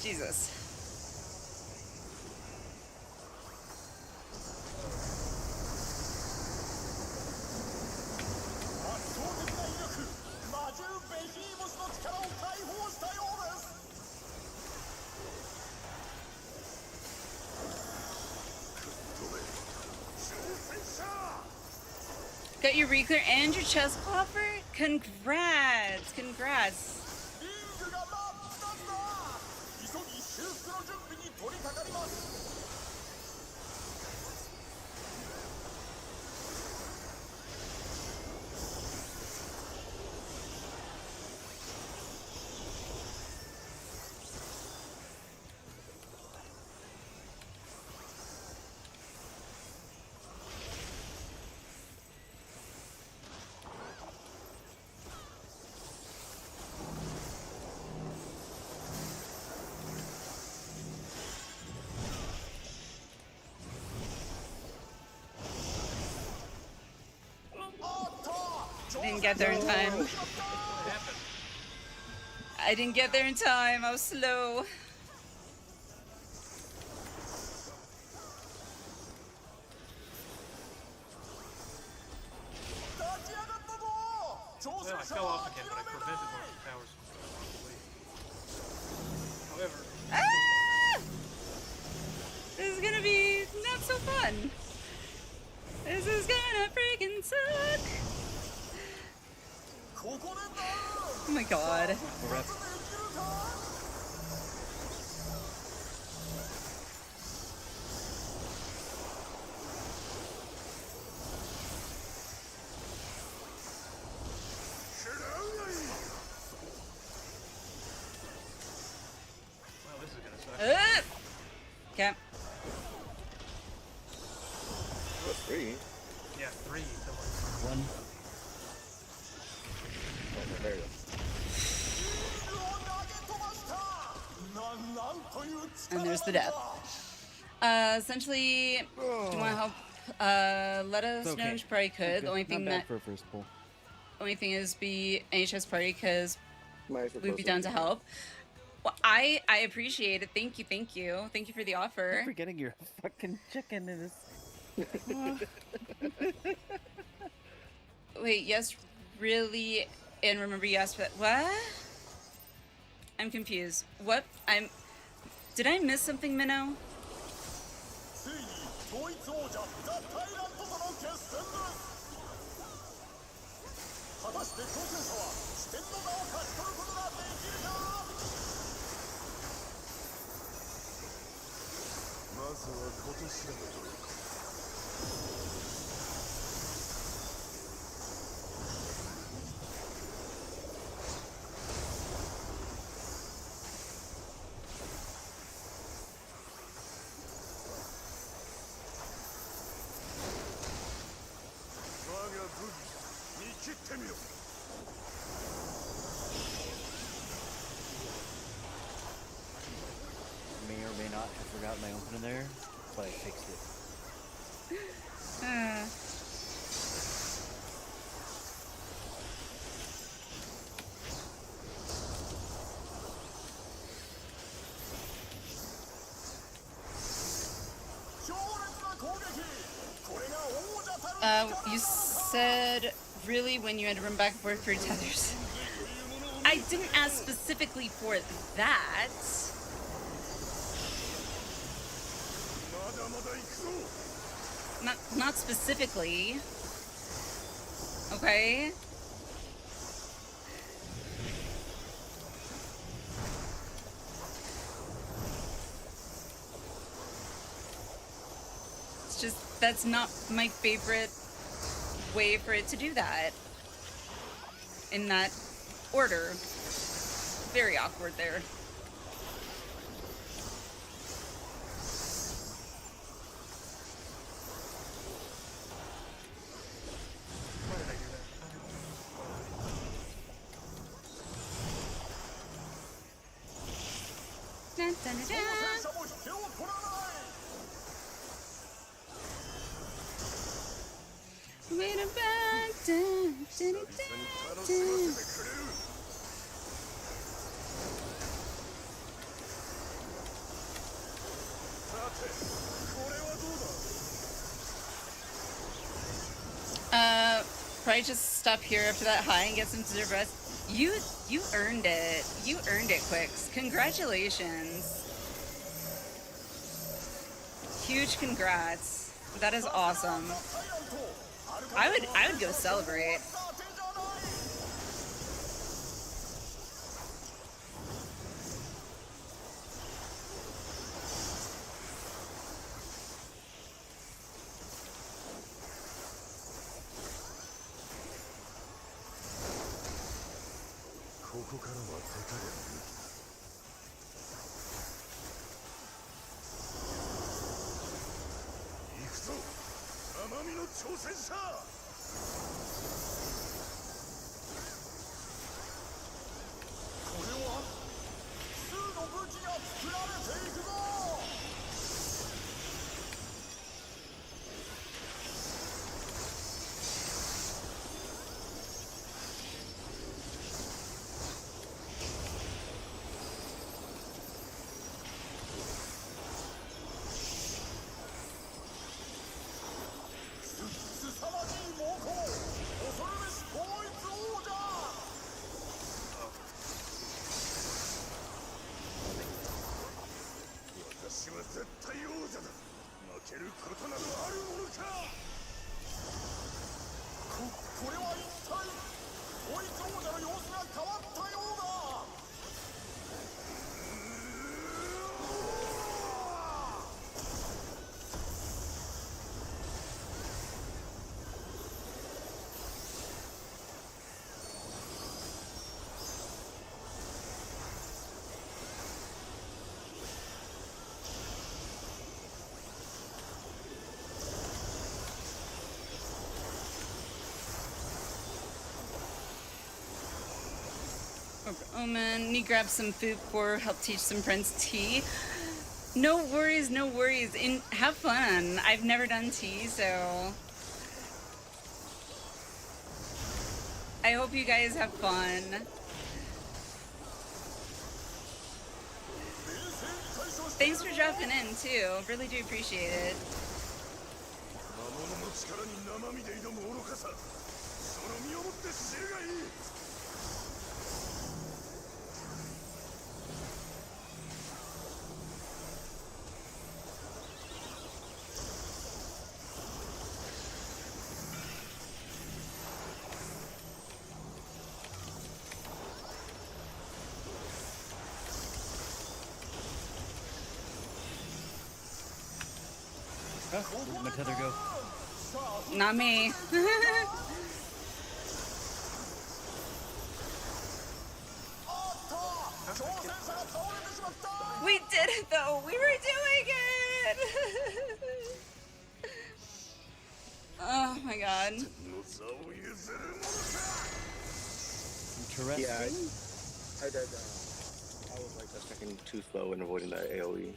Jesus. Got your reclear and your chest clopper? Congrats! Congrats! Didn't get there in time. What happened? I didn't get there in time. I was slow. Well, I fell off again, but I prevented one of the towers from falling. However, Ah! This is gonna be not so fun. This is gonna freaking suck. Oh my god. well, this is gonna suck. Okay. What's 3? Yeah, 3. Someone. One. Oh, there you go. And there's the death. Essentially, do you want to help? Let us It's know. okay. You probably could. The only Not thing bad that, for a first pull. only thing is be NHS party because Might we'd be down to help. Well, I appreciate it. Thank you, thank you, thank you for the I'm offer. forgetting you're a fucking chicken in this. Wait, yes, really, and remember you asked for that. What? I'm confused. What? Did I miss something, Minnow? May or may not have forgotten my opener there, but I fixed it. You said really when you had to run back and forth for tethers. I didn't ask specifically for that. Not specifically. Okay. It's just that's not my favorite way for it to do that. In that order. Very awkward there. Why did I do that? Dun, dun, dun, dun. Wait a minute. Dun, dun, dun, dun. I just stop here after that high and get some deserved rest? You earned it. You earned it, Quicks. Congratulations. Huge congrats. That is awesome. I would go celebrate. Omen, need grab some food for help teach some friends tea. No worries, no worries. Have fun. I've never done tea, so I hope you guys have fun. Thanks for dropping in too. Really do appreciate it. Oh, where'd my tether go? Not me. We did it though. We were doing it. Oh my god. Interesting. Yeah, I did. I was like a second too slow in avoiding that AoE.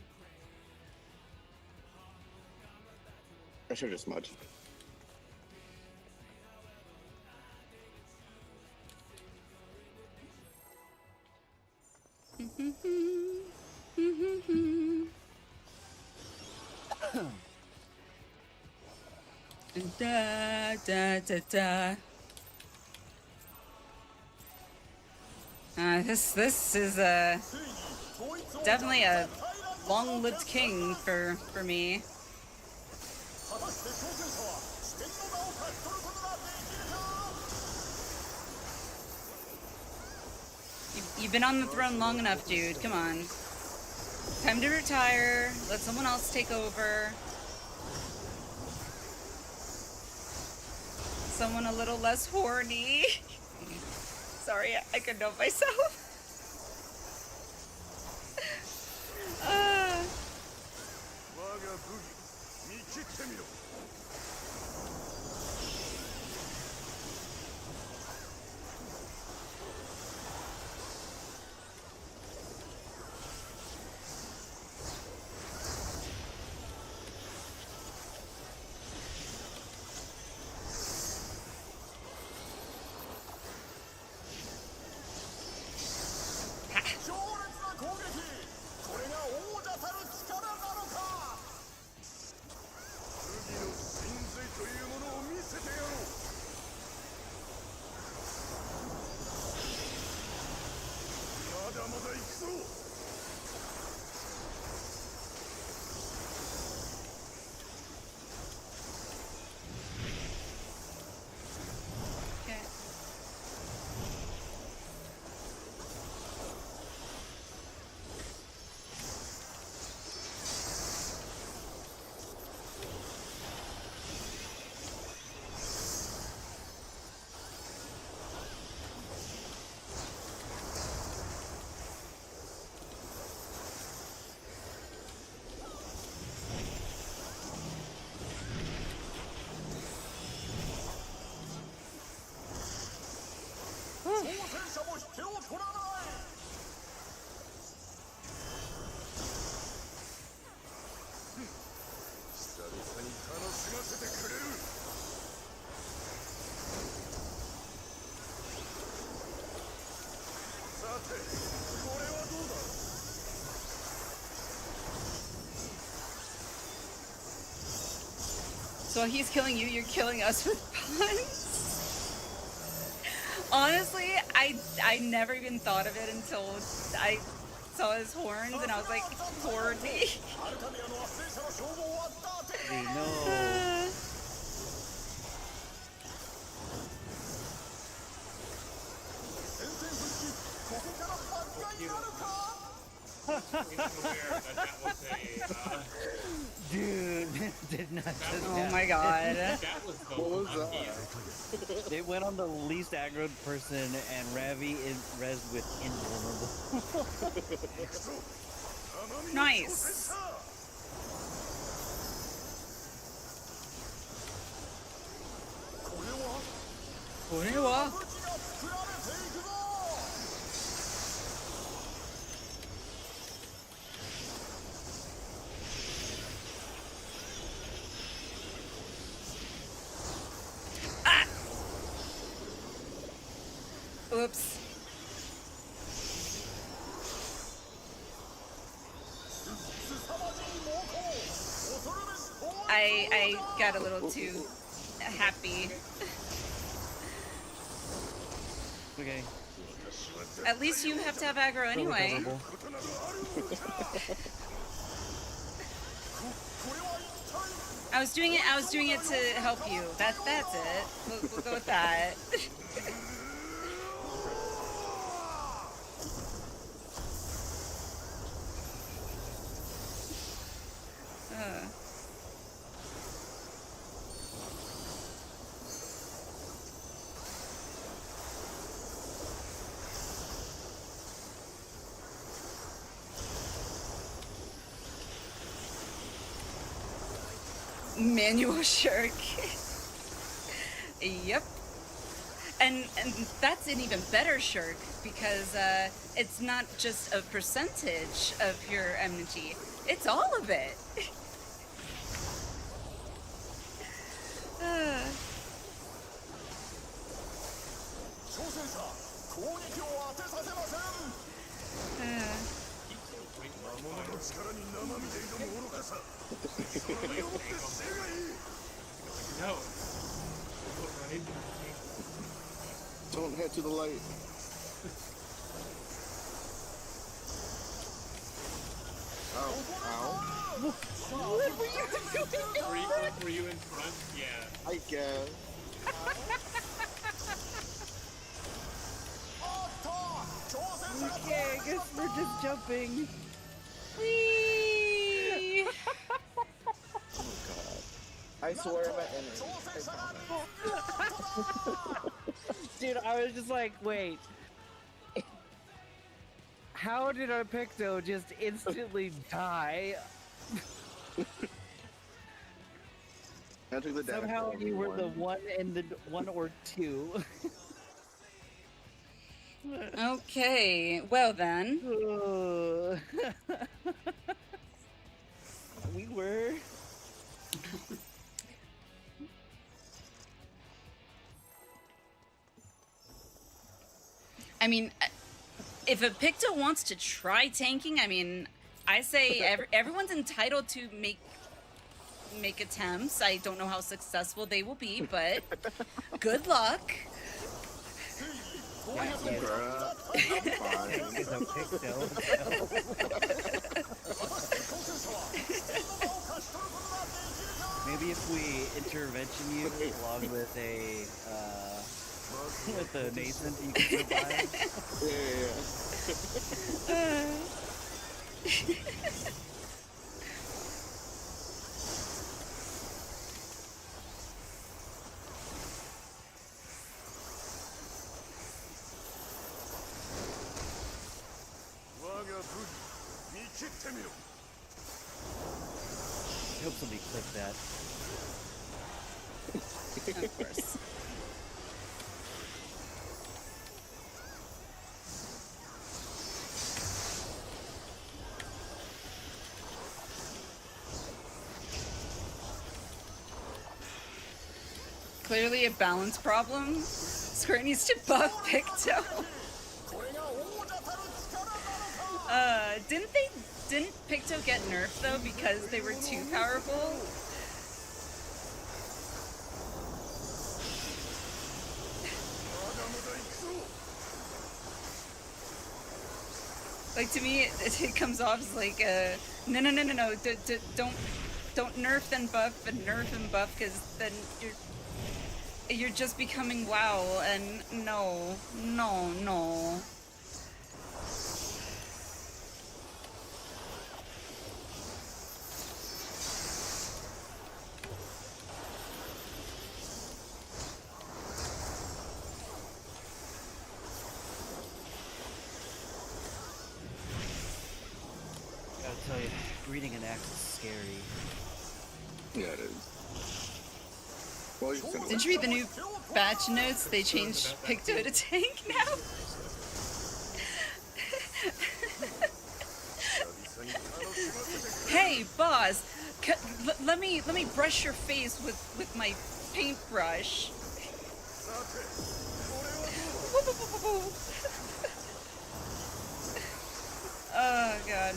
I should have smudged. Da da da da. This is definitely a long-lived king for me. You've been on the throne long enough, dude. Come on. Time to retire. Let someone else take over. Someone a little less horny. Sorry, I couldn't help myself. So while he's killing you, you're killing us with puns. Honestly, I never even thought of it until I saw his horns, and I was like, horny. No. Dude, did not just Oh my god. That was the What was luckiest. that? They went on the least aggroed person, and Ravi is rezzed with invulnerable. Nice. Korewa. Ah! Oops. I got a little too happy. Okay. At least you have to have aggro anyway. Recoverable. I was doing it to help you. That's it. We'll go with that. Manual shark. Yep. And that's an even better shirk because it's not just a percentage of your enmity, it's all of it. No. Don't head to the light. Ow. Ow. Were you in front? Yeah. I guess. Okay, I guess we're just jumping. Whee! Oh god. I swear I'm at energy. I promise. Dude, I was just like, wait. How did our Picto just instantly die? I took the dash Somehow for you were the one. one and the one or two. Okay, well then. We were. I mean, if a Picto wants to try tanking, I mean, I say everyone's entitled to make attempts. I don't know how successful they will be, but good luck. Bruh, I'm fine. Is a Picto. Maybe if we intervention you along with a nascent, you can survive. Yeah. I hope somebody clipped that. Of course. Clearly a balance problem. Square needs to buff Picto. Didn't Picto get nerfed though because they were too powerful? Like, to me, it comes off as like, no. Don't nerf then buff, and nerf and buff, because then you're just becoming WoW, and no. Gotta tell you, reading an axe is scary. Yeah, it is. Well, you said Did you read the new batch notes? They changed Picto to tank now? Hey, boss! Let me brush your face with my paintbrush. Oh god.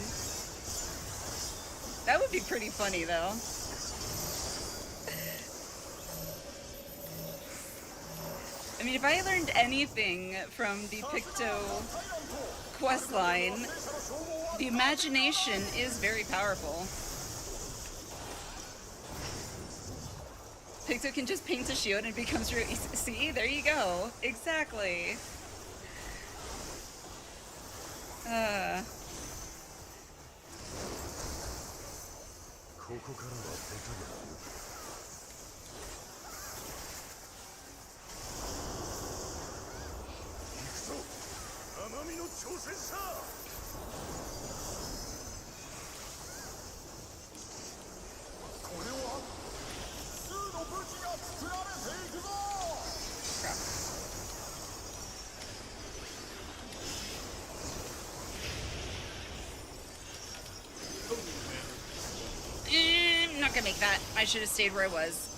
That would be pretty funny though. I mean, if I learned anything from the Picto questline, the imagination is very powerful. Picto can just paint a shield and it becomes your... See? There you go. Exactly. I'm not gonna make that. I should have stayed where I was.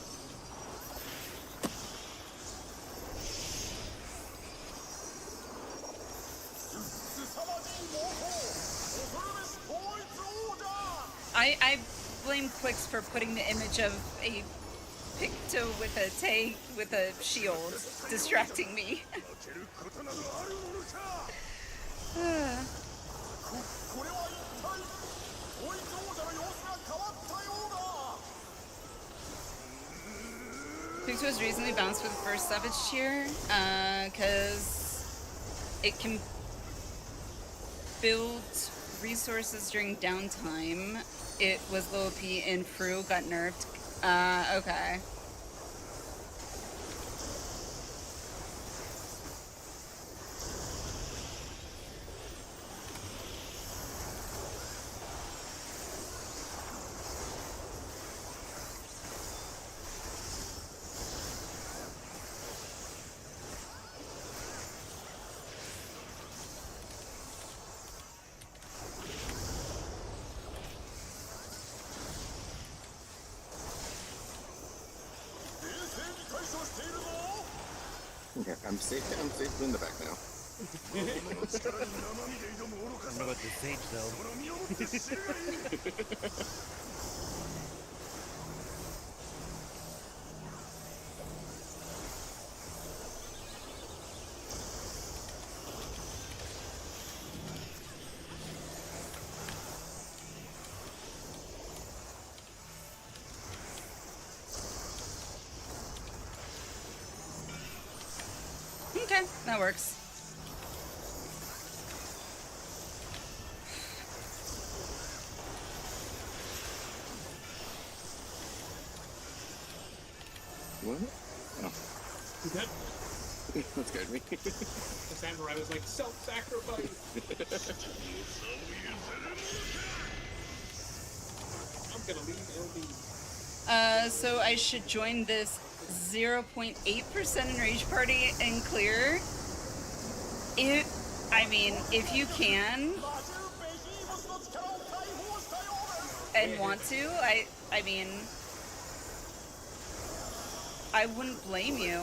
I blame Quix for putting the image of a Picto with a tank with a shield distracting me. Picto was recently bounced for the first Savage tier, because it can build resources during downtime. It was low OP and Fru got nerfed. Okay. Yeah, I'm safe in the back now. I don't know about the sage though. Okay, that works. What? Oh, You good? that scared me. The samurai was like, self-sacrifice! I'm gonna leave LB. So I should join this 0.8% enraged party and clear? If you can and want to, I mean, I wouldn't blame you.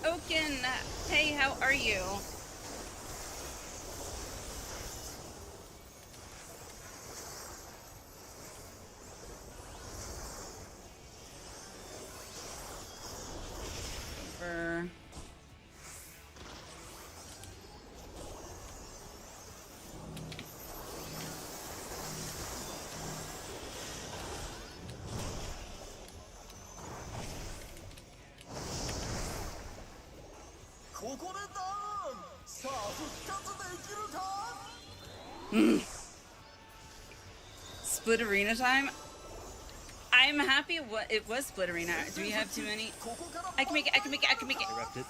Oken, hey, how are you? Split arena time? I'm happy it was split arena. Do we have too many? I can make it, I can make it, I can make it. I repped it.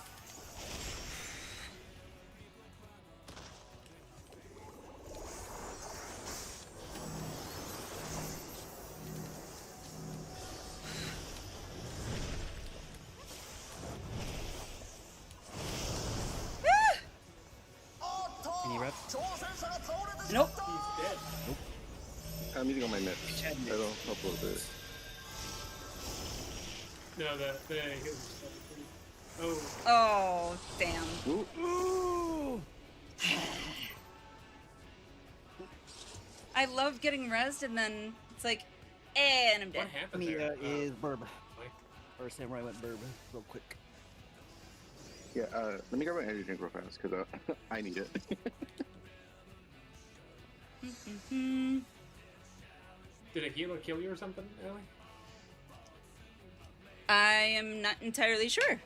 Can you rep? Nope. He's dead. Nope. I'm using on my net. That'll help a little bit. No, oh. Oh, damn. Ooh. I love getting rezzed and then it's like, and I'm dead. What happened Mia there? is burb. Like, Or Samurai went burb real quick. Yeah, let me grab my energy drink real fast, because I need it. did a healer kill you or something, Ellie? I am not entirely sure.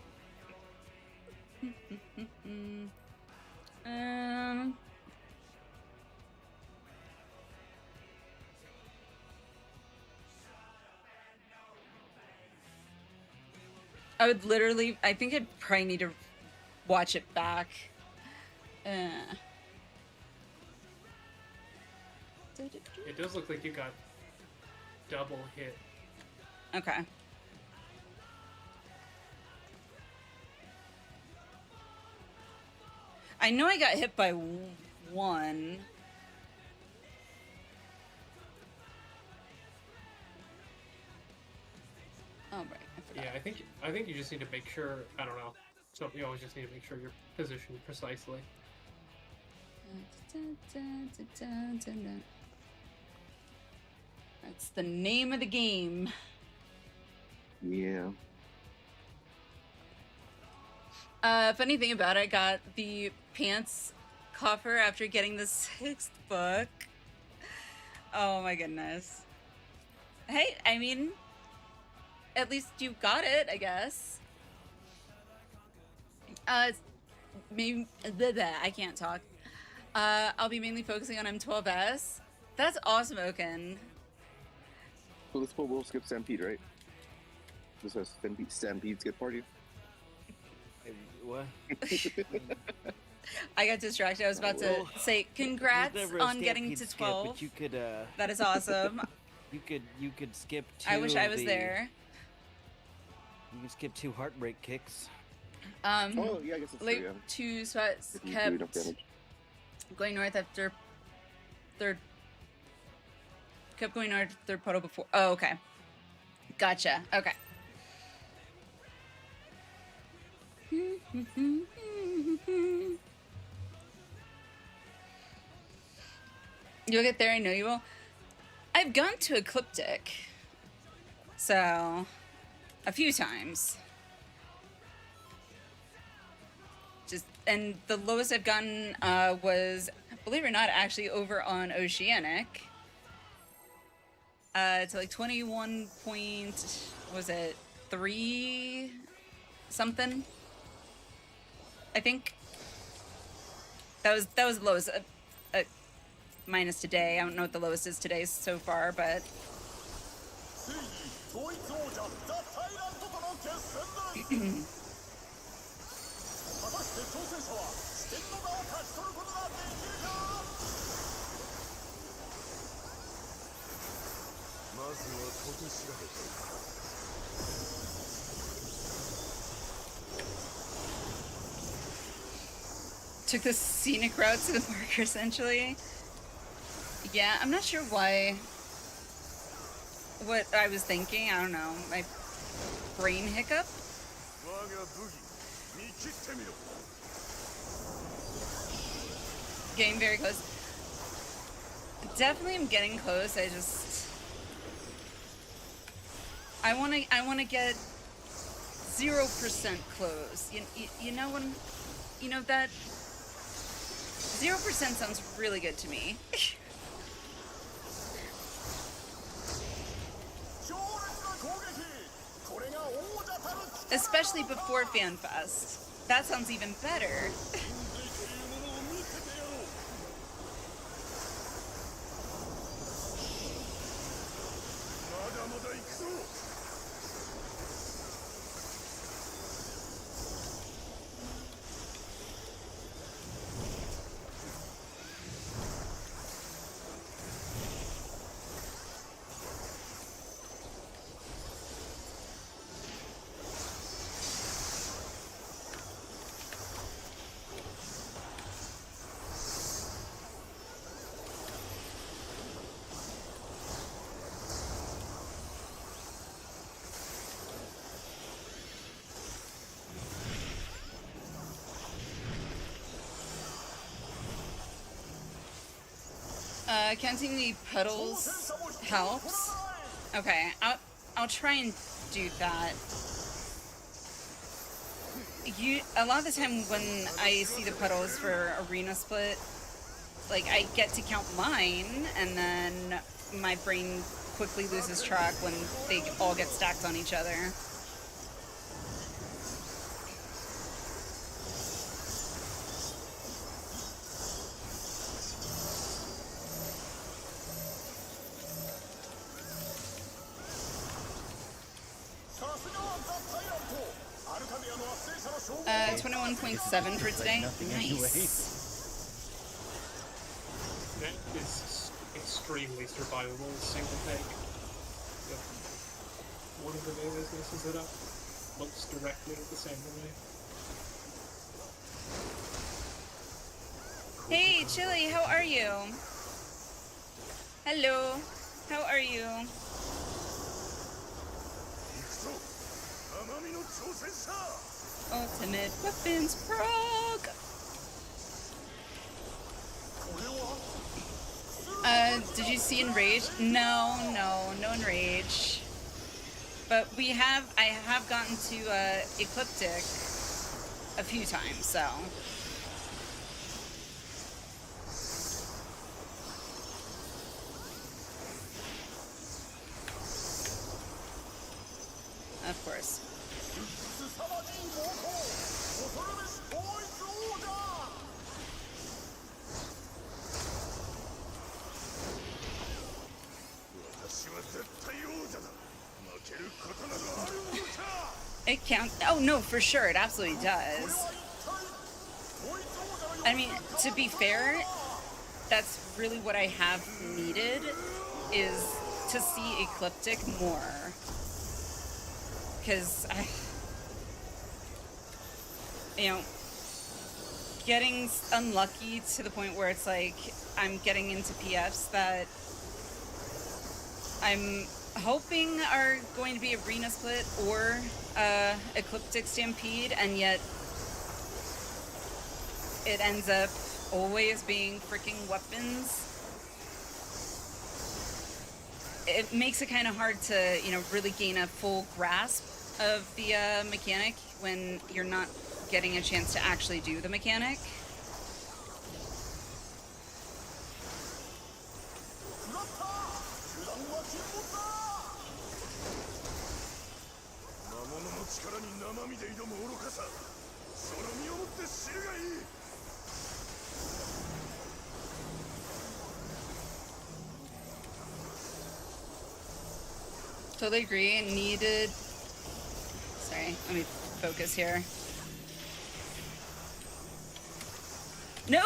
I would literally, I think I'd probably need to watch it back. It does look like you got double hit. Okay. I know I got hit by one. Oh, right. I forgot. Yeah, I think you just need to make sure, I don't know. So you always just need to make sure you're positioned precisely. That's the name of the game. Yeah. Funny thing about it, I got the pants coffer after getting the 6th book. Oh my goodness. Hey, I mean, at least you got it, I guess. Maybe, I can't talk. I'll be mainly focusing on M12S. That's awesome, Oaken. So we'll skip Stampede, right? This has Stampede skip party. What? I got distracted. I was about to say congrats There's never a on getting Stampede to skip, 12. but you could That is awesome. you could skip two. I wish I of was the- there. You can skip 2 heartbreak kicks. Oh, yeah, I guess it's true, Late yeah. 2 sweats If you do kept enough damage. going north after third. Kept going north third portal before. Oh, okay. Gotcha. Okay. You'll get there, I know you will. I've gone to Ecliptic. So, a few times. And the lowest I've gotten was, believe it or not, actually over on Oceanic. To like 21 point, was it 3 something? I think that was the lowest. Minus today. I don't know what the lowest is today so far, but took the scenic route to the marker essentially. Yeah, I'm not sure what I was thinking. I don't know. My brain hiccup. Getting very close. Definitely am getting close. I want to get 0% close. You know when, you know that 0% sounds really good to me. Especially before FanFest. That sounds even better. Counting the puddles helps. Okay, I'll try and do that. A lot of the time when I see the puddles for arena split, like I get to count mine, and then my brain quickly loses track when they all get stacked on each other. Uh, 21.7 for today. Nothing Nice. anyway. That is extremely survivable as single take. Yep. One of the main businesses it up looks directly at the same way. Hey, Chili, how are you? Hello, how are you? Ultimate Weapons Prog! Did you see Enrage? No Enrage. But I have gotten to, Ecliptic a few times, so. Of course. It counts. Oh no, for sure, it absolutely does. I mean, to be fair, that's really what I have needed, is to see Ecliptic more. Because getting unlucky to the point where it's like I'm getting into PFs that I'm hoping are going to be Arena Split or Ecliptic Stampede, and yet it ends up always being freaking weapons. It makes it kind of hard to, really gain a full grasp of the mechanic when you're not getting a chance to actually do the mechanic. Totally agree. Needed. Sorry, let me focus here. No!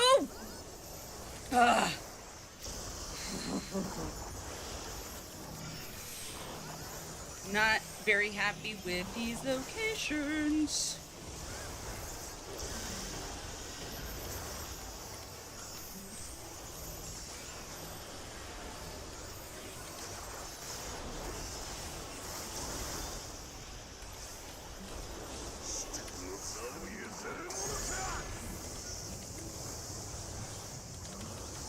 Ugh. Not very happy with these locations.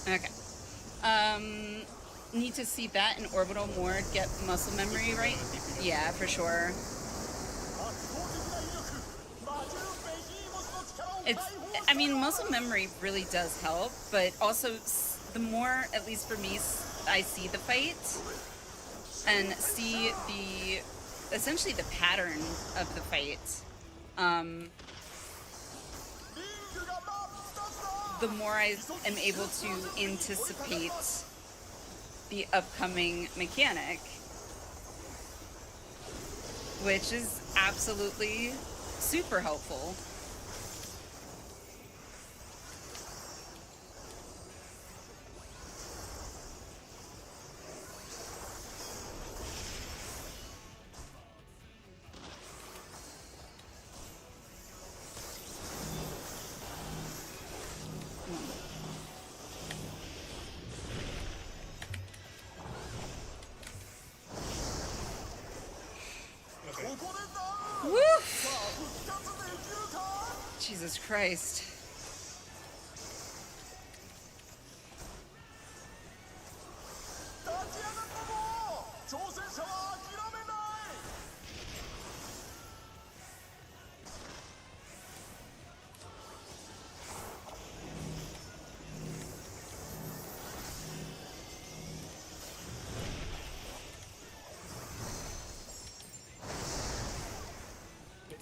Okay. Need to see that in orbital more, get muscle memory right. Yeah, for sure. I mean, muscle memory really does help, but also the more, at least for me, I see the fight and see essentially the pattern of the fight, the more I am able to anticipate the upcoming mechanic, which is absolutely super helpful. Woo! Jesus Christ.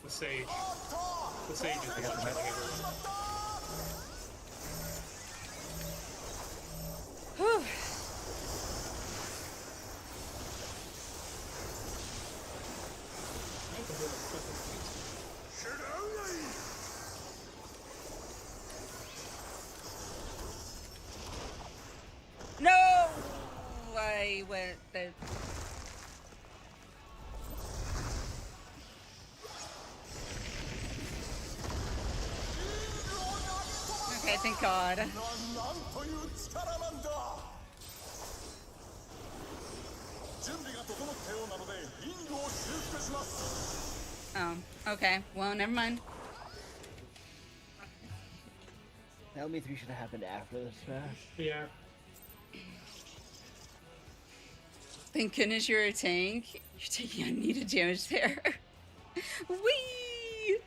The sage. The sage is the one telling everyone. Whew. No! I went the... Okay, thank God. Oh, okay. Well, never mind. LB3 should have happened after this smash. Yeah. Thank goodness you're a tank. You're taking unneeded damage there. Whee!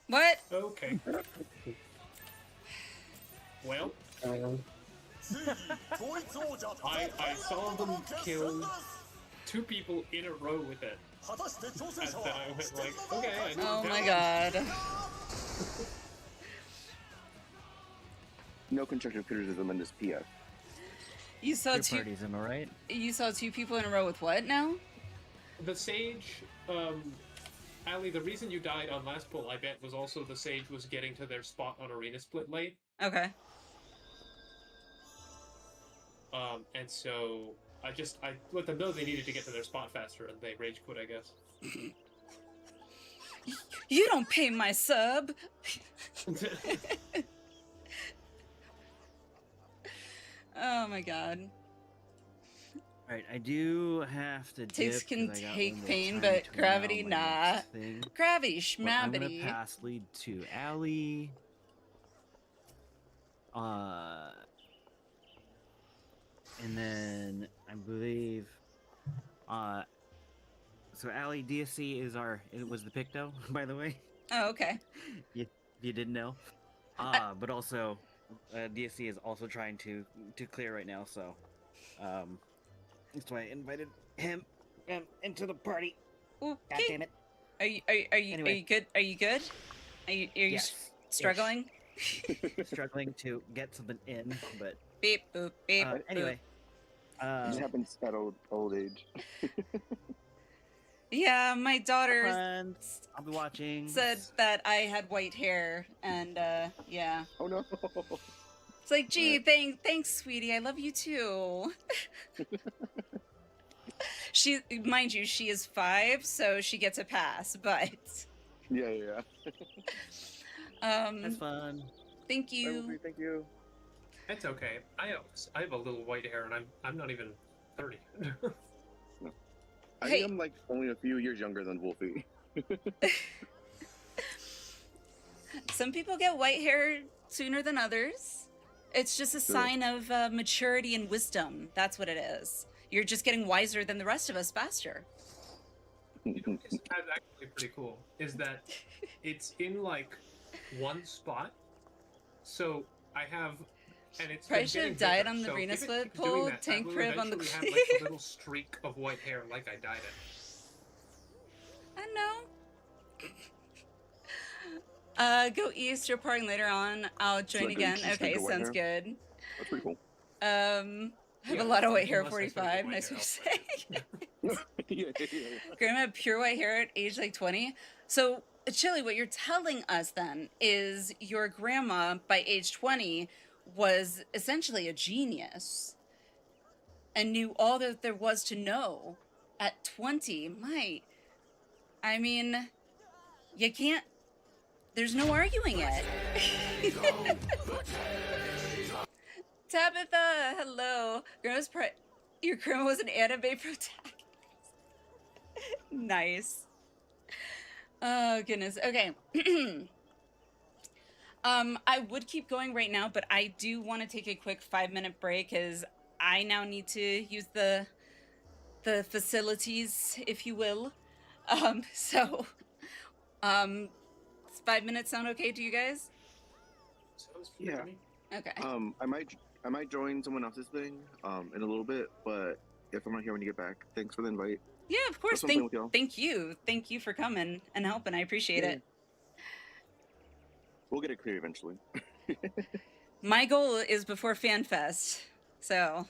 What? Okay. Well, I saw them kill 2 people in a row with it. And then I went like, okay, I need Oh to my go. God. No constructive criticism in this PF. You saw Good two. parties, am I right? You saw 2 people in a row with what now? The sage, Ali, the reason you died on last pull, I bet, was also the sage was getting to their spot on Arena Split late. Okay. And so I let them know they needed to get to their spot faster, and they rage quit, I guess. You don't pay my sub. Oh my God. Alright, I do have to Takes dip, can 'cause I got take one more pain, time but to gravity, allow my nah. next thing. Gravity, But I'm gonna schmabbity. pass lead to Ali. And then I believe so Ali, DSC is it was the Picto, by the way. Oh, okay. If you didn't know. But also DSC is also trying to clear right now, so that's why I invited him into the party. God Okay. damn it. Are you Anyway. good? Are you good? Are you Yes. struggling? Struggling to get something in, but Beep boop beep. anyway. This happens at old age. Yeah, my daughter Friends, I'll be watching. said that I had white hair, and yeah. Oh no. It's like, gee, thanks, sweetie. I love you too. Mind you, she is 5, so she gets a pass. But Yeah. That's fun. thank you. Thank you. It's okay. I have a little white hair, and I'm not even 30. I Hey. am like only a few years younger than Wolfie. Some people get white hair sooner than others. It's just a sign of maturity and wisdom. That's what it is. You're just getting wiser than the rest of us faster. You know what is actually pretty cool is that it's in like one spot. So I have And it's Probably been should have getting died bigger, on the so arena if it split keeps doing pole, that, tank will crib on the eventually have like a little streak of white hair like I dyed it. I know. Go east. You're partying later on. I'll join like a- again. just Okay, like a white sounds good. That's pretty cool. I have Yeah, a lot of white he hair. must have pretty 45. good Nice white what hair, you I'll say. yeah. Grandma had pure white hair at age like 20. So, Chili, what you're telling us then is your grandma by age 20 was essentially a genius and knew all that there was to know at 20. I mean, you can't, there's no arguing it. Tabitha, hello. Your grandma was an anime protagonist. Nice. Oh, goodness. Okay. I would keep going right now, but I do want to take a quick 5-minute break because I now need to use the facilities, if you will. So, 5 minutes sound okay to you guys? Sounds fun Yeah. to me. Okay. I might join someone else's thing in a little bit, but if I'm not here when you get back, thanks for the invite. Yeah, of course. That's something with y'all. Thank you. Thank you for coming and helping. I appreciate Yeah. it. We'll get it clear eventually. My goal is before FanFest. So,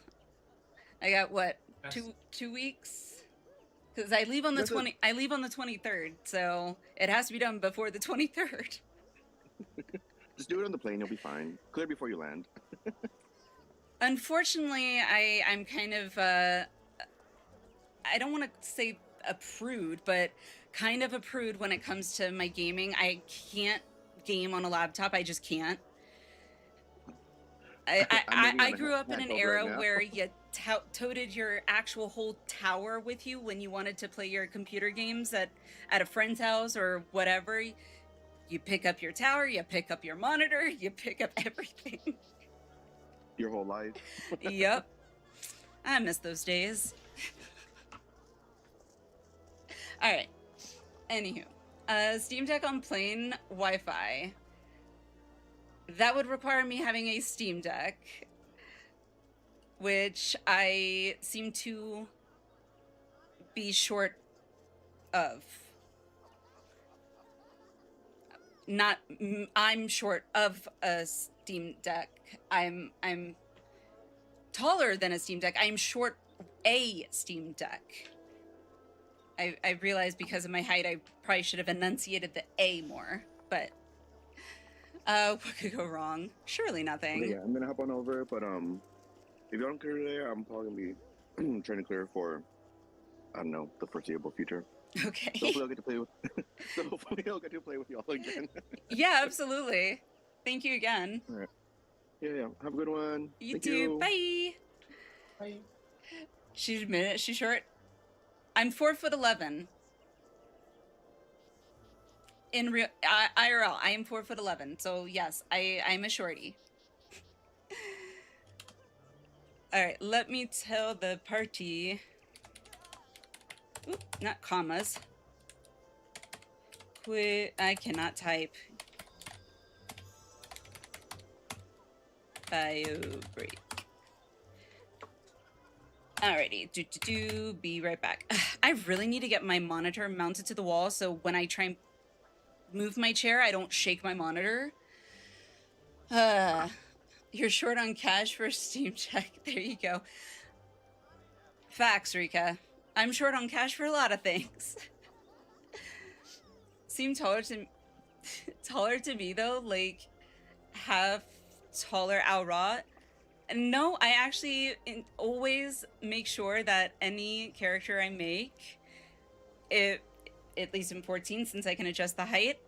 I got what? That's- Two weeks? Because I leave on the That's it. 20. I leave on the 23rd, so it has to be done before the 23rd. Just do it on the plane, you'll be fine. Clear before you land. Unfortunately, I'm kind of I don't want to say a prude, but kind of a prude when it comes to my gaming. I can't game on a laptop. I just can't. I grew up in an handheld era right now. where you toted your actual whole tower with you when you wanted to play your computer games at a friend's house or whatever. You pick up your tower, you pick up your monitor, you pick up everything. Your whole life. Yep. I miss those days. Alright. Anywho. Steam Deck on plane Wi-Fi. That would require me having a Steam Deck, which I seem to be short of. I'm short of a Steam Deck. I'm taller than a Steam Deck. I'm short a Steam Deck. I realized because of my height, I probably should have enunciated the A more, but what could go wrong? Surely nothing. But yeah, I'm gonna hop on over, but if you don't clear today, I'm probably gonna be trying to clear for I don't know, the foreseeable future. Okay. So hopefully I'll get to play with hopefully I'll get to play with y'all again. Yeah, absolutely. Thank you again. Yeah. Have a good one. You Thank too. you. Bye. Bye. She's admitted she's short. I'm 4'11". In real IRL, I am 4'11". So yes, I'm a shorty. All right, let me tell the party. Oop, not commas. Quit. I cannot type. Bio break. Alrighty, be right back. I really need to get my monitor mounted to the wall so when I try and move my chair, I don't shake my monitor. You're short on cash for a Steam Deck. There you go. Facts, Rika. I'm short on cash for a lot of things. Seem taller to me though, like half taller Alrot. No, I actually always make sure that any character I make, at least in 14, since I can adjust the height,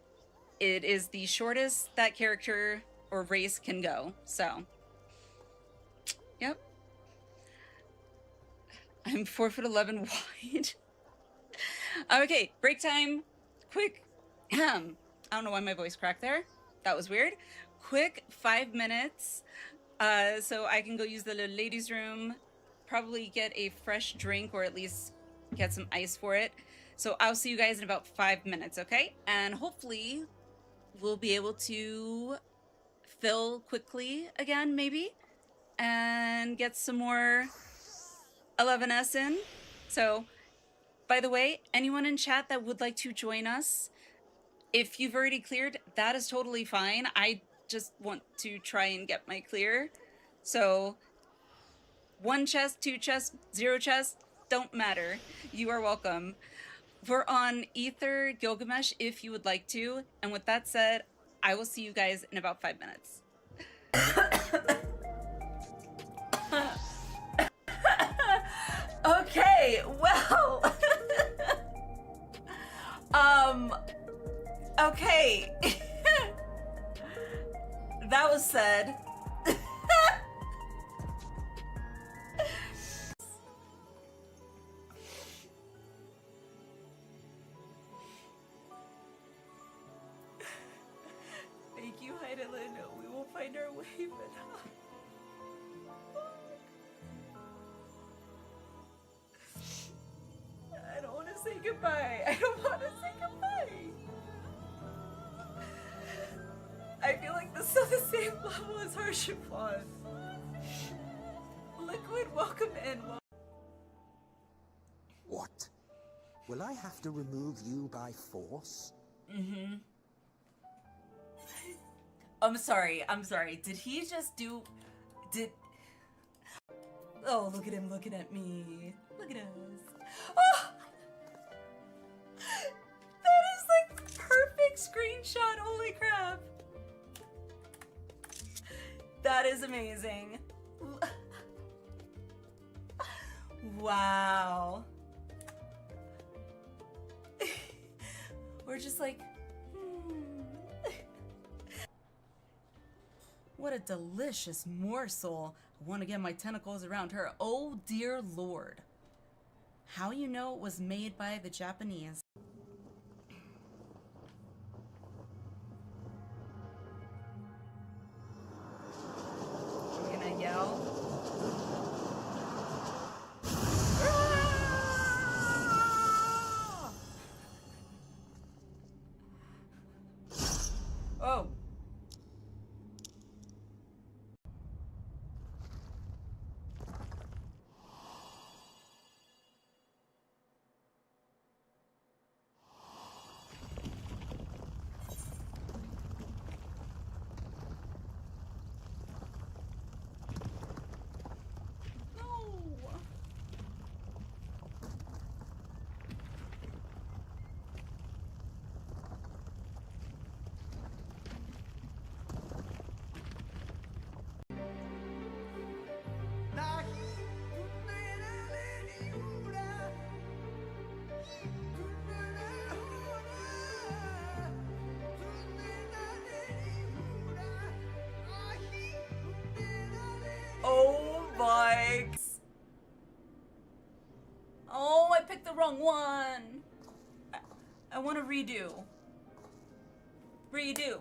it is the shortest that character or race can go. So, yep. I'm 4'11" wide. Okay, break time. Quick. I don't know why my voice cracked there. That was weird. Quick 5 minutes. So I can go use the little ladies' room, probably get a fresh drink or at least get some ice for it. So I'll see you guys in about 5 minutes, okay? And hopefully we'll be able to fill quickly again, maybe. and get some more 11S in. So, by the way, anyone in chat that would like to join us, if you've already cleared, that is totally fine. I just want to try and get my clear. So, 1 chest, 2 chests, 0 chests, don't matter. You are welcome. We're on Aether Gilgamesh if you would like to. And with that said, I will see you guys in about 5 minutes. Okay, well. Okay. That was said. Thank you, Heidelin. We will find our way, but... I don't want to say goodbye. I don't want to say goodbye. I feel like this is on the same level as Harshipon. Liquid, welcome in. What? Will I have to remove you by force? Mm-hmm. I'm sorry. Did he just do... Oh, look at him looking at me. Look at us. Oh! That is like perfect screenshot. Holy crap. That is amazing. Wow. We're just like, What a delicious morsel. I want to get my tentacles around her. Oh dear Lord. How you know it was made by the Japanese? I'm gonna yell. Oh. Oh my. Oh, I picked the wrong one. I want to redo. Redo.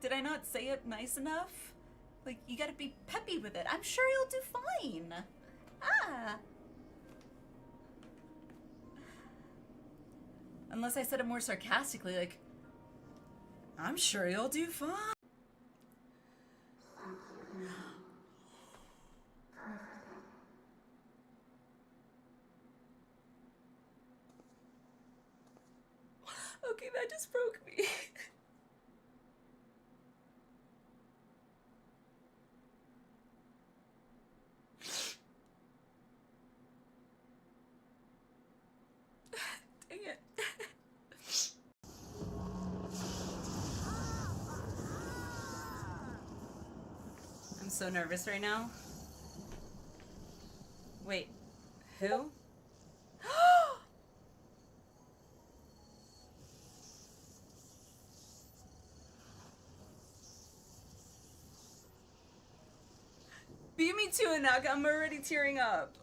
Did I not say it nice enough? Like, you gotta be peppy with it. I'm sure you'll do fine. Ah. Unless I said it more sarcastically, like, I'm sure you'll do fine. Okay, that just broke me. Dang it. I'm so nervous right now. Wait, who? Beat me to it now, I'm already tearing up.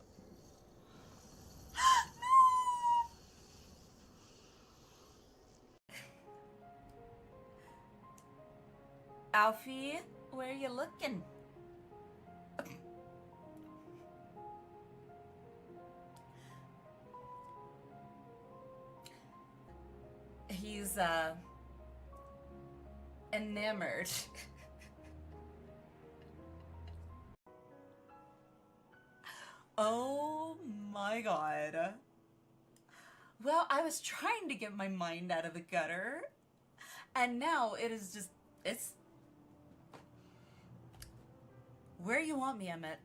Alfie, where are you looking? He's enamored. Oh my god. Well, I was trying to get my mind out of the gutter, and now it is just, it's where you want me, Emmett.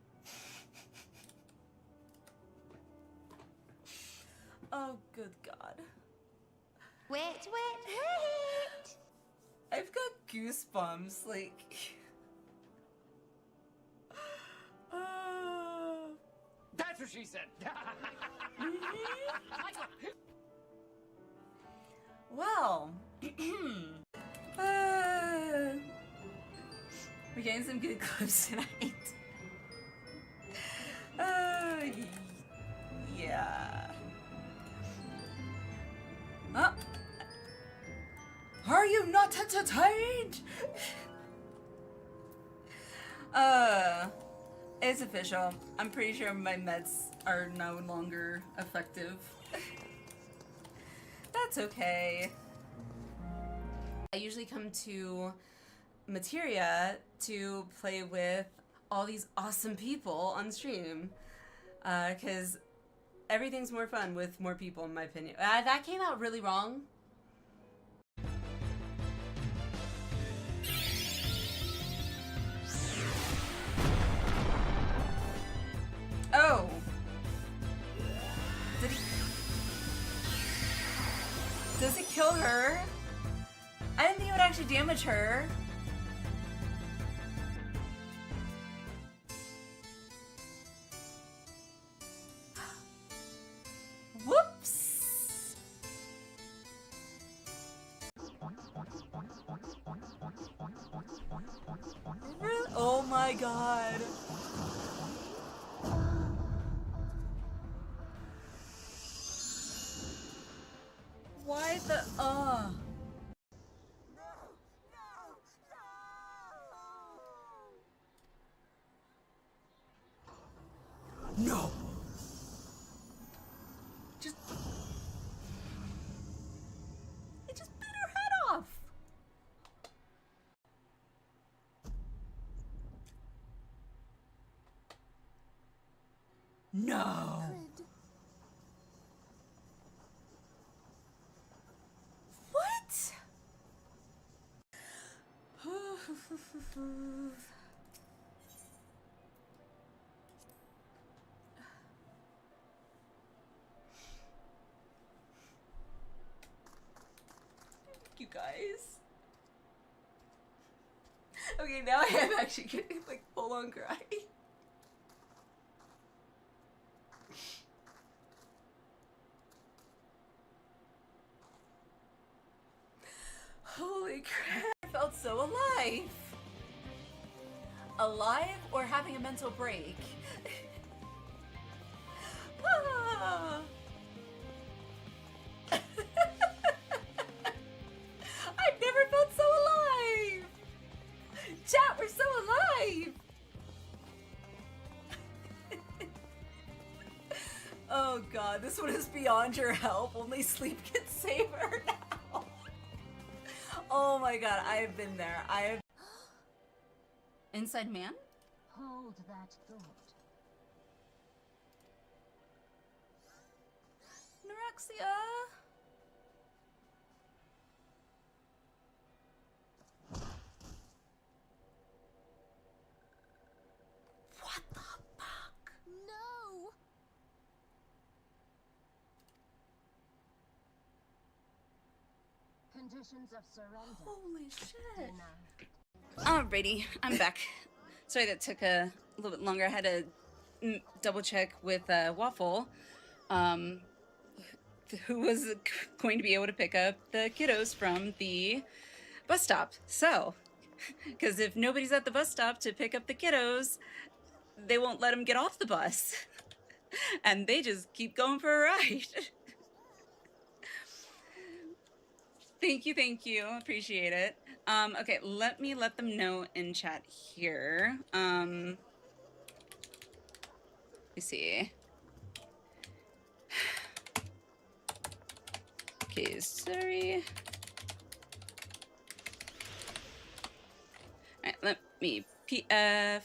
Oh, good God. Wait. I've got goosebumps, like... That's what she said. Well, we're getting some good clips tonight. Yeah. Oh. Are you not entertained? It's official. I'm pretty sure my meds are no longer effective. That's okay. I usually come to Materia to play with all these awesome people on stream, because everything's more fun with more people, in my opinion. That came out really wrong. Oh! Did he... Does it kill her? I didn't think it would actually damage her. Whoops! Really? Oh my god. Why the No! It just bit her head off. No. What? You guys. Okay, now I am actually getting like full on cry. Holy crap, I felt so alive. Alive or having a mental break? Ah. I've never felt so alive! Chat, we're so alive! Oh god, this one is beyond your help. Only sleep can save her now. Oh my god, I have been there. I have... Inside man? Hold that thought. Norexia? What the fuck? No! Conditions of surrender. Holy shit. Denied. Alrighty, I'm back. Sorry that took a little bit longer. I had to double check with Waffle, who was going to be able to pick up the kiddos from the bus stop. So, because if nobody's at the bus stop to pick up the kiddos, they won't let them get off the bus. And they just keep going for a ride. Thank you. Appreciate it. Okay, let them know in chat here. Let me see. Okay, sorry. me PF.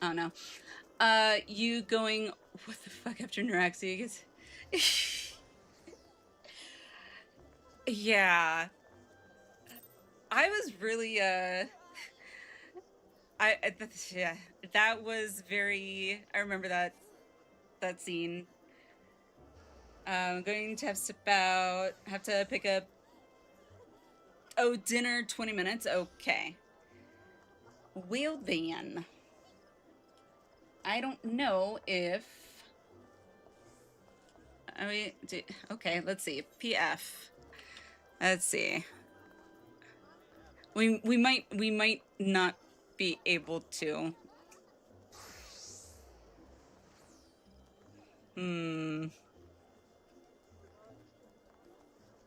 Oh no. You going what the fuck after Neuraxia? Yeah. I was really yeah, that was very. I remember that scene. I'm going to have to pick up. Oh, dinner 20 minutes. Okay. Well then, I don't know if. I mean, okay. Let's see. PF. Let's see. We might not be able to.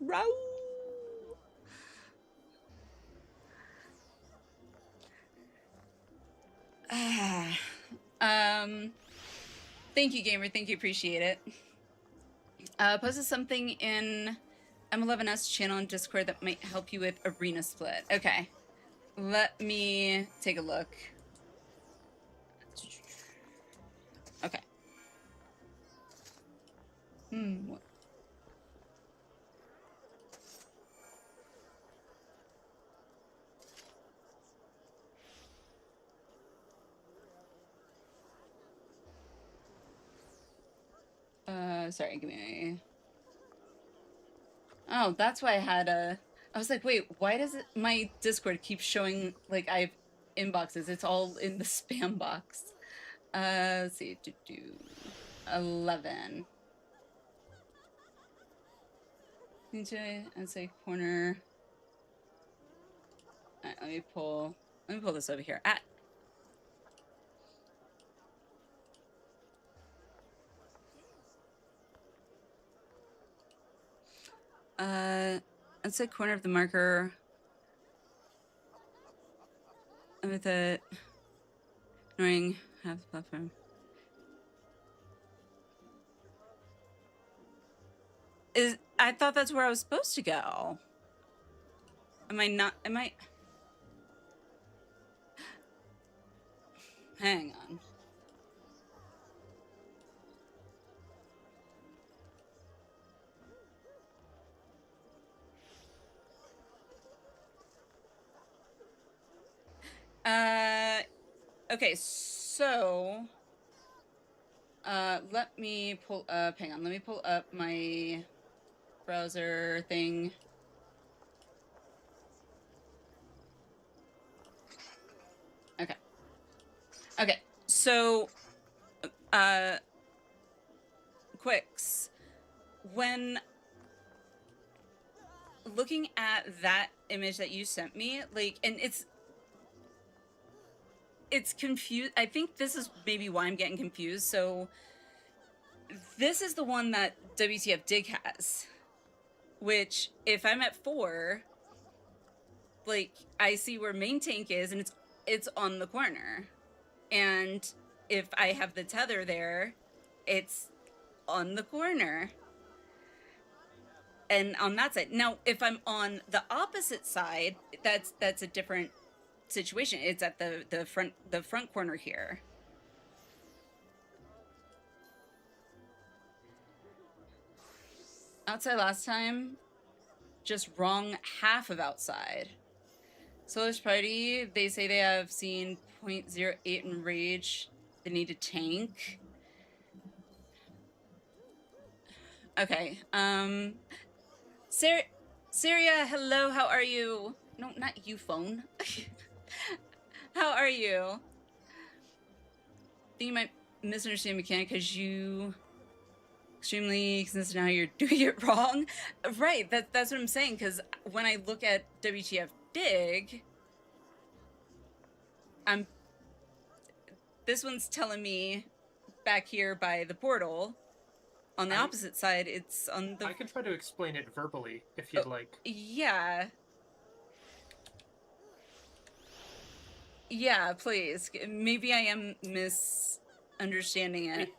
Row. Thank you, gamer. Thank you. Appreciate it. Posted something in M11S channel on Discord that might help you with arena split. Okay. Let me take a look. Okay. What? Sorry, give me Oh, that's why I had a... I was like, wait, why does my Discord keep showing, like, I have inboxes? It's all in the spam box. Let's see. 11. I'd say corner. All right, let me pull this over here. I'd say corner of the marker. With it. Ignoring half the platform. I thought that's where I was supposed to go. Am I not? Am I? Hang on. Okay, so let me pull up, hang on, let me pull up my browser thing. Okay, so Quicks, when looking at that image that you sent me, like, and it's confused. I think this is maybe why I'm getting confused. So this is the one that WTF Dig has, which if I'm at 4, like, I see where main tank is, and it's on the corner. And if I have the tether there, it's on the corner. And on that side. Now, if I'm on the opposite side, that's a different situation. It's at the front corner here. Outside last time, just wrong half of outside. Solar's Party, they say they have seen 0.08 in rage. They need a tank. Okay. Syria, hello, how are you? No, not you, phone. How are you? I think you might misunderstand mechanic because you extremely consistent how you're doing it wrong. Right, that's what I'm saying, because when I look at WTF Dig, this one's telling me back here by the portal. On the opposite side, it's on the... I could try to explain it verbally, if you'd like. Yeah. Yeah, please. Maybe I am misunderstanding it.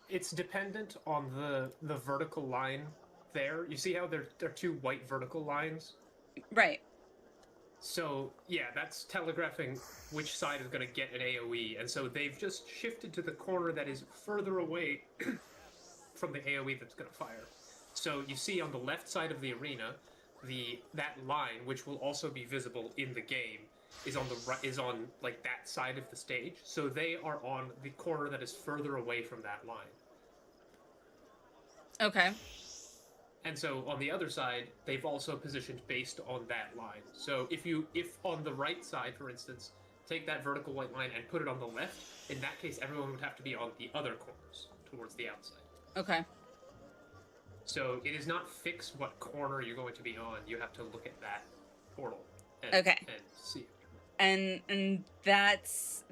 It's dependent on the vertical line there. You see how there are 2 white vertical lines? Right. So, yeah, that's telegraphing which side is going to get an AoE, and so they've just shifted to the corner that is further away from the AoE that's going to fire. So you see on the left side of the arena, that line, which will also be visible in the game, is on like that side of the stage. So they are on the corner that is further away from that line. Okay. And so on the other side, they've also positioned based on that line. So if on the right side, for instance, take that vertical white line and put it on the left, in that case, everyone would have to be on the other corners towards the outside. Okay. So it is not fixed what corner you're going to be on. You have to look at that portal and see it. And that's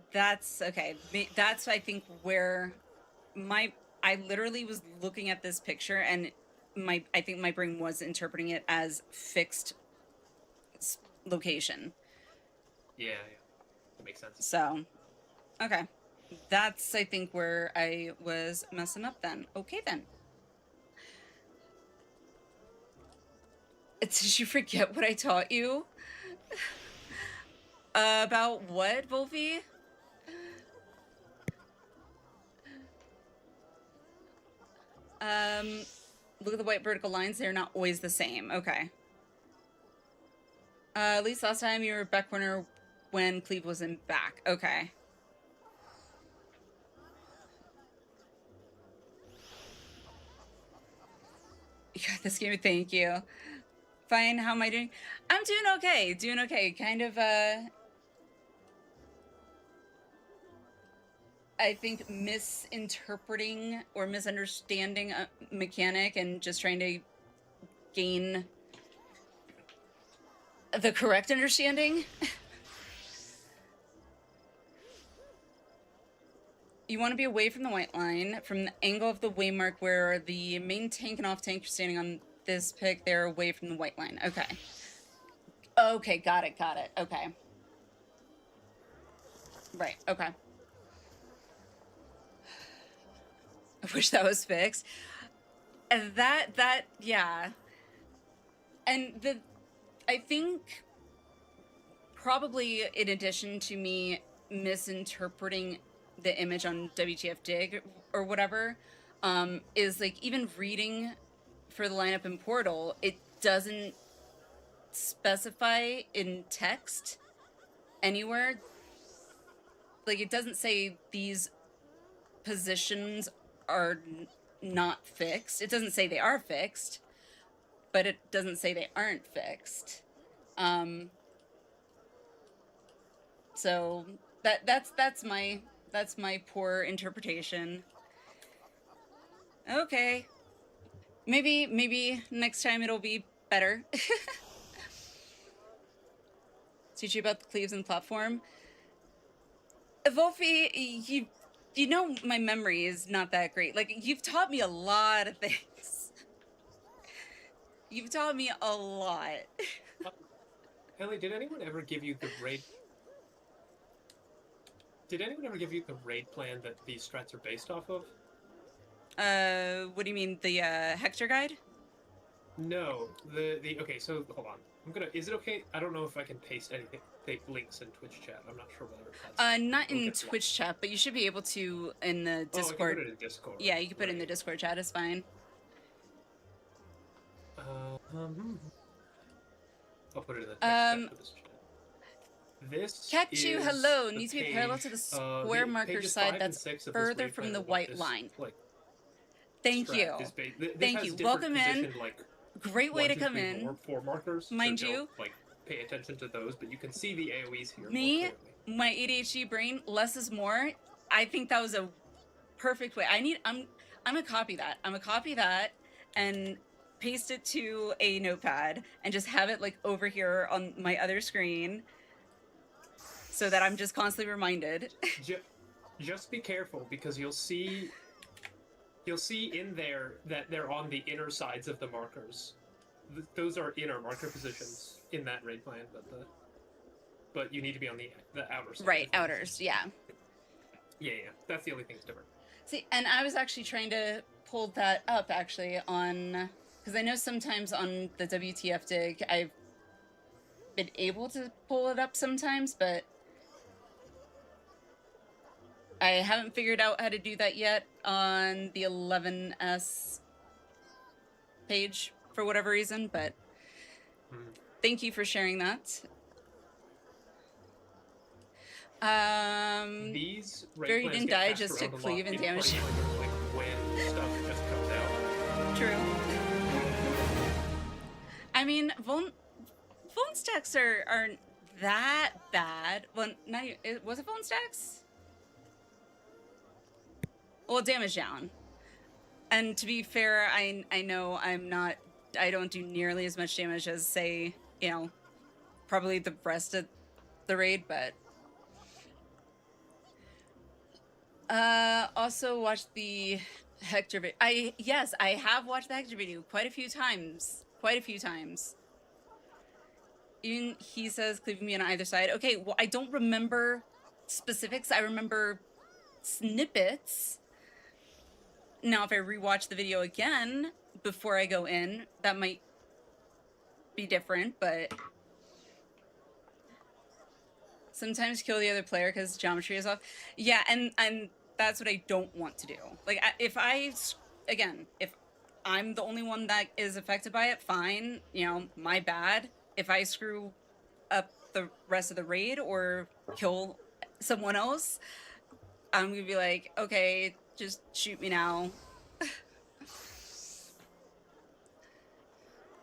okay. That's I think where I literally was looking at this picture and I think my brain was interpreting it as fixed location. Yeah, that makes sense. So, okay, that's I think where I was messing up then. Okay then. Did you forget what I taught you? About what, Wolfie? Look at the white vertical lines. They're not always the same. Okay. At least last time you were back corner when Cleve was in back. Okay. You got this game. Thank you. Fine. How am I doing? I'm doing okay. Doing okay. Kind of, I think misinterpreting or misunderstanding a mechanic and just trying to gain the correct understanding. You want to be away from the white line, from the angle of the waymark where the main tank and off tank are standing on this pick. They're away from the white line. Okay. Okay, got it. Okay. Right, okay. I wish that was fixed. And that, yeah. And I think probably in addition to me misinterpreting the image on WTF Dig or whatever, is like even reading for the lineup in Portal, it doesn't specify in text anywhere. Like it doesn't say these positions are not fixed. It doesn't say they are fixed, but it doesn't say they aren't fixed. So that's my poor interpretation. Okay. Maybe next time it'll be better. Teach you about the cleaves and platform. Wolfie, you know my memory is not that great. Like, you've taught me a lot of things. You've taught me a lot. Ellie, did anyone ever give you the raid? Did anyone ever give you the raid plan that these strats are based off of? What do you mean, the Hector guide? No, the okay. So hold on. Is it okay? I don't know if I can paste anything, links in Twitch chat. I'm not sure whether that's. Not in Twitch chat, but you should be able to in the Discord. Oh, I can put it in Discord. Yeah, you can put it in the Discord chat. It's fine. I'll put it in the text chat for this chat. This Catchu, is hello. the Needs to be page, parallel to the square marker pages side 5 and that's 6 of this further raid from plan the of what white this, line. like, Thank strat you. is Thank has you. different Welcome in. positioned, like, Great way 1, to 2, come 3, in. 4 markers. Mind so you, don't, like, pay attention to those, but you can see the AoEs here. me, my ADHD brain, less is more. I think that was a perfect way. I'm gonna copy that. I'm gonna copy that and paste it to a notepad and just have it like over here on my other screen so that I'm just constantly reminded. Just be careful because you'll see in there that they're on the inner sides of the markers. Those are inner marker positions in that raid plan, but you need to be on the outer side. Right, outers, yeah. Yeah, that's the only thing that's different. See, and I was actually trying to pull that up actually on, because I know sometimes on the WTF dig, been able to pull it up sometimes, but I haven't figured out how to do that yet on the 11S page for whatever reason, but thank you for sharing that. These Barry plans didn't get die passed just to around a lot cleave and in damage. party plans, like when stuff just comes out. True. I mean, Vuln stacks aren't that bad. Well, not even, was it Vuln stacks? Well, damage down. And to be fair, I know I don't do nearly as much damage as, say, you know, probably the rest of the raid, but also watched the Hector video. Yes, I have watched the Hector video quite a few times. Even he says cleaving me on either side. Okay, well, I don't remember specifics. I remember snippets. Now, if I rewatch the video again before I go in, that might be different, but sometimes kill the other player because geometry is off. Yeah, and that's what I don't want to do. Like, if I'm the only one that is affected by it, fine, you know, my bad. If I screw up the rest of the raid or kill someone else, I'm gonna be like, okay, just shoot me now.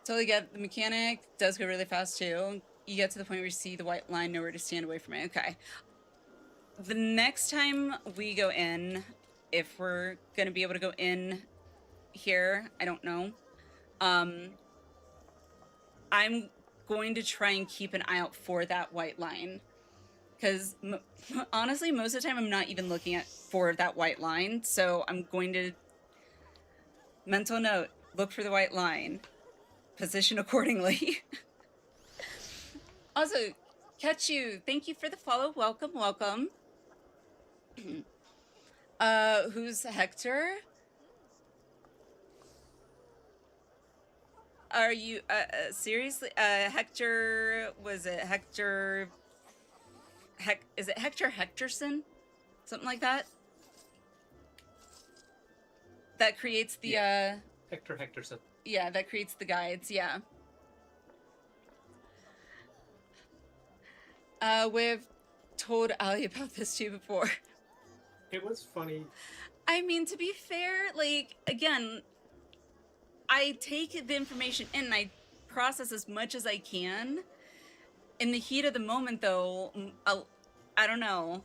Totally get the mechanic. Does go really fast too. You get to the point where you see the white line, nowhere to stand away from it. Okay. The next time we go in, if we're gonna be able to go in here, I don't know. I'm going to try and keep an eye out for that white line. Because honestly, most of the time I'm not even looking for that white line. So I'm going to, mental note, look for the white line. Position accordingly. Also, catch you. Thank you for the follow. Welcome, welcome. Who's Hector? Are you, seriously? Hector, was it Hector? Is it Hector Hectorson? Something like that? That creates the, Hector Hectorson. Yeah, that creates the guides, yeah. We've told Ali about this too before. It was funny. I mean, to be fair, like, again, I take the information in and I process as much as I can. In the heat of the moment, though, I don't know.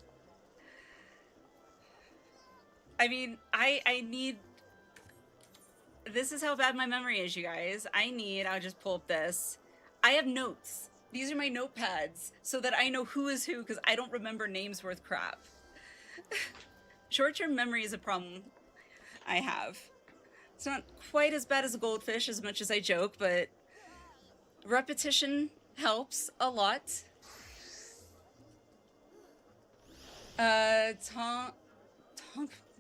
I mean, I need... This is how bad my memory is, you guys. I'll just pull up this. I have notes. These are my notepads so that I know who is who because I don't remember names worth crap. Short-term memory is a problem I have. It's not quite as bad as a goldfish as much as I joke, but repetition helps a lot. Tonk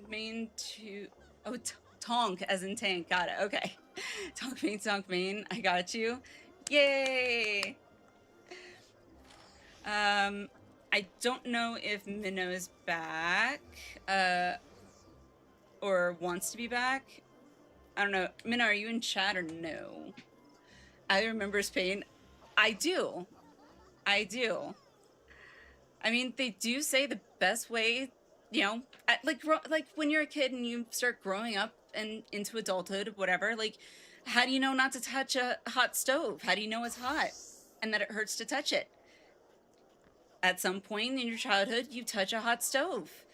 main to... Oh, Tonk as in tank. Got it. Okay. Tonk main. I got you. Yay! I don't know if Minnow is back, or wants to be back. I don't know. Minnow, are you in chat or no? I remember Spain. I do. I mean, they do say the best way, you know, like when you're a kid and you start growing up and into adulthood, whatever, like, how do you know not to touch a hot stove? How do you know it's hot and that it hurts to touch it? At some point in your childhood, you touch a hot stove.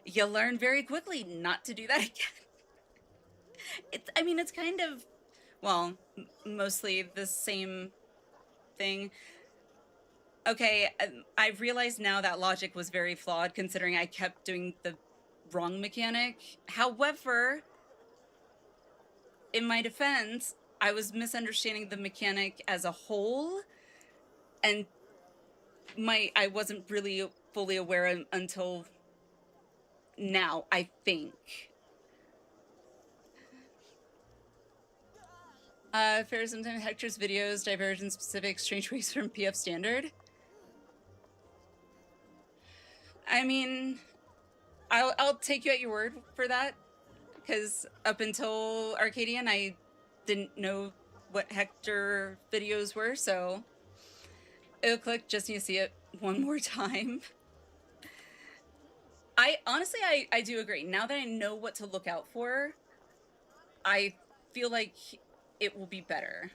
You learn very quickly not to do that again. I mean, it's kind of, well, mostly the same thing. Okay, I've realized now that logic was very flawed considering I kept doing the wrong mechanic. However, in my defense, I was misunderstanding the mechanic as a whole, and I wasn't really fully aware until now, I think. Fair, sometimes Hector's videos diverge in specific strange ways from PF standard. I mean, I'll take you at your word for that, because up until Arcadian, I didn't know what Hector videos were, so it'll click. Just need to see it one more time. I honestly do agree. Now that I know what to look out for, I feel like it will be better.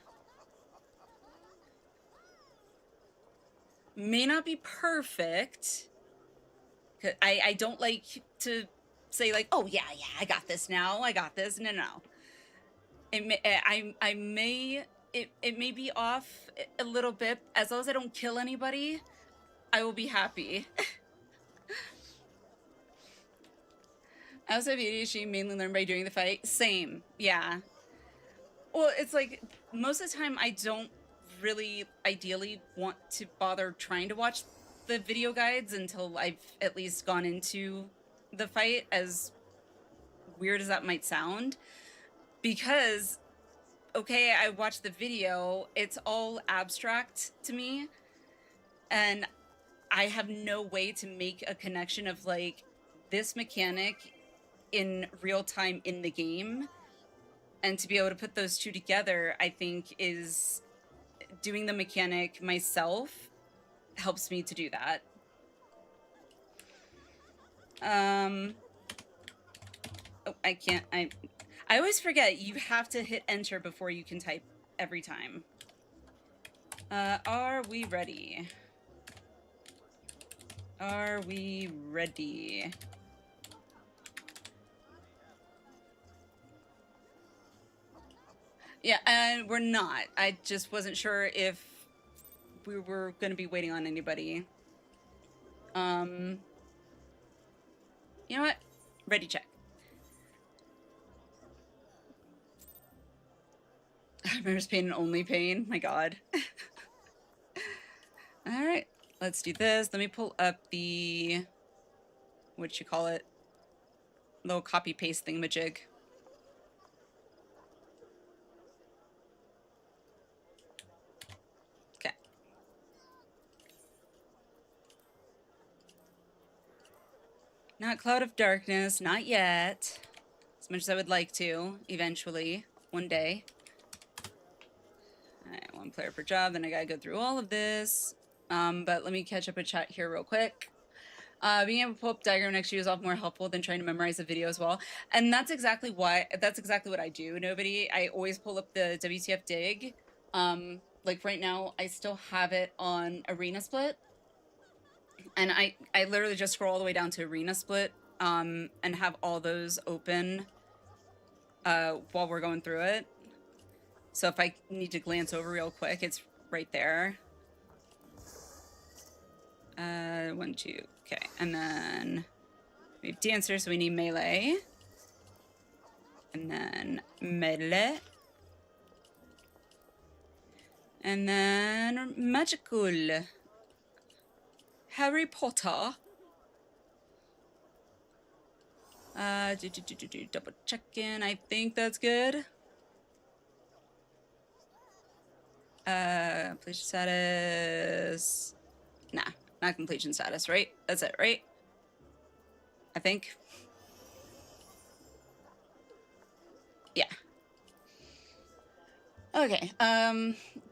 May not be perfect. I don't like to say like, oh yeah, I got this now. I got this. No. It may it may be off a little bit. As long as I don't kill anybody, I will be happy. I also have ADHD, mainly learned by doing the fight. Same, yeah. Well, it's like, most of the time I don't really ideally want to bother trying to watch the video guides until I've at least gone into the fight, as weird as that might sound. Because, okay, I watched the video, it's all abstract to me, and I have no way to make a connection of, like, this mechanic in real time in the game, and to be able to put those two together, I think, is doing the mechanic myself helps me to do that. Oh, I can't. I always forget you have to hit enter before you can type every time. Are we ready? Are we ready? Yeah, and we're not. I just wasn't sure if we were going to be waiting on anybody. You know what? Ready check. Mirror's pain and only pain. My god. All right, let's do this. Let me pull up the, what you call it, little copy paste thingamajig. Okay. Not Cloud of Darkness, not yet. As much as I would like to, eventually, one day. All right, one player per job, then I gotta go through all of this. But let me catch up a chat here real quick. Being able to pull up diagram next to you is often more helpful than trying to memorize the video as well. And that's exactly what I do. I always pull up the WTF dig. Like right now, I still have it on Arena Split. And I literally just scroll all the way down to Arena Split and have all those open while we're going through it. So if I need to glance over real quick, it's right there. 1, 2, okay. And then we have Dancer, so we need melee. And then melee. And then magical. Harry Potter. Double check-in. I think that's good. Completion status. Nah, not completion status, right? That's it, right? I think. Yeah. Okay,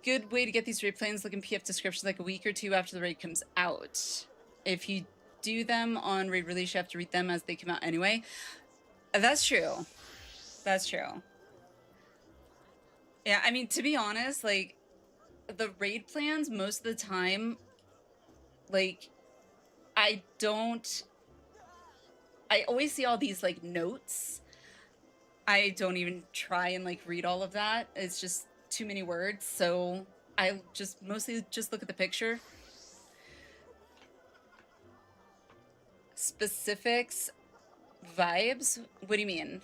good way to get these raid plans. Look in PF descriptions like a week or two after the raid comes out. If you do them on raid release, you have to read them as they come out anyway. That's true. That's true. Yeah, I mean, to be honest, like, the raid plans, most of the time, like, I always see all these, like, notes. I don't even try and, like, read all of that. It's just too many words, so I just mostly just look at the picture. Specifics, vibes? What do you mean?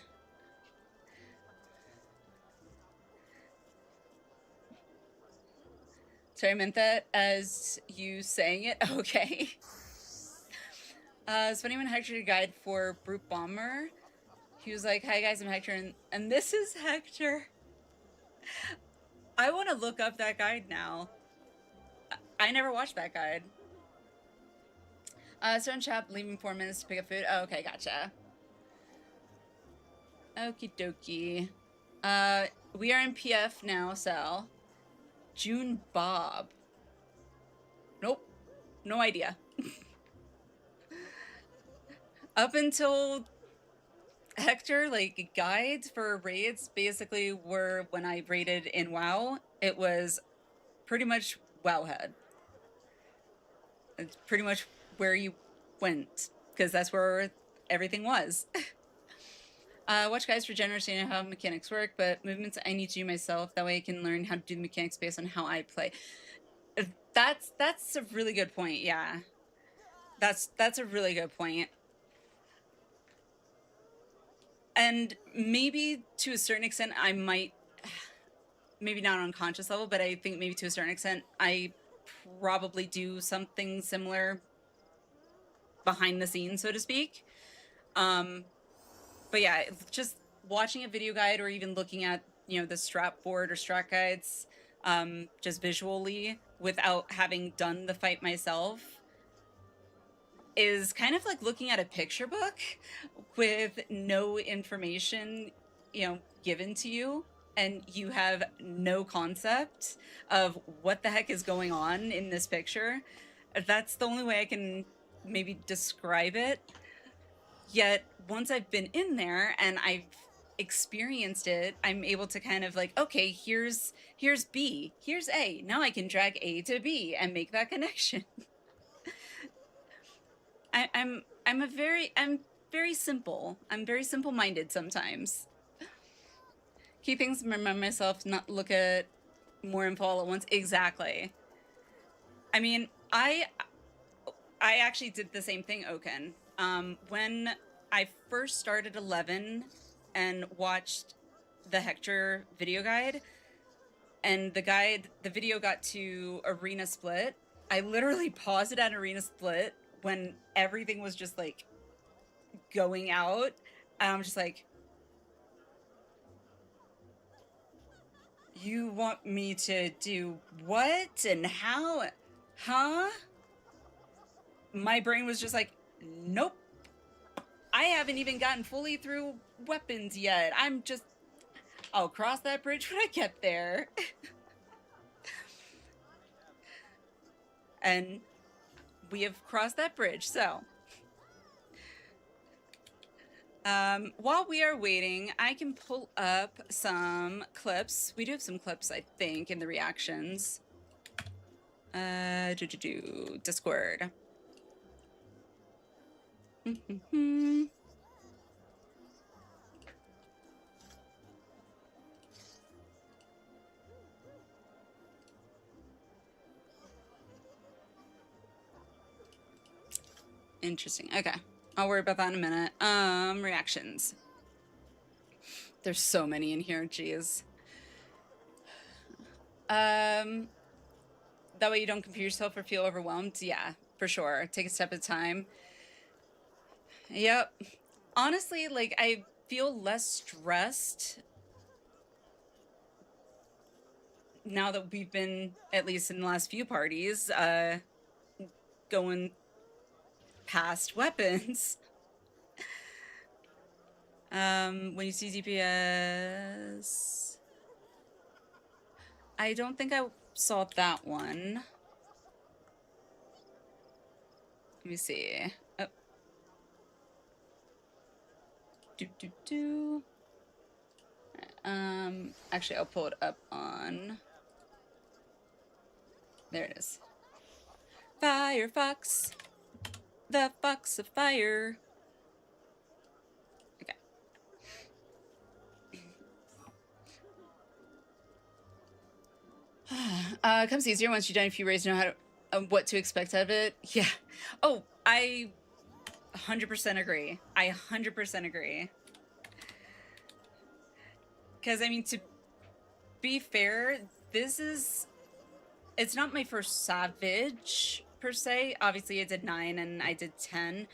Sorry, I meant that as you saying it. Okay. It's funny when Hector did a guide for Brute Bomber. He was like, "Hi guys, I'm Hector, and this is Hector." I want to look up that guide now. I never watched that guide. Stone Chap, leaving 4 minutes to pick up food. Oh, okay, gotcha. Okie dokie. We are in PF now, Sal. June Bob. Nope. No idea. Up until Hector, like, guides for raids basically were when I raided in WoW. It was pretty much Wowhead. It's pretty much where you went, because that's where everything was. Watch guys for generous, you know how mechanics work, but movements I need to do myself. That way I can learn how to do the mechanics based on how I play. That's a really good point. Yeah, that's a really good point. And maybe to a certain extent, I might, maybe not on unconscious level, but I think maybe to a certain extent, I probably do something similar behind the scenes, so to speak. But yeah, just watching a video guide or even looking at, you know, the strat board or strat guides, just visually without having done the fight myself is kind of like looking at a picture book with no information, you know, given to you, and you have no concept of what the heck is going on in this picture. That's the only way I can maybe describe it. Yet once I've been in there and I've experienced it, I'm able to kind of like, okay, here's B, here's A. Now I can drag A to B and make that connection. I'm very simple. I'm very simple-minded sometimes. Key things, remember myself, not look at more info all at once. Exactly. I mean, I actually did the same thing, Oaken. When I first started 11 and watched the Hector video guide, and the video got to Arena Split, I literally paused it at Arena Split when everything was just like going out, and I'm just like, you want me to do what and how? Huh? My brain was just like, nope. I haven't even gotten fully through weapons yet. I'll cross that bridge when I get there. And we have crossed that bridge, so. While we are waiting, I can pull up some clips. We do have some clips, I think, in the reactions. Discord. Interesting. Okay. I'll worry about that in a minute. Reactions. There's so many in here, jeez. That way you don't compare yourself or feel overwhelmed. Yeah, for sure. Take a step at a time. Yep. Honestly, like, I feel less stressed now that we've been, at least in the last few parties, going past weapons. When you see DPS, I don't think I saw that one. Let me see. Oh. Actually, I'll pull it up on. There it is. Firefox. The Fox of Fire. Okay. Comes easier once you've done a few raids, know how to, what to expect out of it. Yeah. Oh, I 100% agree. I 100% agree. Because, I mean, to be fair, it's not my first Savage, per se. Obviously, I did 9 and I did 10.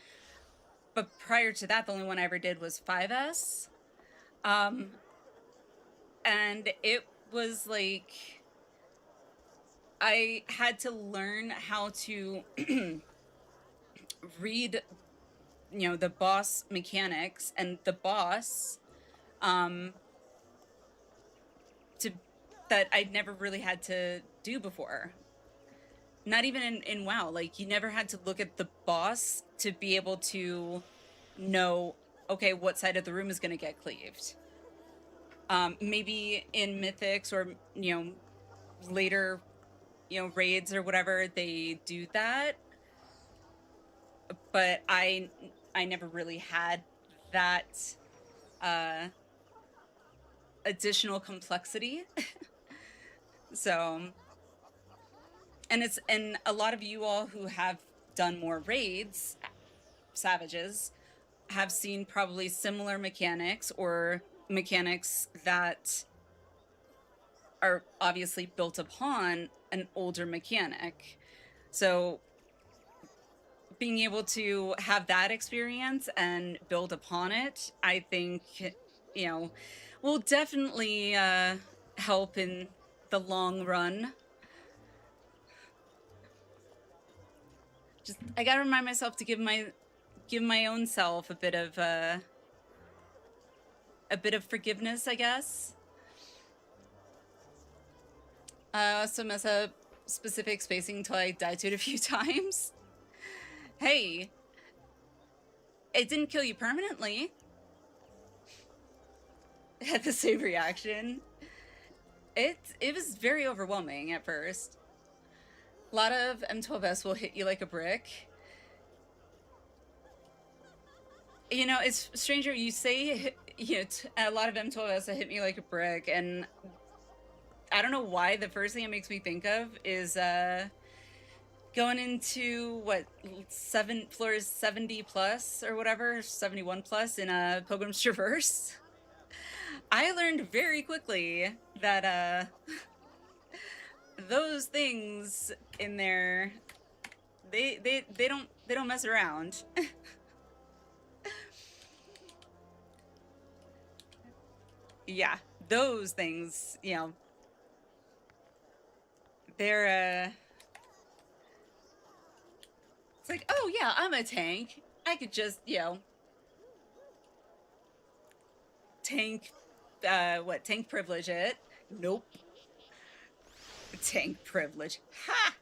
But prior to that, the only one I ever did was 5S. And it was like I had to learn how to read, you know, the boss mechanics and the boss to that I'd never really had to do before. Not even in WoW. Like, you never had to look at the boss to be able to know, okay, what side of the room is going to get cleaved. Maybe in Mythics or, you know, later, you know, raids or whatever, they do that. But I never really had that additional complexity. So, and a lot of you all who have done more raids, Savages, have seen probably similar mechanics or mechanics that are obviously built upon an older mechanic. So being able to have that experience and build upon it, I think, you know, will definitely help in the long run. Just, I gotta remind myself to give my own self a bit of forgiveness, I guess. So mess up specific spacing until I died to it a few times. Hey, it didn't kill you permanently. It had the same reaction. It was very overwhelming at first. A lot of M12S will hit you like a brick. You know, it's stranger. You say, you know, a lot of M12S that hit me like a brick, and I don't know why. The first thing it makes me think of is going into what, floors 70 plus or whatever, 71 plus in Pilgrim's Traverse. I learned very quickly that those things in there, they don't mess around. Yeah, those things, you know, they're it's like, oh yeah, I'm a tank. I could just, you know, tank tank privilege it. Nope. Tank privilege. Ha!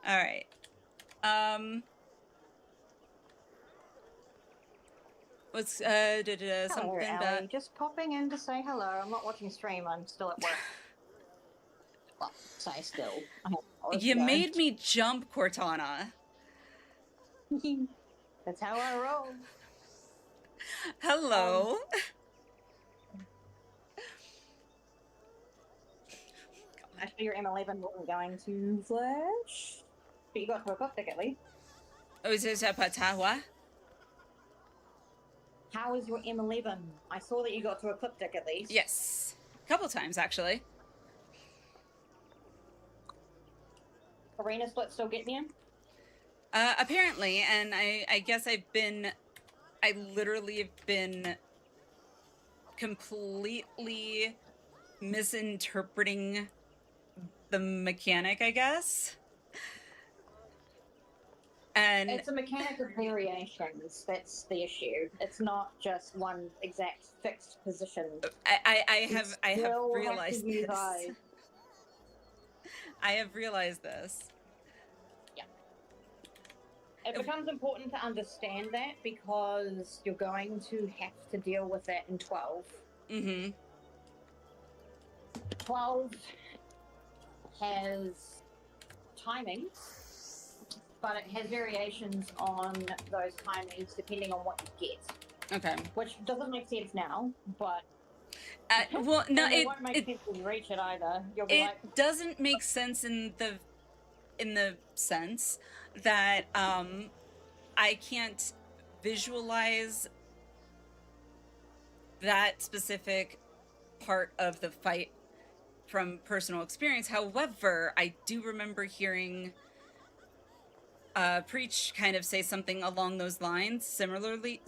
All right. What's something Hello, about Ellie. Just popping in to say hello. I'm not watching stream. I'm still at work. Well, say still. I have hours you to go. made me jump, Cortana. That's how I roll. Hello. Actually, your M11 wasn't going to flash, but you got to a cupcake at least. Oh, is this a patawa? How is your M11? I saw that you got to a cupcake at least. Yes. A couple times, actually. Arena split still getting you? Apparently, and I guess I literally have been completely misinterpreting the mechanic, I guess. And It's a mechanic of variations. That's the issue. It's not just one exact fixed position. I have realized to use this. eyes. I have realized this. Yeah. It becomes important to understand that because you're going to have to deal with that in 12. Mm-hmm. 12 has timing, but it has variations on those timings depending on what you get. Okay. Which doesn't make sense now, but well, no, it won't make sense when you reach it either. You'll be it like, doesn't make sense in the sense that I can't visualize that specific part of the fight from personal experience. However, I do remember hearing Preach kind of say something along those lines, similarly.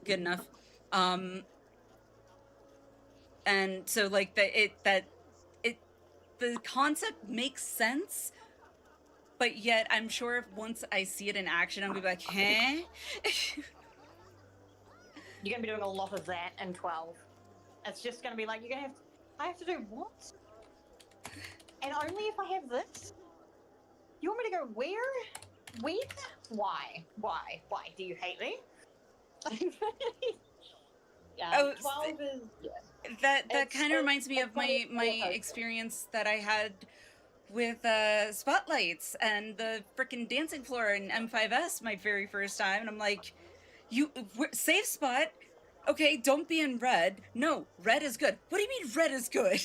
Good enough. And so like the concept makes sense, but yet I'm sure if once I see it in action, I'm gonna be like, huh? You're gonna be doing a lot of that in 12. It's just gonna be like, I have to do what? And only if I have this? You want me to go where? When? Why? Why? Why? Do you hate me? Yeah, 12 is... Yeah. That kind of reminds me of my experience that I had with spotlights and the frickin' dancing floor in M5S my very first time, and I'm like, safe spot. Okay, don't be in red. No, red is good. What do you mean red is good?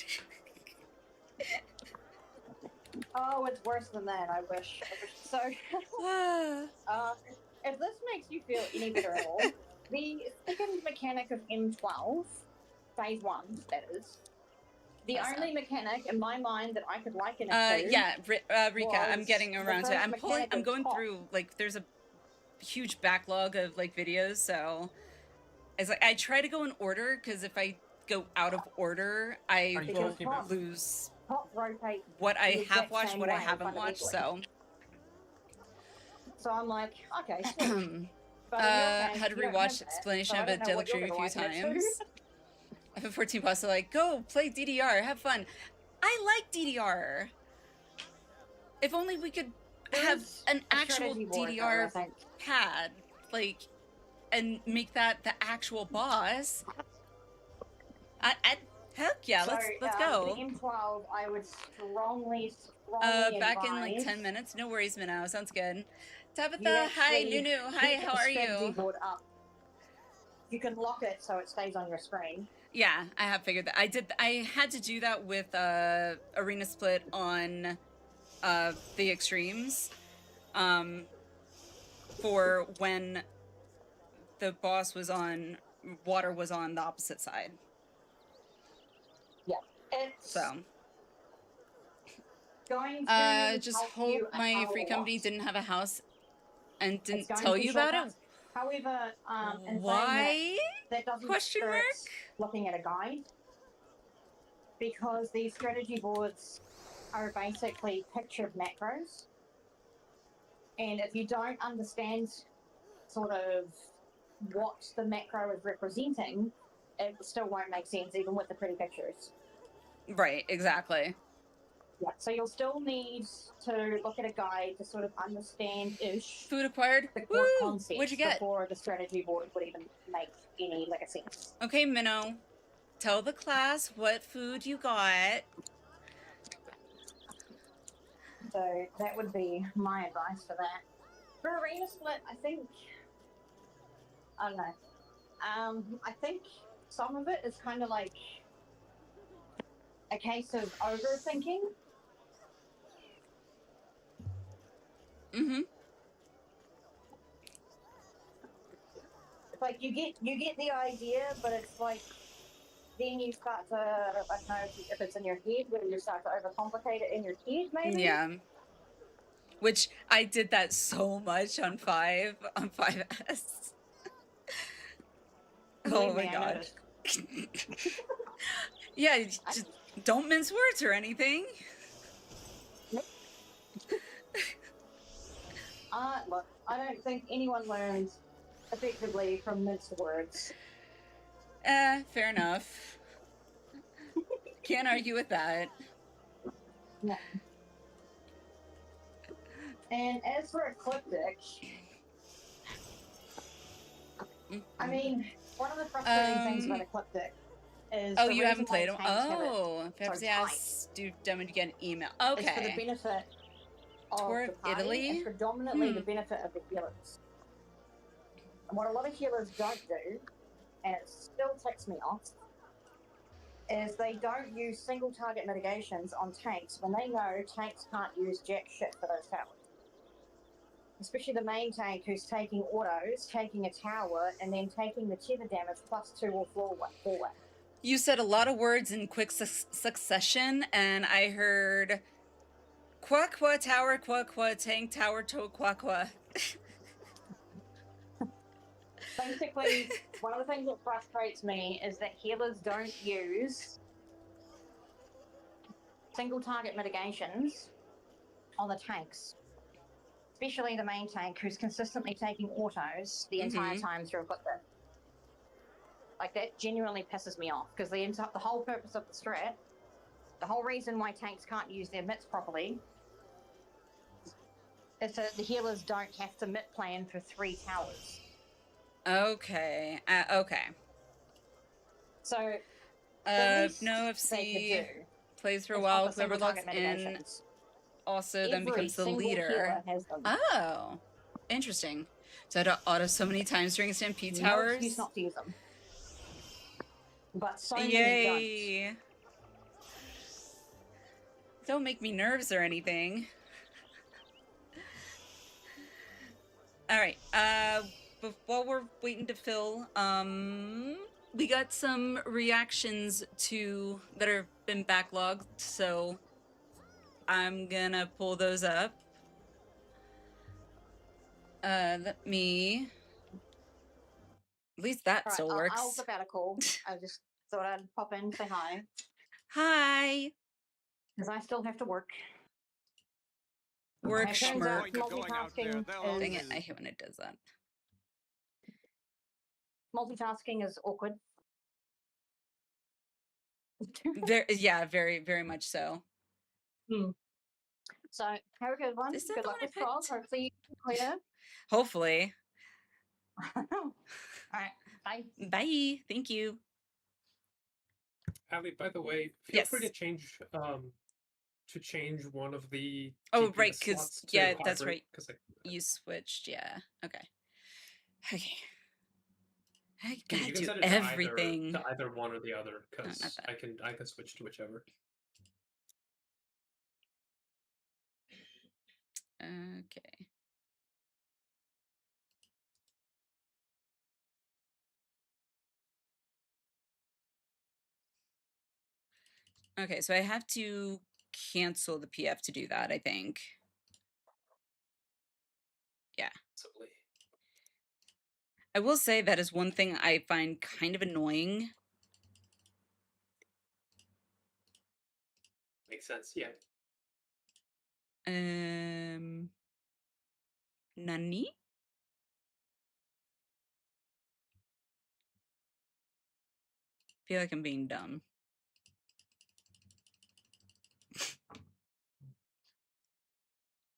Oh, it's worse than that, I wish. So, if this makes you feel any better at all, the second mechanic of M12, Phase 1, that is, the only mechanic in my mind that I could liken it to... Yeah, Rika, I'm getting around to it. I'm going through, like, there's a huge backlog of, like, videos, so... It's like, I try to go in order, because if I go out of order, I will lose what I have watched, what I haven't watched, so... So I'm like, okay, had to rewatch explanation of a Deadly Tree a few times. FF14 boss are like, go play DDR, have fun. I like DDR. If only we could have an actual DDR pad, like, and make that the actual boss. Heck yeah, let's go. The M12, I would strongly back in like 10 minutes. No worries, Minnow. Sounds good. Tabitha, hi, Nunu. Hi, how are you? You can lock it so it stays on your screen. Yeah, I have figured that. I had to do that with Arena Split on the Extremes for when the boss was on, water was on the opposite side. Yeah. So. Going to just hope my free company didn't have a house and didn't tell you about it. However, why? That doesn't Question mark? Looking at a guide, because these strategy boards are basically pictured macros, and if you don't understand sort of what the macro is representing, it still won't make sense even with the pretty pictures. Right, exactly. Yeah, so you'll still need to look at a guide to sort of understand-ish. Food acquired? The core concepts. What'd you get? Before the strategy board would even make any like a sense. Okay, Minnow. Tell the class what food you got. So that would be my advice for that. For Arena Split, I think... I don't know. I think some of it is kind of like a case of overthinking. Mm-hmm. It's like you get the idea, but it's like then you start to, I don't know if it's in your head, whether you start to overcomplicate it in your head, maybe. Yeah. Which I did that so much on 5S. Oh my god. Yeah, just don't mince words or anything. Look, I don't think anyone learns effectively from minced words. Fair enough. Can't argue with that. No. And as for Ecliptic, I mean, one of the frustrating things about Ecliptic is oh, you haven't played them? Oh, perhaps yes. Do demo to get an email. Okay. It's for the benefit of Toward the party. Italy? It's predominantly the benefit of the healers. And what a lot of healers don't do, and it still ticks me off, is they don't use single target mitigations on tanks when they know tanks can't use jack shit for those towers. Especially the main tank who's taking autos, taking a tower, and then taking the tether damage +2 or 4-way. You said a lot of words in quick succession, and I heard qua tower, qua tank, tower, to qua. Basically, one of the things that frustrates me is that healers don't use single target mitigations on the tanks. Especially the main tank, who's consistently taking autos the entire time through equipment. Like, that genuinely pisses me off, because the whole purpose of the strat, the whole reason why tanks can't use their mitts properly, is that the healers don't have to mitt plan for 3 towers. Okay. Okay. So, no FC plays for a while. Whoever logs in also then becomes the leader. Has them. Oh, interesting. So I had to auto so many times during Stampede Towers. No excuse not to use them. But so many Yay! Don't make me nervous or anything. All right. But while we're waiting to fill, we got some reactions that have been backlogged, so I'm gonna pull those up. Let me. At least that still works. I'll flip out a call. I just thought I'd pop in, say hi. Hi. Because I still have to work. Work schmirk. Multitasking Dang it, is, I hate when it does that. multitasking is awkward. Yeah, very, very much so. So, have a good one. Is that Good the luck one I with Prog. picked? Hopefully you clear. Hopefully. Alright, bye. Bye. Thank you. Ali, by the way, feel free to change one of the Oh, TPS right, because slots to yeah, that's hybrid, right. 'cause You switched, yeah. Okay. Okay. I you gotta can do set it everything. to either one or the other, not because that. I can switch to whichever. Okay. Okay, so I have to cancel the PF to do that, I think. Yeah. Possibly. I will say that is one thing I find kind of annoying. Makes sense, yeah. Nani? Feel like I'm being dumb.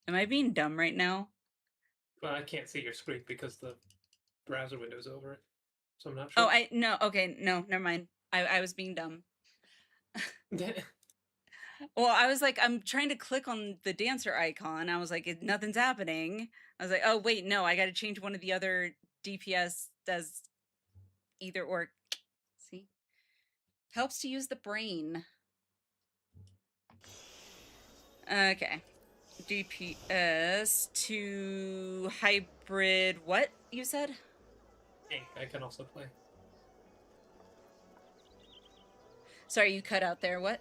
Am I being dumb right now? Well, I can't see your screen because the browser window's over it, so I'm not sure. Oh, no, okay, no, never mind. I was being dumb. Well, I was like, I'm trying to click on the dancer icon. I was like, nothing's happening. I was like, oh, wait, no, I got to change one of the other DPS does either or. See? Helps to use the brain. Okay. DPS to hybrid what, you said? Tank, I can also play. Sorry, you cut out there. What?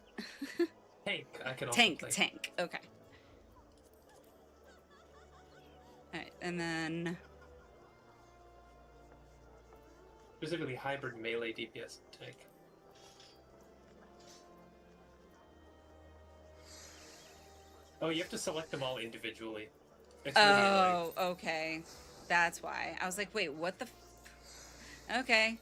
Tank, I can also play. Tank. Okay. All right, and then Specifically hybrid melee DPS tank. Oh, you have to select them all individually. It's really annoying. Okay. That's why. I was like, wait, what the okay.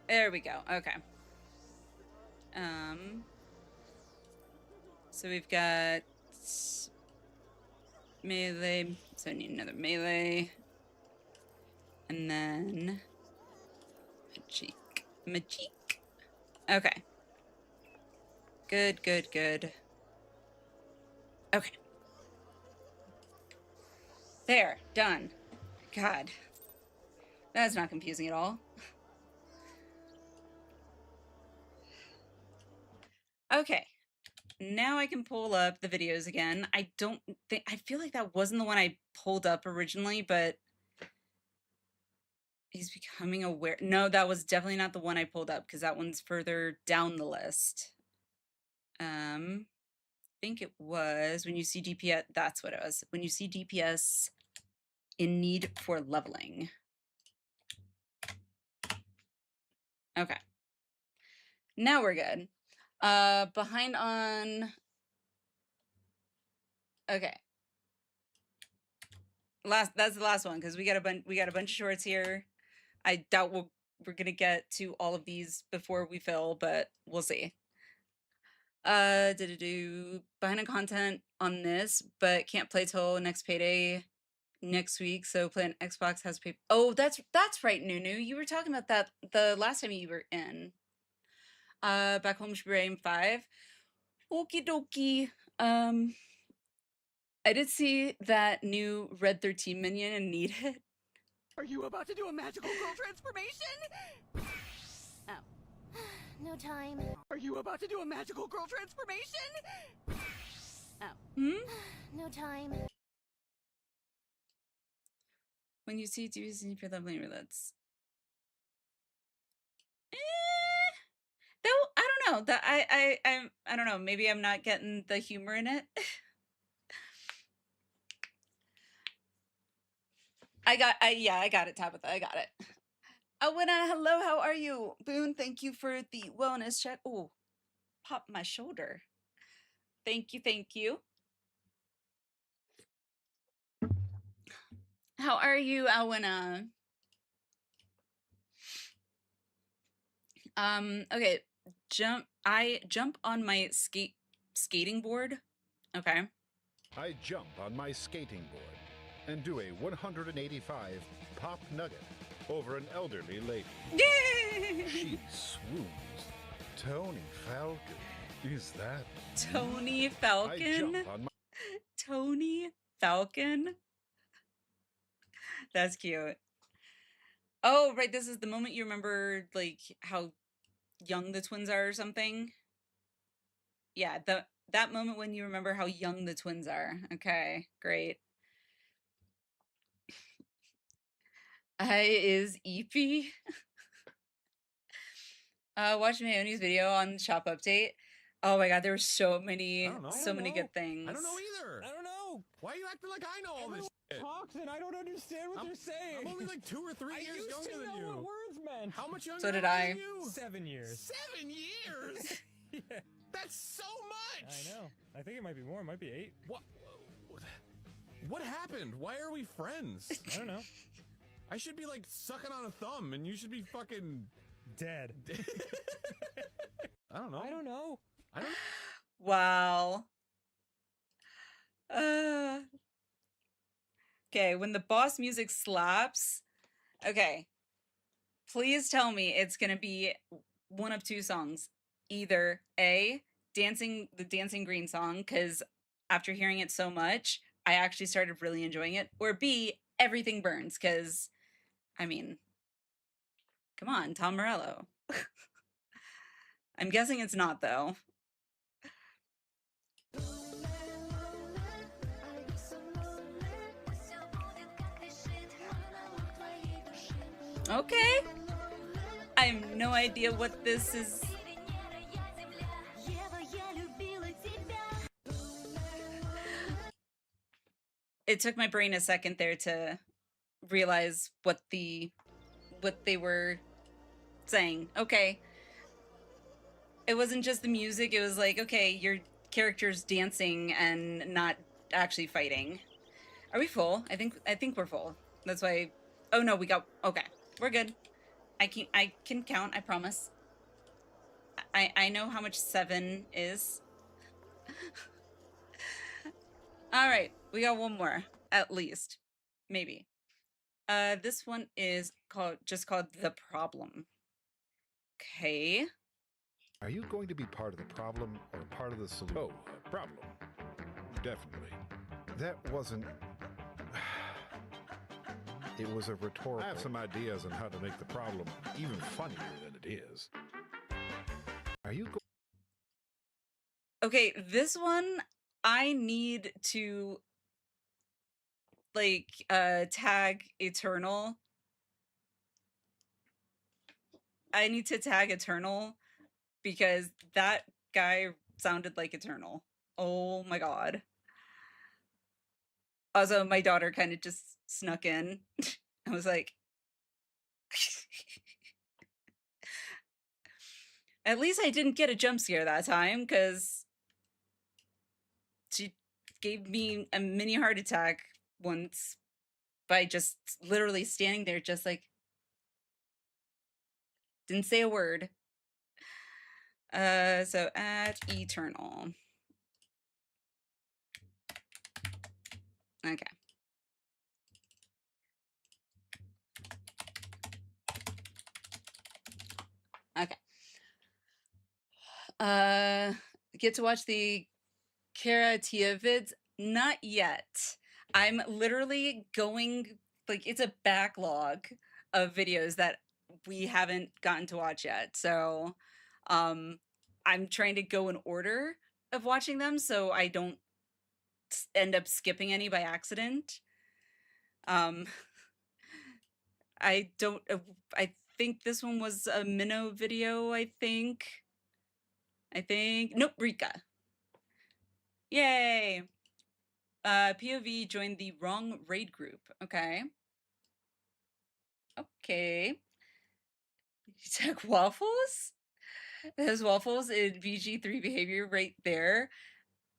There we go. Okay. So we've got melee. So I need another melee. And then Majik. Okay. Good. Okay. There, done. God. That's not confusing at all. Okay. Now I can pull up the videos again. I feel like that wasn't the one I pulled up originally, but he's becoming aware. No, that was definitely not the one I pulled up because that one's further down the list. think it was when you see DPS. That's what it was. When you see DPS in need for leveling. Okay. Now we're good. Behind on. Okay. That's the last one because we got a bunch of shorts here. I doubt we're gonna get to all of these before we fill, but we'll see. Behind on content on this, but can't play till next payday next week. So play on Xbox has pay. Oh, that's right, Nunu. You were talking about that the last time you were in. Back home should be Rain 5. Okie dokie. I did see that new Red 13 minion and need it. Are you about to do a magical girl transformation? Oh. No time. Are you about to do a magical girl transformation? Oh. No time. When you see DVC for leveling roulets. Though I don't know. That I don't know. Maybe I'm not getting the humor in it. I got it, Tabitha. I got it. Awena, hello, how are you? Boone, thank you for the wellness check. Oh, pop my shoulder. Thank you. How are you, Awena? Okay, I jump on my skating board. Okay. I jump on my skating board and do a 185 pop nugget over an elderly lady. She swoons. Tony Falcon. Is that Tony I Falcon? jump on my Tony Falcon? That's cute. Oh, right, this is the moment you remember, like, how young the twins are or something? Yeah, that moment when you remember how young the twins are. Okay, great. Is Eepy. Watch Mayone's video on shop update. Oh my god, there were so many good things. I don't know either. I don't know. Why are you acting like I know all this shit? Talks and I don't understand what they're saying. I'm only like 2 or 3 years younger than you. What words meant. How much younger So did are I. you? 7 years. 7 years? Yeah, That's so much. I know. I think it might be more. It might be 8. What happened? Why are we friends? I don't know. I should be like sucking on a thumb and you should be fucking Dead. I don't know. I don't know. I don't Wow. Okay, when the boss music slaps. Okay. Please tell me it's gonna be one of two songs. Either A, the Dancing Green song, because after hearing it so much, I actually started really enjoying it. Or B, Everything Burns, because, I mean, come on, Tom Morello. I'm guessing it's not, though. Okay. I have no idea what this is. It took my brain a second there to realize what they were saying. Okay. It wasn't just the music, it was like, okay, your character's dancing and not actually fighting. Are we full? I think we're full. That's why. Oh no, okay. We're good. I can count, I promise. I know how much 7 is. All right, we got one more, at least. Maybe. This one is just called The Problem. Okay. Are you going to be part of the problem or part of the solution? Oh, problem. Definitely. That wasn't... It was a rhetorical... I have some ideas on how to make the problem even funnier than it is. Are you Okay, this one, I need to, like, tag Eternal. I need to tag Eternal because that guy sounded like Eternal. Oh my god. Also, my daughter kind of just snuck in. I was like, at least I didn't get a jump scare that time, because she gave me a mini heart attack once by just literally standing there, just like, didn't say a word. So at Eternal. Okay. Okay. Get to watch the Karatia vids? Not yet. I'm literally going, like, it's a backlog of videos that we haven't gotten to watch yet. So, I'm trying to go in order of watching them so I don't end up skipping any by accident. I don't, I think this one was a Minnow video, I think. Nope, Rika. Yay! POV joined the wrong raid group. Okay. Okay. You took waffles? There's waffles in VG3 behavior right there.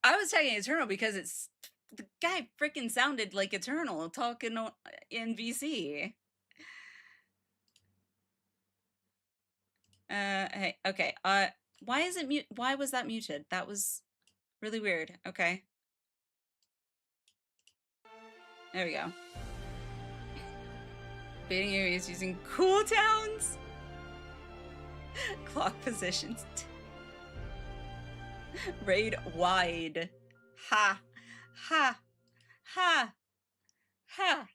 I was tagging Eternal because it's the guy freaking sounded like Eternal talking in VC. Hey, okay. Why is it mute? Why was that muted? That was really weird. Okay. There we go. Baiting areas using cooldowns. Clock positions. Raid wide. Ha. Ha. Ha. Ha.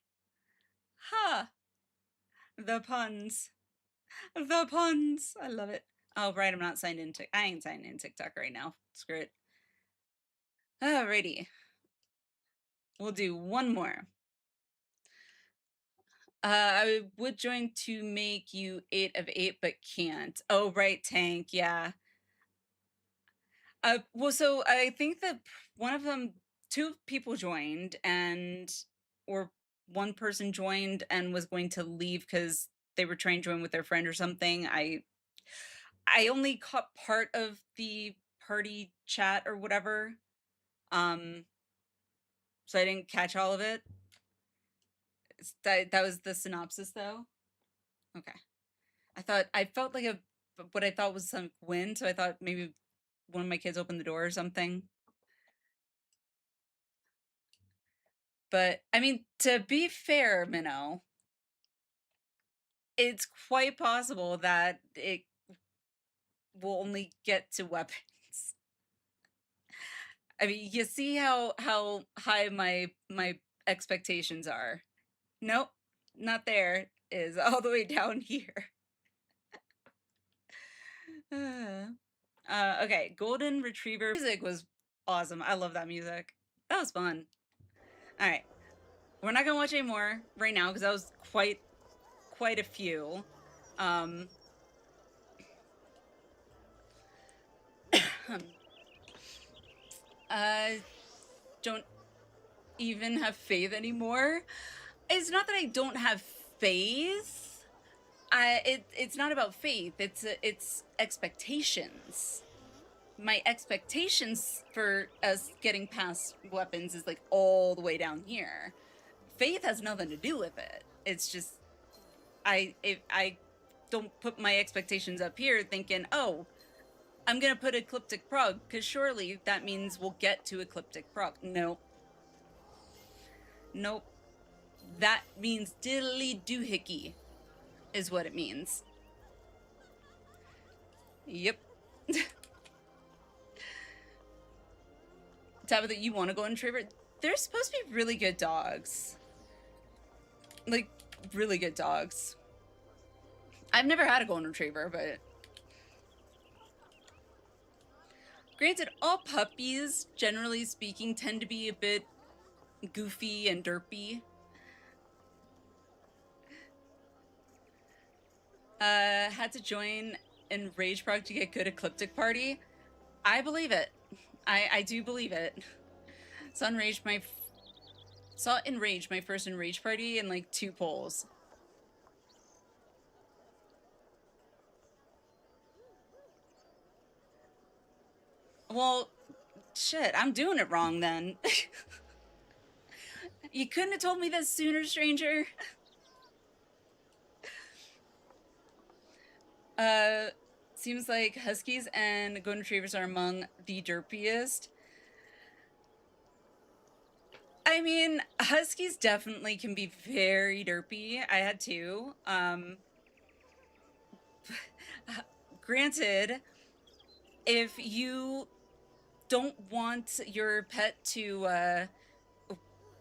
Ha. The puns. The puns. I love it. Oh, right. I'm not signed into. I ain't signed in TikTok right now. Screw it. Alrighty. We'll do one more. I would join to make you 8 of 8, but can't. Oh, right, Tank. Yeah. Well, so I think that one of them, 2 people joined, or one person joined and was going to leave because they were trying to join with their friend or something. I only caught part of the party chat or whatever. So I didn't catch all of it. That was the synopsis, though. Okay. I felt like what I thought was some win, so I thought maybe one of my kids opened the door or something. But I mean, to be fair, Minnow, it's quite possible that it will only get to weapons. I mean, you see how high my expectations are. Nope, not there. Is all the way down here. Okay, Golden Retriever music was awesome. I love that music. That was fun. All right, we're not gonna watch any more right now because that was quite a few. Don't even have faith anymore. It's not that I don't have faith. It's not about faith. It's expectations. My expectations for us getting past weapons is like all the way down here. Faith has nothing to do with it. It's just if I don't put my expectations up here thinking, oh, I'm gonna put Ecliptic Prog because surely that means we'll get to Ecliptic Prog. Nope. Nope. That means diddly doohickey is what it means. Yep. Tabitha, you want to go on Retriever? They're supposed to be really good dogs. Like, really good dogs. I've never had a golden retriever, but... Granted, all puppies, generally speaking, tend to be a bit goofy and derpy. Had to join in Rage Prog to get good Ecliptic Party. I believe it. I do believe it. Saw Enraged my first Enraged party in like 2 polls. Well, shit, I'm doing it wrong then. You couldn't have told me this sooner, stranger. Seems like Huskies and Golden Retrievers are among the derpiest. I mean, Huskies definitely can be very derpy. I had 2. Granted, if you don't want your pet to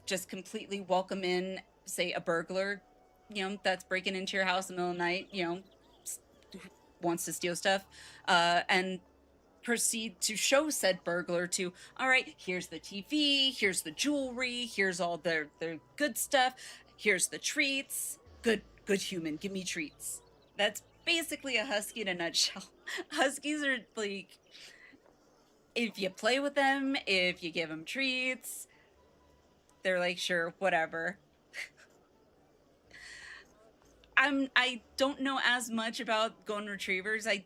just completely welcome in, say, a burglar, you know, that's breaking into your house in the middle of the night, you know, wants to steal stuff, and proceed to show said burglar to, all right, here's the TV, here's the jewelry, here's all their good stuff, here's the treats. Good human, give me treats. That's basically a husky in a nutshell. Huskies are like, if you play with them, if you give them treats, they're like, sure, whatever. I don't know as much about Golden Retrievers. I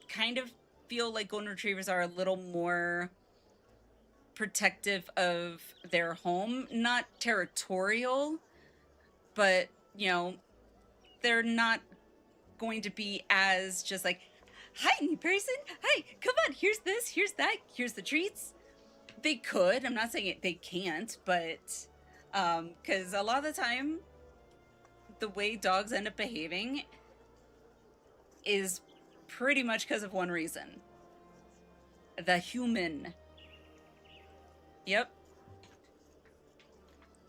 kind of feel like Golden Retrievers are a little more protective of their home. Not territorial, but, you know, they're not going to be as just like, hi, new person, hi, come on, here's this, here's that, here's the treats. They could, I'm not saying they can't, but because a lot of the time, the way dogs end up behaving is pretty much because of one reason. The human. Yep.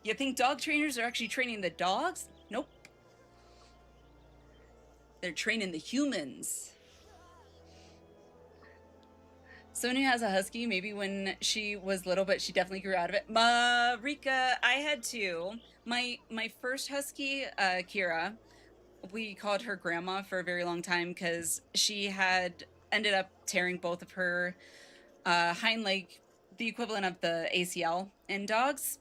You think dog trainers are actually training the dogs? Nope. They're training the humans. Sonia has a husky, maybe when she was little, but she definitely grew out of it. Marika, I had 2. My first husky, Kira, we called her Grandma for a very long time because she had ended up tearing both of her hind leg, the equivalent of the ACL in dogs,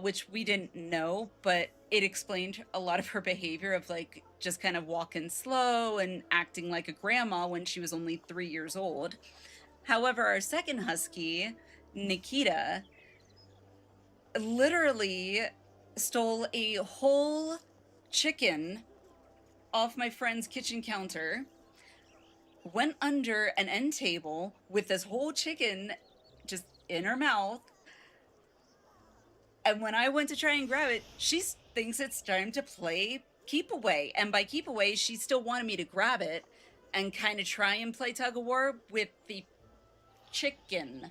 which we didn't know, but it explained a lot of her behavior of like just kind of walking slow and acting like a grandma when she was only 3 years old. However, our second husky, Nikita, literally stole a whole chicken off my friend's kitchen counter, went under an end table with this whole chicken just in her mouth, and when I went to try and grab it, she thinks it's time to play keep away, and by keep away, she still wanted me to grab it and kind of try and play tug of war with the chicken,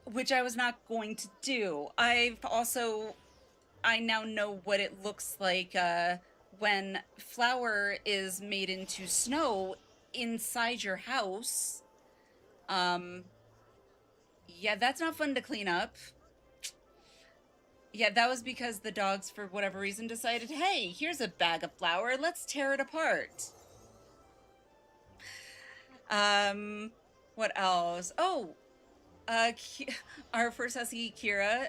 which I was not going to do. I now know what it looks like when flour is made into snow inside your house. Yeah, that's not fun to clean up. Yeah, that was because the dogs, for whatever reason, decided, hey, here's a bag of flour, let's tear it apart. What else? Oh, our first husky, Kira,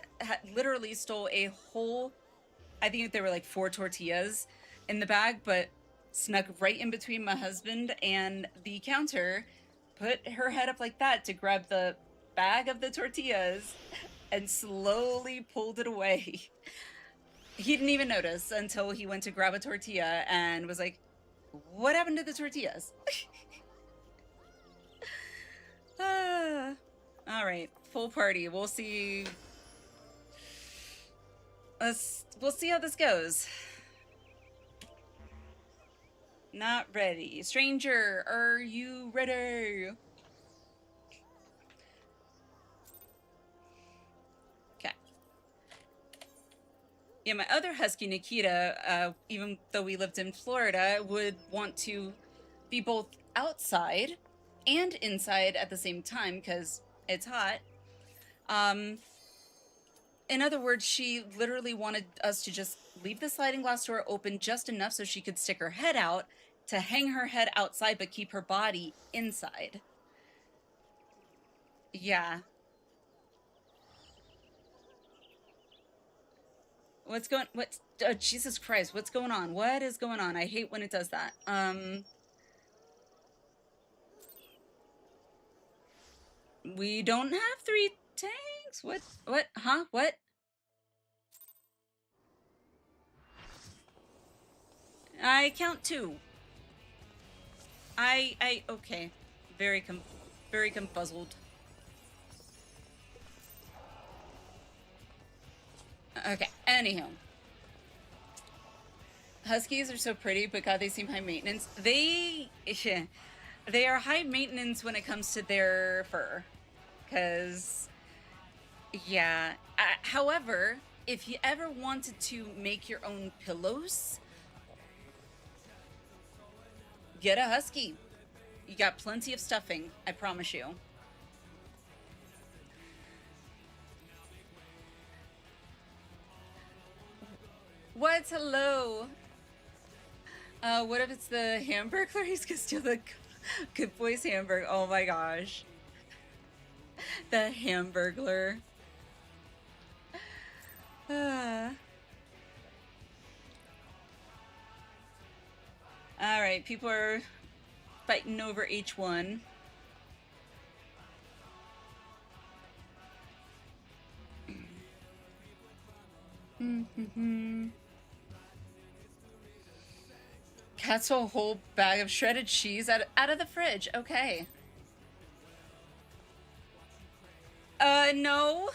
literally stole a whole, I think there were like 4 tortillas in the bag, but snuck right in between my husband and the counter, put her head up like that to grab the bag of the tortillas, and slowly pulled it away. He didn't even notice until he went to grab a tortilla and was like, what happened to the tortillas? All right, full party. We'll see. We'll see how this goes. Not ready. Stranger, are you ready? Okay. Yeah, my other husky, Nikita, even though we lived in Florida, would want to be both outside and inside at the same time because it's hot. In other words, she literally wanted us to just leave the sliding glass door open just enough so she could stick her head out to hang her head outside but keep her body inside. Yeah. What's oh, Jesus Christ, what's going on? What is going on? I hate when it does that. We don't have 3 tanks? What? Huh? What? I count 2. Okay. Very confuzzled. Okay, anywho. Huskies are so pretty, but God, they seem high maintenance. They are high maintenance when it comes to their fur. Because, yeah. However, if you ever wanted to make your own pillows, get a husky. You got plenty of stuffing, I promise you. What? Hello? What if it's the Hamburglar? He's gonna steal the Good Boys Hamburg. Oh my gosh. The Hamburglar. Alright, people are fighting over H1. Cats a whole bag of shredded cheese out of the fridge. Okay. No.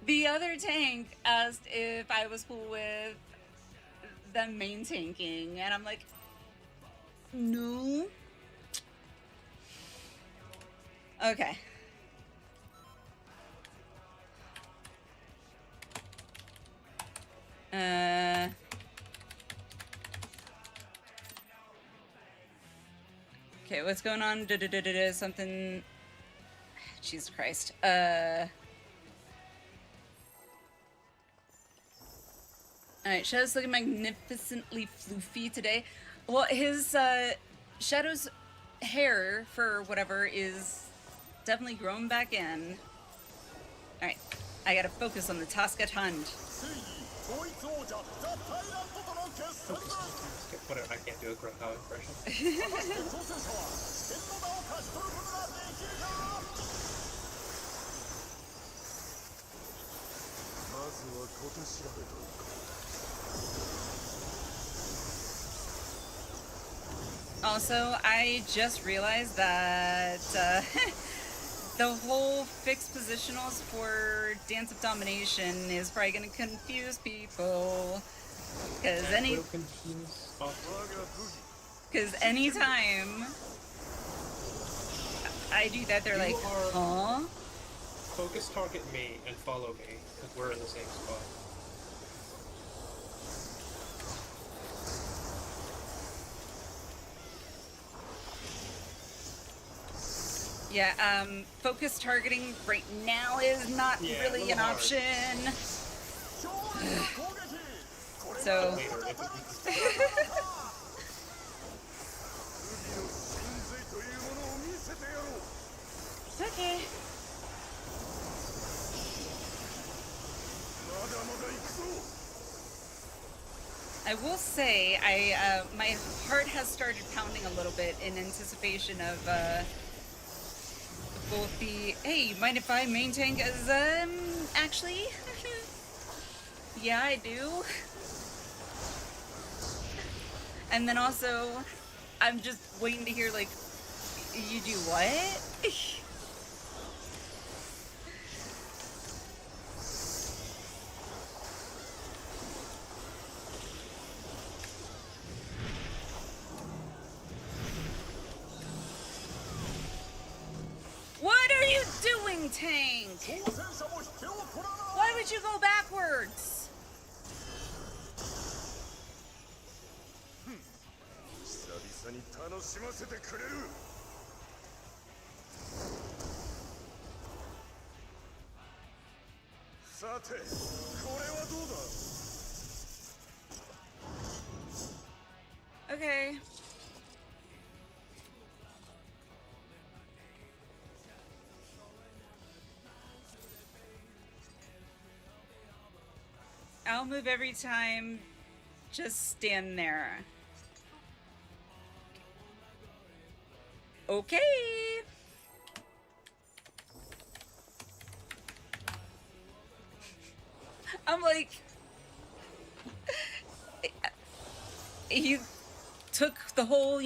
The other tank asked if I was cool with them main tanking, and I'm like, no. Okay. Okay, what's going on? Something. Jesus Christ. Alright, Shadow's looking magnificently floofy today. Well, his, Shadow's hair, for whatever, is definitely growing back in. Alright, I gotta focus on the task at hand. Whatever, I can't do a Grow impression. Also, I just realized that the whole fixed positionals for Dance of Domination is probably going to confuse people. Because anytime I do that, they're like, huh? Focus target me and follow me, because we're in the same spot. Yeah, focus targeting right now is not really an option. So... okay. I will say, my heart has started pounding a little bit in anticipation of, both the, hey, mind if I main tank as, actually? Yeah, I do. And then also, I'm just waiting to hear, like, you do what? Why would you go backwards? Okay. I'll move every time. Just stand there. Okay. I'm like, he took the whole,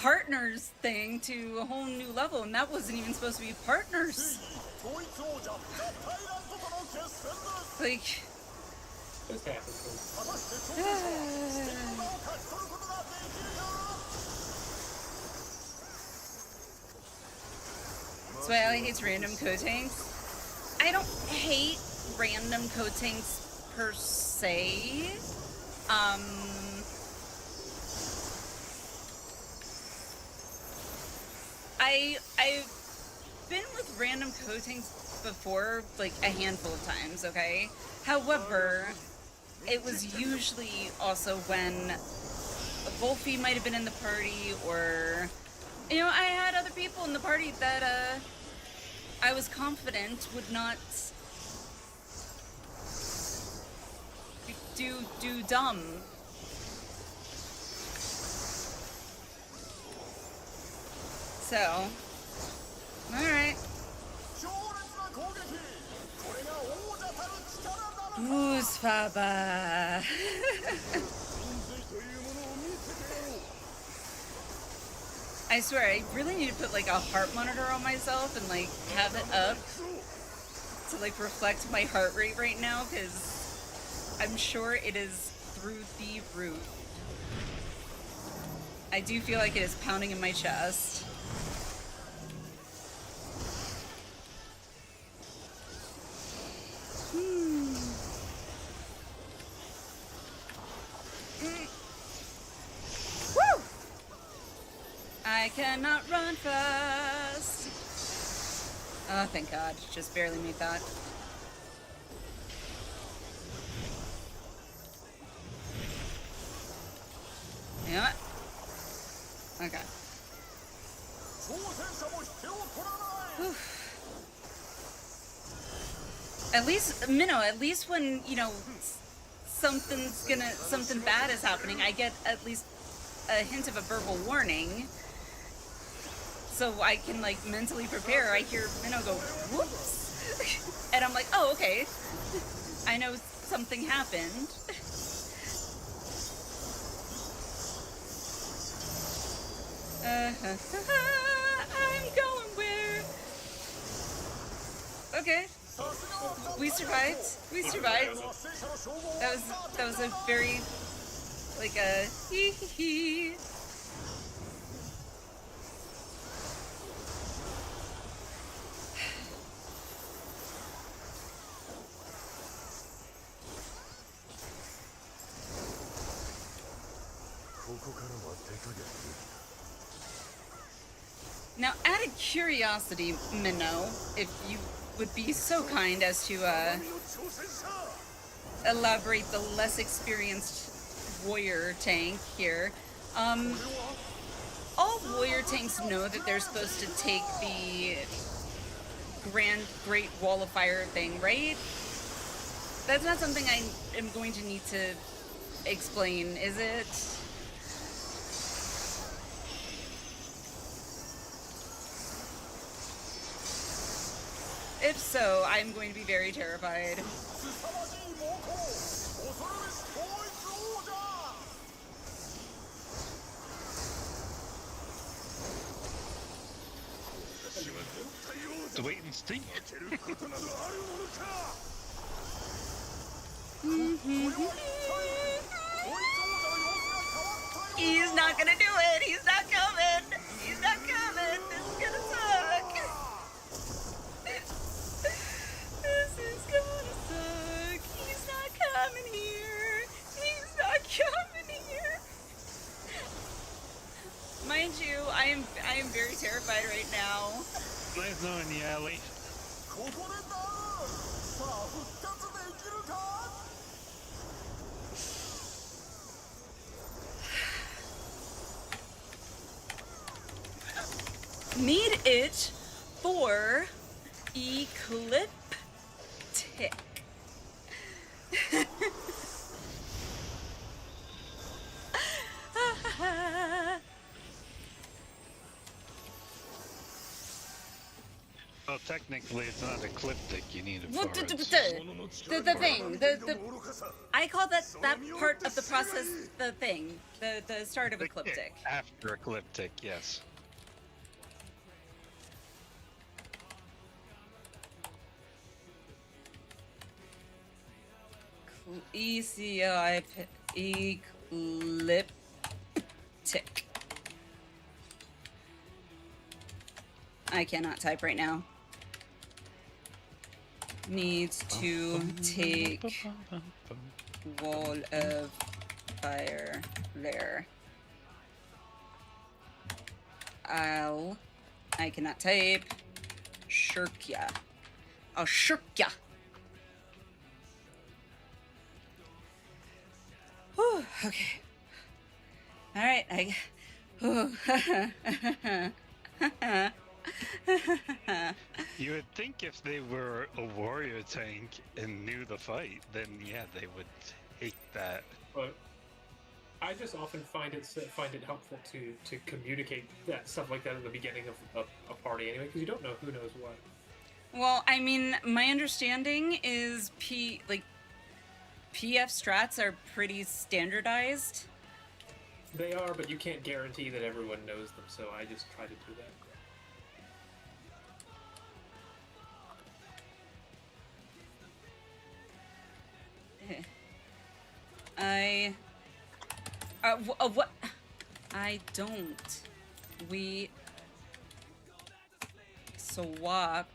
partners thing to a whole new level, and that wasn't even supposed to be partners. Like, This happens. that's why Ali hates random coatings. I don't hate random coatings per se. I've been with random coatings before, like a handful of times, okay? However, it was usually also when Wolfie might have been in the party, or, I had other people in the party that, I was confident would not do dumb. So, alright. Who's Faba? I swear, I really need to put like a heart monitor on myself and like have it up to like reflect my heart rate right now, because I'm sure it is through the roof. I do feel like it is pounding in my chest. Woo! I cannot run fast. Oh, thank God. Just barely made that. You know what? Okay. Whew. At least, Minnow, at least when, something bad is happening, I get at least a hint of a verbal warning. So I can, like, mentally prepare. I hear Minnow go, whoops! And I'm like, oh, okay. I know something happened. I'm going where? Okay. We survived. We survived. That was a very, like a hee hee hee. Now, out of curiosity, Minnow, if you would be so kind as to elaborate the less experienced warrior tank here. All warrior tanks know that they're supposed to take the Great Wall of Fire thing, right? That's not something I am going to need to explain, is it? If so, I'm going to be very terrified. To wait and see. He's not gonna do it! He's not coming! He's not coming! This is gonna suck! right now. Nice knowing you, Ellie. Need it for ecliptic. Well, technically, it's not ecliptic. You need it What for the its- thing? I call that part of the process the thing. The start of ecliptic. After ecliptic, yes. Ecliptic. I cannot type right now. Needs to take wall of fire there. I cannot type. Shirkya. I'll shirk ya. Whew, okay. All right. You would think if they were a warrior tank and knew the fight, then yeah, they would take that. But I just often find it helpful to communicate that stuff like that at the beginning of a party anyway, because you don't know who knows what. Well, I mean, my understanding is PF strats are pretty standardized. They are, but you can't guarantee that everyone knows them, so I just try to do that. What? I don't. We swap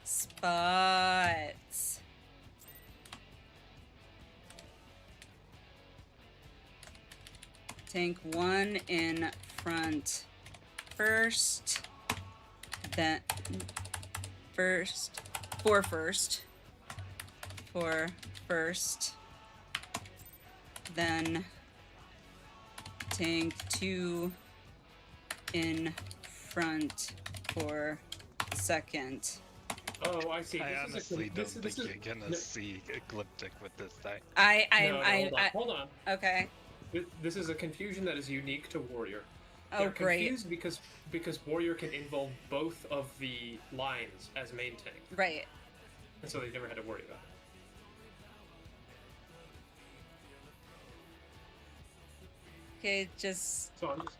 spots. Tank one in front first, then for first, then tank two in front for second. Oh, I see. I honestly don't think you're gonna see ecliptic with this thing. Hold on. Okay. This is a confusion that is unique to warrior. Oh, They're great. confused because warrior can involve both of the lines as main tank, Right. and so they've never had to worry about it. Okay, just. So I'm just.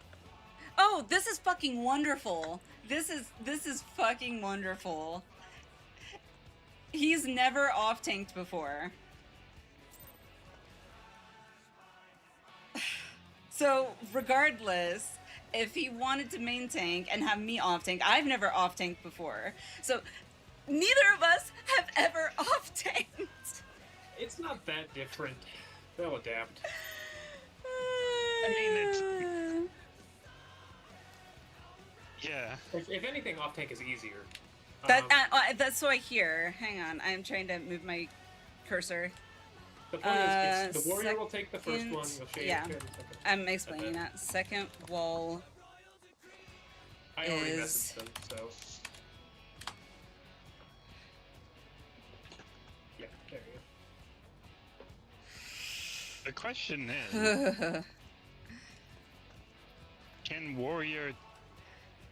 Oh, this is fucking wonderful. This is fucking wonderful. He's never off tanked before. So regardless, if he wanted to main tank and have me off tank, I've never off tanked before. So neither of us have ever off tanked. It's not that different. They'll adapt. I mean, it's. Yeah. If anything, off tank is easier. That's what I hear. Hang on, I'm trying to move my cursor. The point is, the warrior will take the first one. You'll share Yeah, the second. I'm explaining that. Second wall. I already is... messaged them, so. Yeah, there you go. The question is, can warrior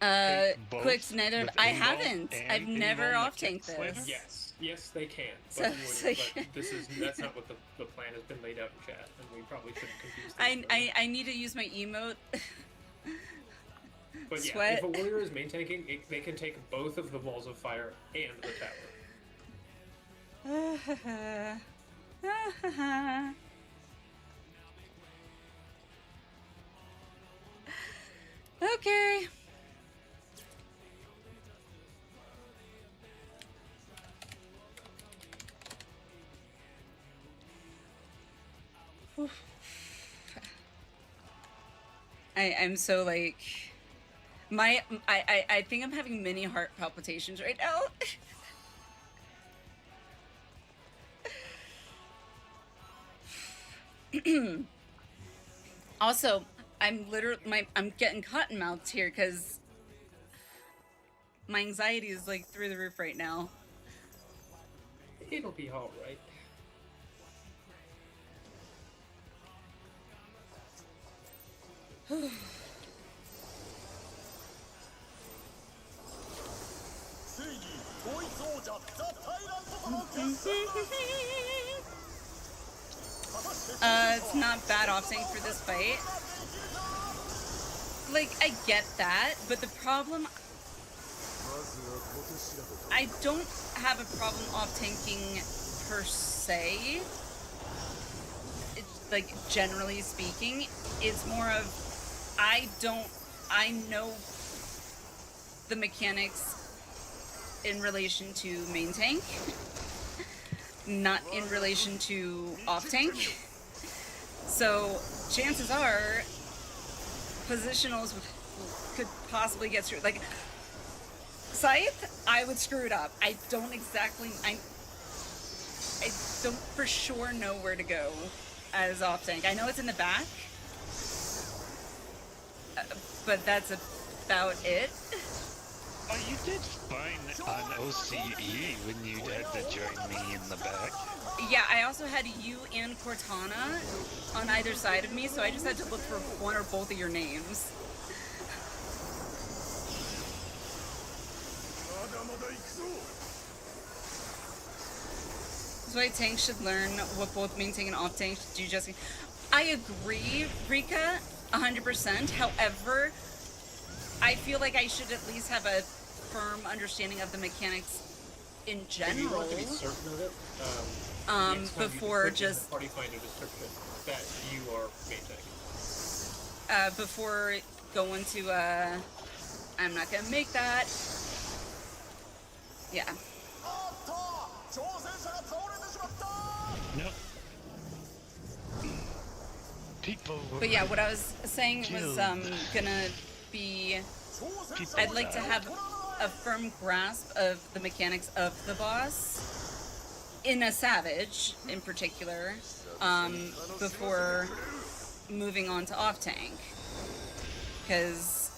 take both quick Snyder, with I invuln haven't. and I've never invuln off tanked Slayer? this. Yes, they can. So- But that's not what the plan has been laid out in chat, and we probably shouldn't confuse things. I need to use my emote. But yeah, Sweat. if a warrior is main tanking, they can take both of the walls of fire and the tower. Okay. I'm so like, I think I'm having mini heart palpitations right now. Also, I'm getting cotton mouthed here because my anxiety is like through the roof right now. It'll be all right. It's not bad opting for this fight. Like, I get that, but the problem... I don't have a problem off-tanking per se. It's, like, generally speaking. It's more of, I know the mechanics in relation to main tank, not in relation to off-tank. So, chances are, positionals could possibly get through. Like, Scythe, I would screw it up. I don't for sure know where to go as off-tank. I know it's in the back, but that's about it. Oh, you did fine on OCE when you had to join me in the back. Yeah, I also had you and Cortana on either side of me, so I just had to look for one or both of your names. That's why tanks should learn what both main tank and off tank do. Just, I agree, Rika, 100%. However, I feel like I should at least have a firm understanding of the mechanics in general. You want to be certain of it. Before just party finder description that you are main tank. Before going to I'm not gonna make that. Yeah. Nope. People. But yeah, what I was saying was gonna be. I'd like to have a firm grasp of the mechanics of the boss. In a Savage, in particular, before moving on to off-tank. Because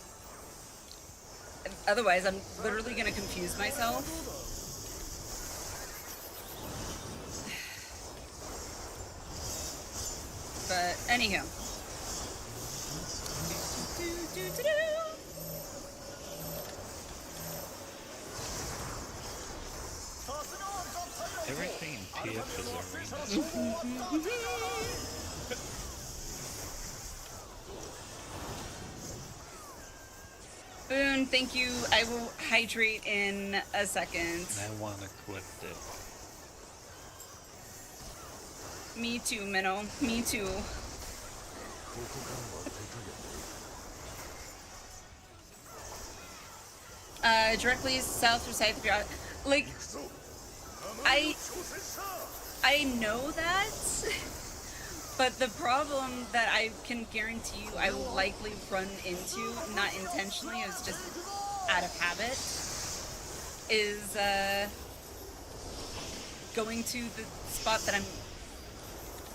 otherwise I'm literally going to confuse myself. But, anywho. Everything in PF is arena. Boone, thank you. I will hydrate in a second. I want to quit it. Me too, Minnow. Me too. Directly south or south of like, I know that, but the problem that I can guarantee you I will likely run into, not intentionally, it was just out of habit, is going to the spot that I'm,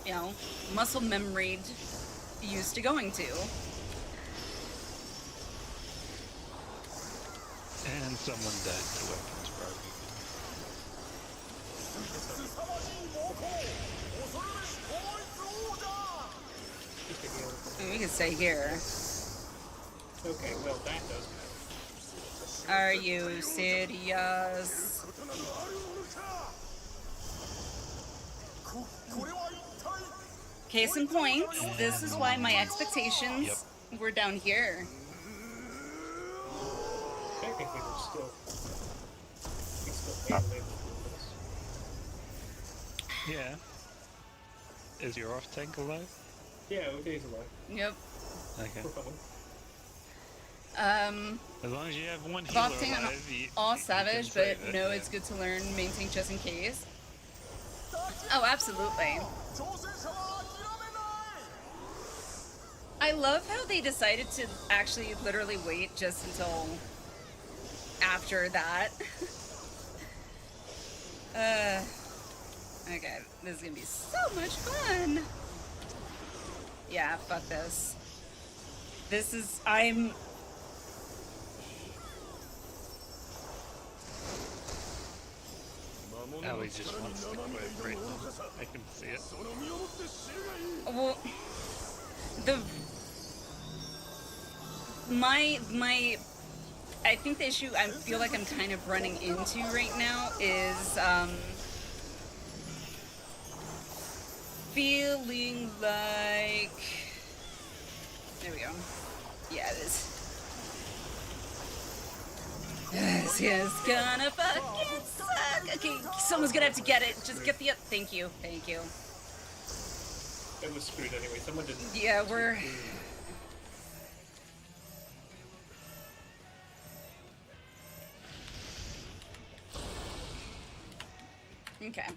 you know, muscle memoried used to going to. And someone died to weapons, probably. We can stay here. Okay, well that does matter. Are you serious? Case in point, this is why my expectations were down here. Technically, we're still handling this. Yeah. Is your off tank alive? Yeah, O'Day's alive. Yep. Okay. We're fine. As long as you have one healer Boxing on alive, you all you can Savage, save but it, no, yeah. it's good to learn maintain just in case. Oh, absolutely. I love how they decided to actually literally wait just until after that. Okay, this is gonna be so much fun. Yeah, fuck this. Ellie just wants to quit right now. I can see it. Well, I think the issue I feel like I'm kind of running into right now is, feeling like... There we go. Yeah, it is. This is gonna fucking suck! Okay, someone's gonna have to get it. Just get the... Thank you. Thank you. It was screwed anyway. Someone didn't... Yeah, we're... Okay.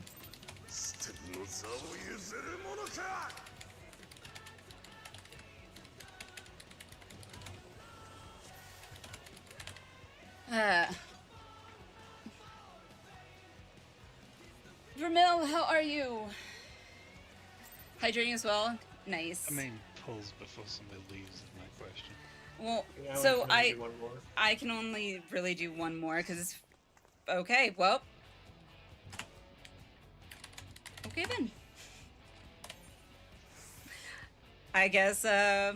Vermil, how are you? Hydrating as well? Nice. I mean, pulls before somebody leaves is my question. Well, Yeah, so can only do one more. I can only really do one more because it's okay. Well, okay then. I guess that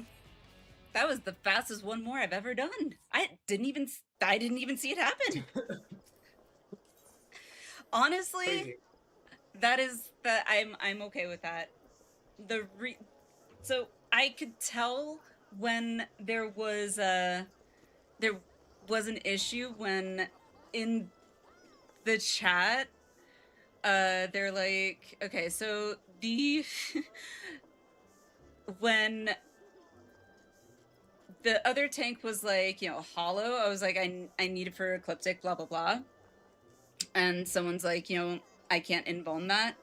was the fastest one more I've ever done. I didn't even see it happen. Honestly, Crazy. I'm okay with that. So I could tell when there was an issue when in the chat they're like, okay, so the when the other tank was like, hollow, I was like, I need it for ecliptic, blah blah blah, and someone's like, I can't invuln that,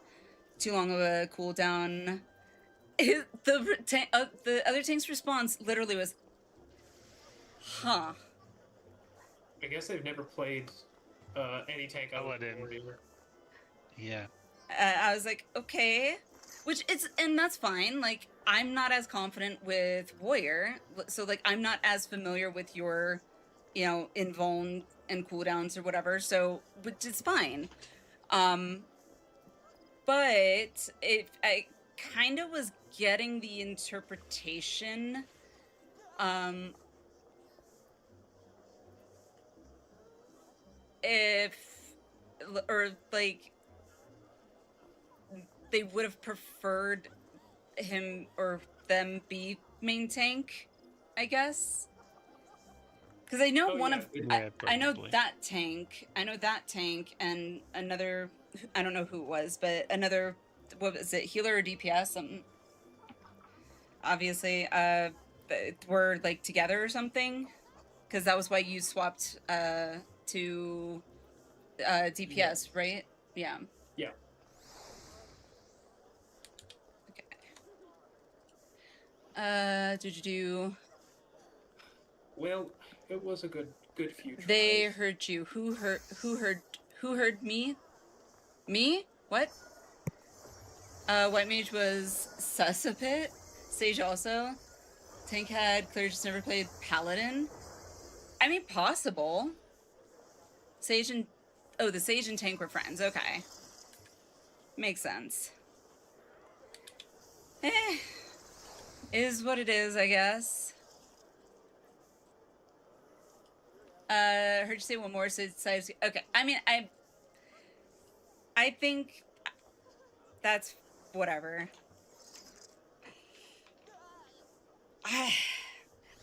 too long of a cooldown. The other tank's response literally was, huh. I guess they've never played any tank I'll other let than in. Warrior. Yeah. I was like, okay, and that's fine. Like, I'm not as confident with Warrior, so like I'm not as familiar with your, invuln and cooldowns or whatever. So, which is fine. But I kind of was getting the interpretation, they would have preferred him or them be main tank, I guess. Because I know I know that tank. I know that tank and another. I don't know who it was, but another. What was it? Healer or DPS? Something. Obviously, were like together or something. Because that was why you swapped to DPS, right? Yeah. Yeah. Well, it was a good few tries. They heard you. Who heard me? Me? What? White Mage was sus a bit. Sage also. Tank had Claire just never played Paladin. I mean, possible. Sage and the Sage and Tank were friends. Okay, makes sense. Is what it is, I guess. Heard you say one more. So okay. I mean, I think that's whatever. I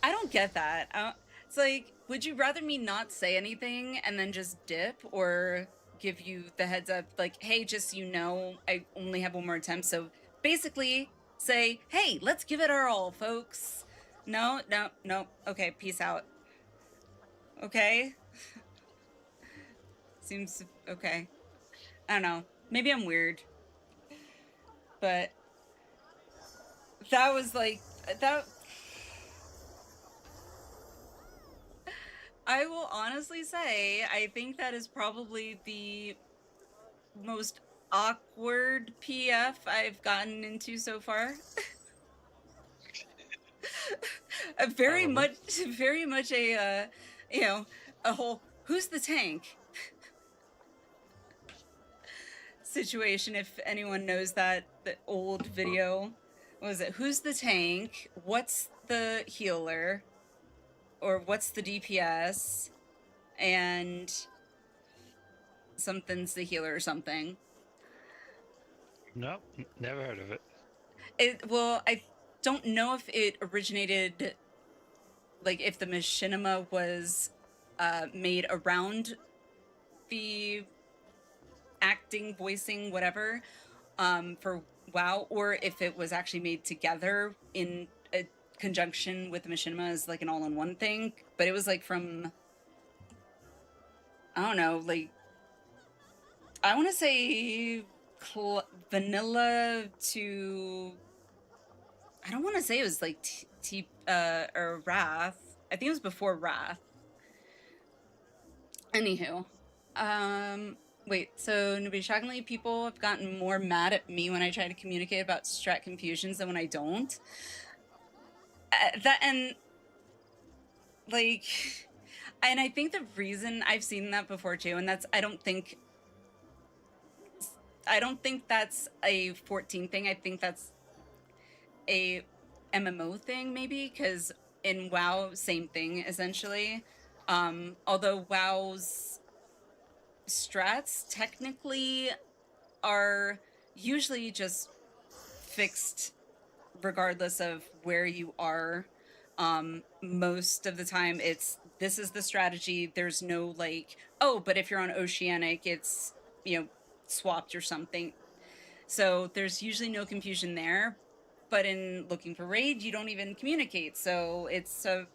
don't get that. It's like, would you rather me not say anything and then just dip, or give you the heads up, like, hey, just so you know, I only have one more attempt. So basically say, hey, let's give it our all, folks. No. Okay, peace out. Okay. Seems okay. I don't know. Maybe I'm weird. But that was like, that I will honestly say, I think that is probably the most awkward PF I've gotten into so far. Very much a, you know, a whole, who's the tank situation, if anyone knows that, the old video. What was it? Who's the tank? What's the healer? Or what's the DPS? And something's the healer or something. Nope, never heard of it. Well, I don't know if it originated, like, if the machinima was made around the acting, voicing, whatever, for WoW, or if it was actually made together in a conjunction with the machinima as like an all-in-one thing. But it was like from, I don't know, like, I want to say vanilla to, I don't want to say it was like or Wrath. I think it was before Wrath. Anywho, wait, so nobody, shockingly, people have gotten more mad at me when I try to communicate about strat confusions than when I don't. And I think the reason I've seen that before too, and that's, I don't think that's a 14 thing. I think that's a MMO thing, maybe, because in WoW, same thing, essentially. Although WoW's strats technically are usually just fixed regardless of where you are. Most of the time it's, this is the strategy. There's no like, oh, but if you're on Oceanic, it's, you know, swapped or something. So there's usually no confusion there. But in looking for raid, you don't even communicate. So it's a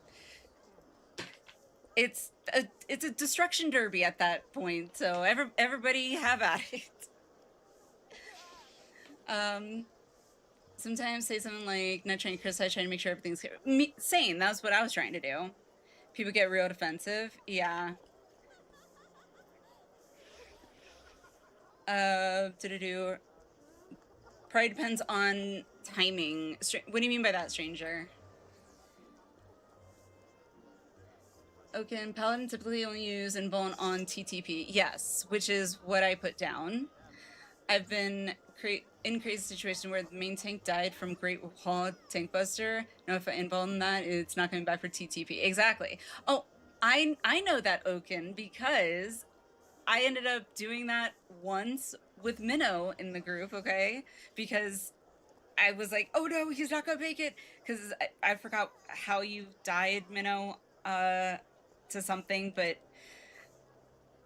destruction derby at that point. So everybody have at it. Sometimes say something like, not trying to criticize, trying to make sure everything's sane. That's what I was trying to do. People get real defensive. Yeah. Probably depends on timing. What do you mean by that, stranger? Okay, Paladin typically only use Invuln on TTP. Yes, which is what I put down. I've been in crazy situation where the main tank died from Great Wall Tank Buster. No, if I Invuln that, it's not coming back for TTP. Exactly. Oh, I know that, Oaken, because I ended up doing that once with Minnow in the group, okay? Because I was like, oh no, he's not gonna make it. Because I forgot how you died, Minnow, to something, but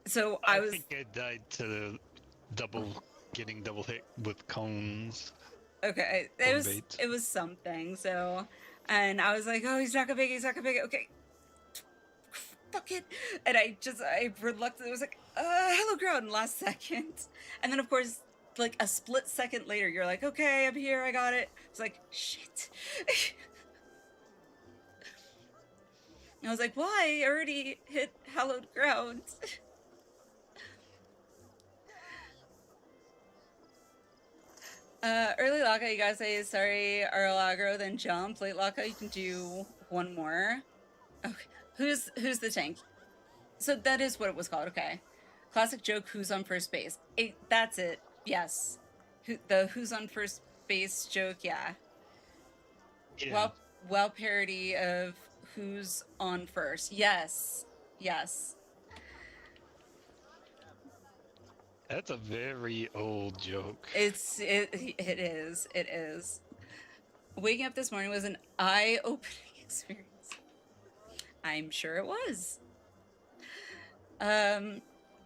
so I think I died to getting double hit with cones. Okay, it was something. So, and I was like, oh, he's not gonna make it. He's not gonna make it. Okay, fuck it. And I reluctantly was like, hello, ground, last second. And then of course, like a split second later, you're like, okay, I'm here, I got it. It's like, shit. I was like, why? I already hit hallowed ground. Early lockout, you guys say, sorry, Earl aggro, then jump. Late lockout, you can do one more. Okay, who's the tank? So that is what it was called, okay. Classic joke, who's on first base. That's it, yes. The who's on first base joke, yeah. Well parody of who's on first. Yes. Yes. That's a very old joke. It is. It is. Waking up this morning was an eye-opening experience. I'm sure it was. I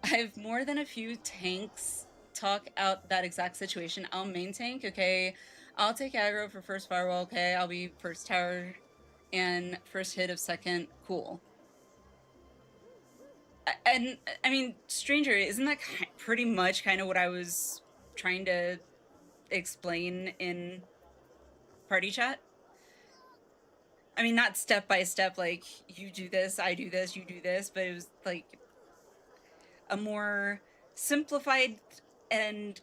have more than a few tanks talk out that exact situation. I'll main tank, okay. I'll take aggro for first firewall, okay. I'll be first tower and first hit of second, cool. And I mean, stranger, isn't that pretty much kind of what I was trying to explain in party chat? I mean, not step by step, like, you do this, I do this, you do this, but it was, like, a more simplified and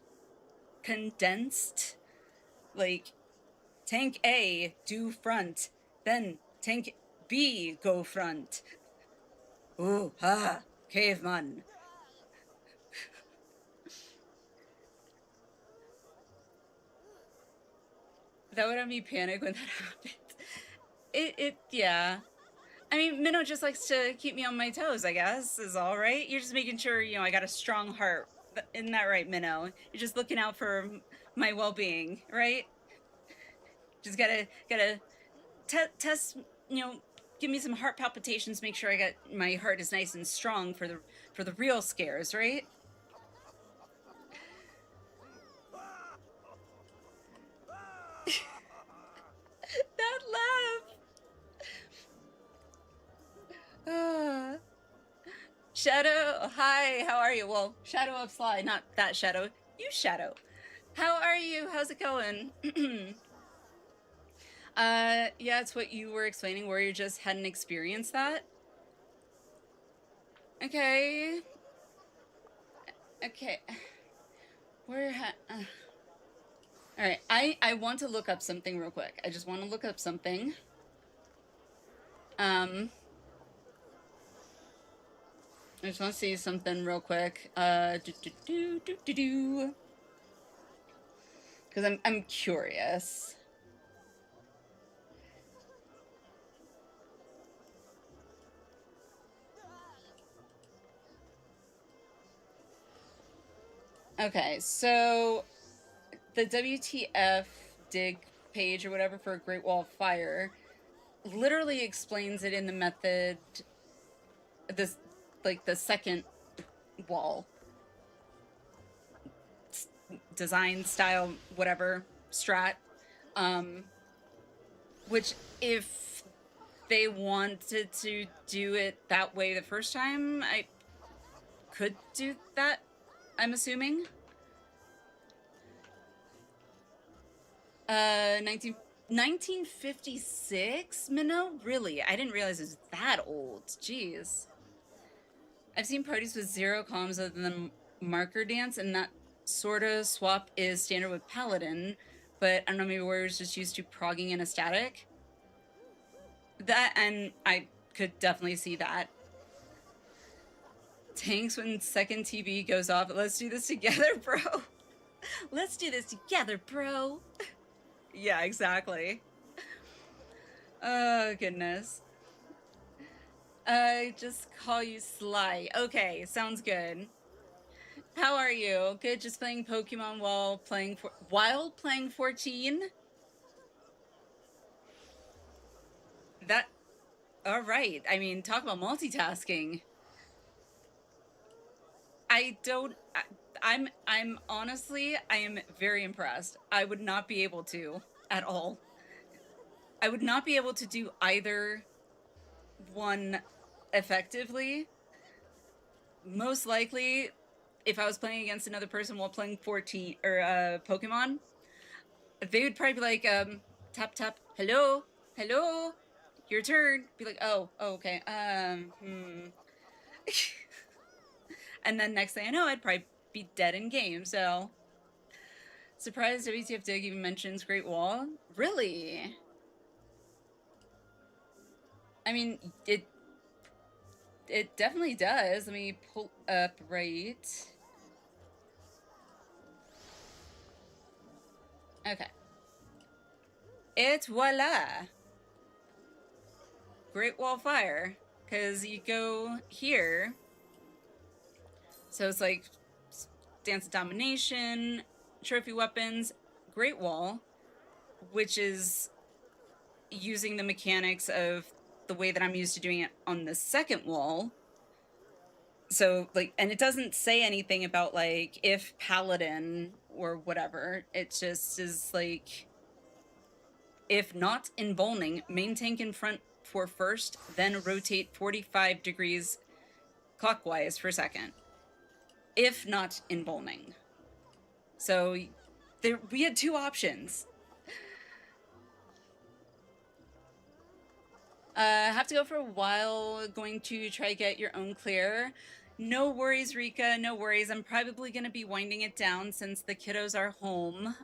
condensed, like, tank A, do front, then tank B, go front. Ooh, caveman. That would have me panic when that happened. Yeah. I mean, Minnow just likes to keep me on my toes, I guess, is all right. You're just making sure, you know, I got a strong heart. Isn't that right, Minnow? You're just looking out for my well-being, right? Just gotta test, you know, give me some heart palpitations, make sure I got my heart is nice and strong for the real scares, right? That laugh. Shadow, hi, how are you? Well, Shadow of Sly, not that Shadow. You Shadow. How are you? How's it going? Yeah, it's what you were explaining, where you just hadn't experienced that. Okay. Okay. Alright, I want to look up something real quick. I just want to look up something. I just want to see something real quick. Because I'm curious. Okay, so the WTF dig page or whatever for Great Wall of Fire literally explains it in the method, this, like, the second wall. Design, style, whatever, strat. Which, if they wanted to do it that way the first time, I could do that, I'm assuming. 1956? Minnow? Really? I didn't realize it was that old. Jeez. I've seen parties with 0 comms other than marker dance, and that sorta swap is standard with Paladin, but I don't know, maybe Warriors just used to progging in a static. That, and I could definitely see that. Tanks when second TB goes off. Let's do this together, bro. Let's do this together, bro. Yeah, exactly. Oh, goodness. Just call you Sly. Okay, sounds good. How are you? Good, just playing Pokemon while playing 14? That, all right. I mean, talk about multitasking. I'm honestly, I am very impressed. I would not be able to at all. I would not be able to do either one effectively. Most likely, if I was playing against another person while playing 14 or Pokemon, they would probably be like, tap tap, hello, your turn. Be like, oh, okay, and then next thing I know, I'd probably be dead in game. So, surprised WTF Dig even mentions Great Wall. Really? I mean, it definitely does. Let me pull up right. Okay. Et voila! Great Wall of Fire. Because you go here. So it's like Dance of Domination, Trophy Weapons, Great Wall, which is using the mechanics of the way that I'm used to doing it on the second wall. So, like, and it doesn't say anything about, like, if Paladin or whatever. It just is like, if not in bowling, main tank in front for first, then rotate 45 degrees clockwise for second. If not in bowling. So we had 2 options. Have to go for a while. Going to try to get your own clear. No worries, Rika. No worries. I'm probably going to be winding it down since the kiddos are home.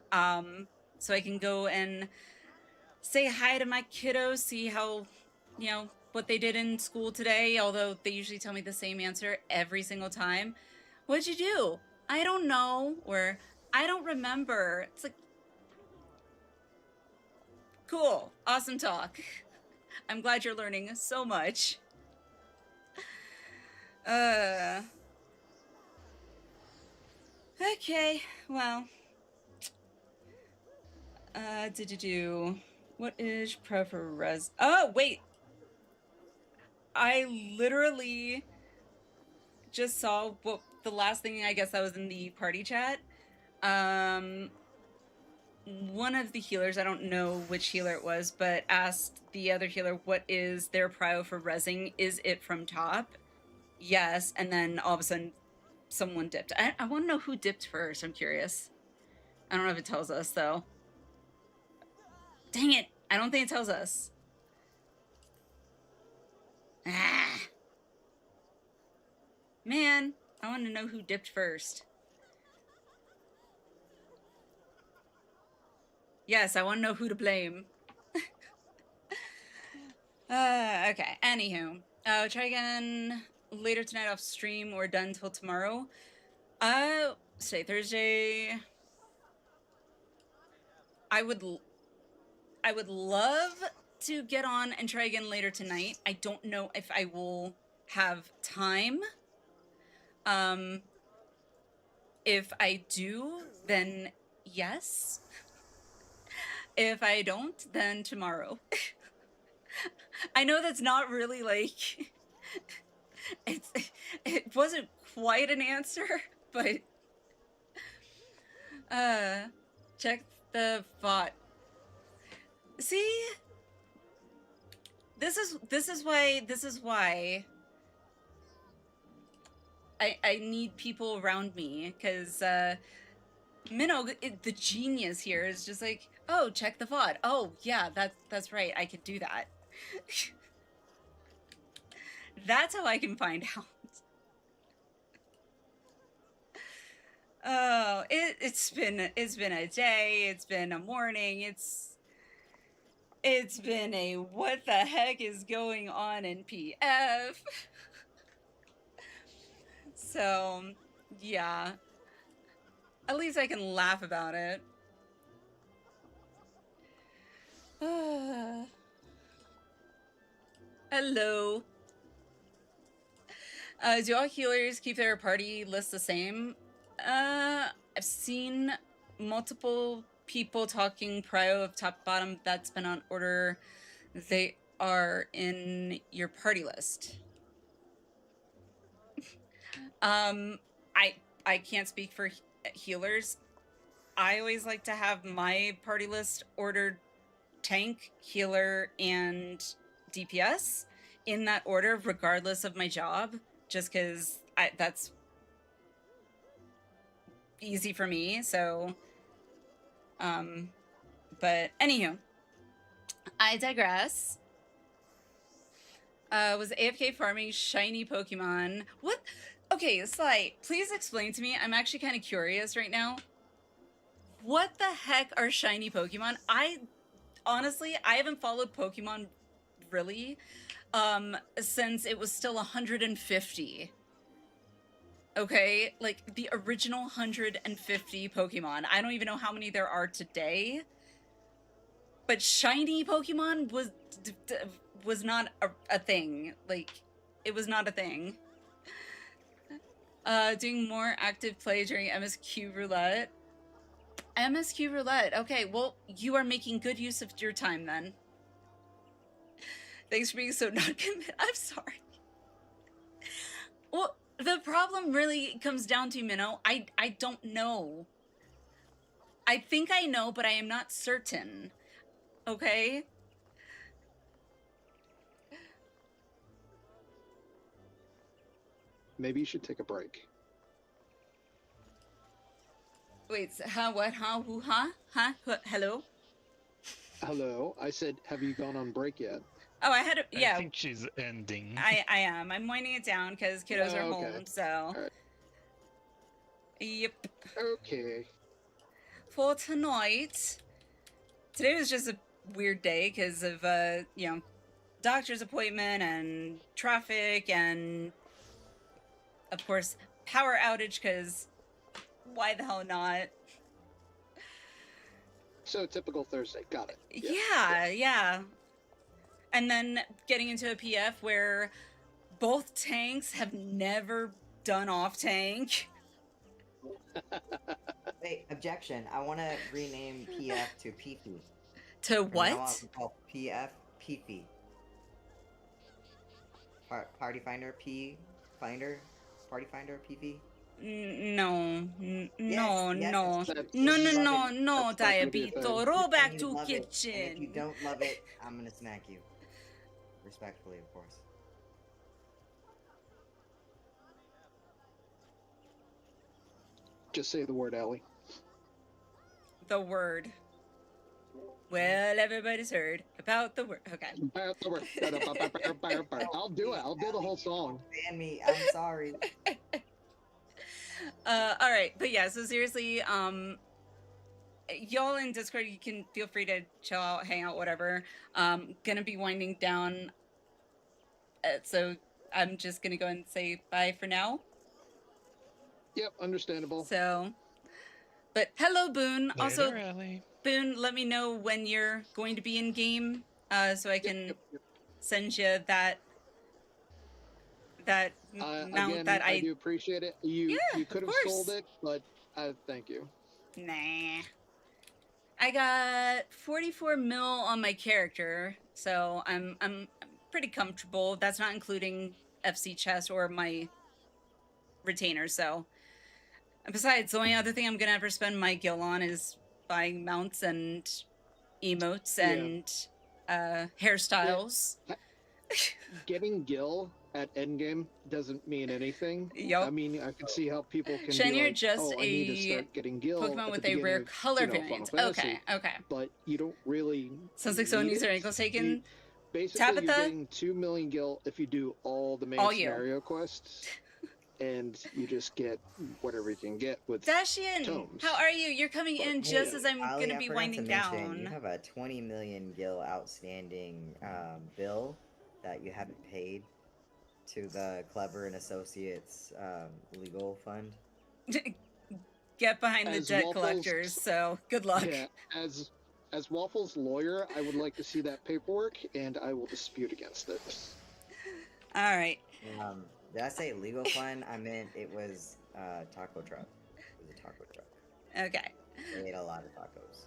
So I can go and say hi to my kiddos, see how, what they did in school today. Although they usually tell me the same answer every single time. What'd you do? I don't know. Or I don't remember. It's like, cool. Awesome talk. I'm glad you're learning so much. Okay, well. What is preference? Oh, wait! I literally just saw the last thing, I guess that was in the party chat. One of the healers, I don't know which healer it was, but asked the other healer what is their prio for rezzing. Is it from top? Yes, and then all of a sudden someone dipped. I want to know who dipped first. I'm curious. I don't know if it tells us, though. Dang it! I don't think it tells us. Ah! Man, I want to know who dipped first. Yes, I want to know who to blame. Okay, anywho. Try again later tonight off stream or done till tomorrow. Say Thursday. I would love to get on and try again later tonight. I don't know if I will have time. If I do, then yes. If I don't, then tomorrow. I know that's not really like it wasn't quite an answer, but check the bot. See? This is why I need people around me, because Minnow, the genius here, is just like, oh, check the VOD. Oh, yeah, that's right. I could do that. That's how I can find out. Oh, it's been a day. It's been a morning. It's been a what the heck is going on in PF. So, yeah. At least I can laugh about it. Hello. Do all healers keep their party list the same? I've seen multiple people talking prio of top bottom. That's been on order. They are in your party list. I can't speak for healers. I always like to have my party list ordered tank, healer, and DPS in that order, regardless of my job, just because that's easy for me. So, but anywho, I digress. Was AFK farming shiny Pokemon? What? Okay, Sly, please explain to me. I'm actually kind of curious right now. What the heck are shiny Pokemon? Honestly, I haven't followed Pokemon really since it was still 150. Okay, like the original 150 Pokemon. I don't even know how many there are today. But shiny Pokemon was not a thing. Like, it was not a thing. Doing more active play during MSQ Roulette. MSQ Roulette. Okay, well, you are making good use of your time then. Thanks for being so non-committed. I'm sorry. Well, the problem really comes down to, Minnow, I don't know. I think I know, but I am not certain. Okay? Maybe you should take a break. Wait, what, who, hello? Hello, I said, have you gone on break yet? Oh, I had a, yeah. I think she's ending. I am. I'm winding it down because kiddos are okay. home. So. Alright. Yep. Okay. For tonight. Today was just a weird day because of you know, doctor's appointment and traffic and of course power outage because why the hell not? So typical Thursday. Got it. Yeah. And then getting into a PF where both tanks have never done off tank. Wait, objection. I want to rename PF to Pifi. To what? Call PF Pifi. Party Finder P Finder. Party Finder Pifi. No, Yes, no, yes, no, Diabito. Roll back to If kitchen. you don't love it, I'm gonna smack you. Respectfully, of course. Just say the word, Ellie. The word. Well, everybody's heard about the word. Okay. About the word. I'll do it. I'll do the whole song. Ban me. I'm sorry. All right, but yeah. So seriously, y'all in Discord, you can feel free to chill out, hang out, whatever. Gonna be winding down. So I'm just gonna go and say bye for now. Yep, understandable. So, but hello, Boone. Later, Also, Ellie. Boone, let me know when you're going to be in game, so I can send you that mount Again, that I do appreciate it. You could have of sold course. it, but thank you. Nah. I got 44 mil on my character, so I'm pretty comfortable. That's not including FC chest or my retainer. So, and besides, the only other thing I'm gonna ever spend my gil on is buying mounts and emotes and hairstyles. Getting gil at endgame doesn't mean anything. Yup. I mean, I can see how people can Shen, be you're like, just oh, I need to a start getting gil Pokemon at with the a rare beginning of, color Final variant. Fantasy, Okay. But you don't really. Sounds like someone need needs their it. ankles taken. Basically, Tabitha? you're getting 2 million gil if you do all the main All you. scenario quests, and you just get whatever you can get with Dashian, tomes. how are you? You're coming in just as I'm Ali, gonna I be forgot winding to mention, down. You have a 20 million gil outstanding bill that you haven't paid to the Clever and Associates legal fund. Get behind the As debt Waffles- collectors, so good luck. Yeah, as Waffle's lawyer, I would like to see that paperwork, and I will dispute against it. All right. Did I say legal fund? I meant it was taco truck. It was a taco truck. Okay. They ate a lot of tacos.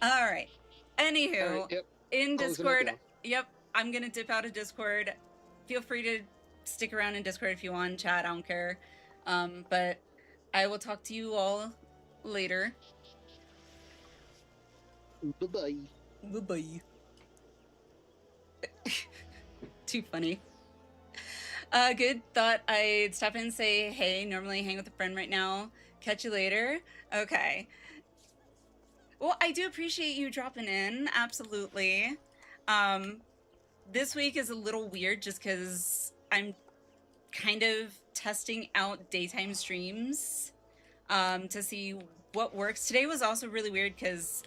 All right. Anywho, All right, yep. in Closing it Discord, down. yep, I'm gonna dip out of Discord. Feel free to stick around in Discord if you want, chat, I don't care. But I will talk to you all later. Bye-bye. Bye-bye. Too funny. Good. Thought I'd stop in and say, hey, normally hang with a friend right now. Catch you later. Okay. Well, I do appreciate you dropping in. Absolutely. This week is a little weird just because I'm kind of testing out daytime streams to see what works. Today was also really weird because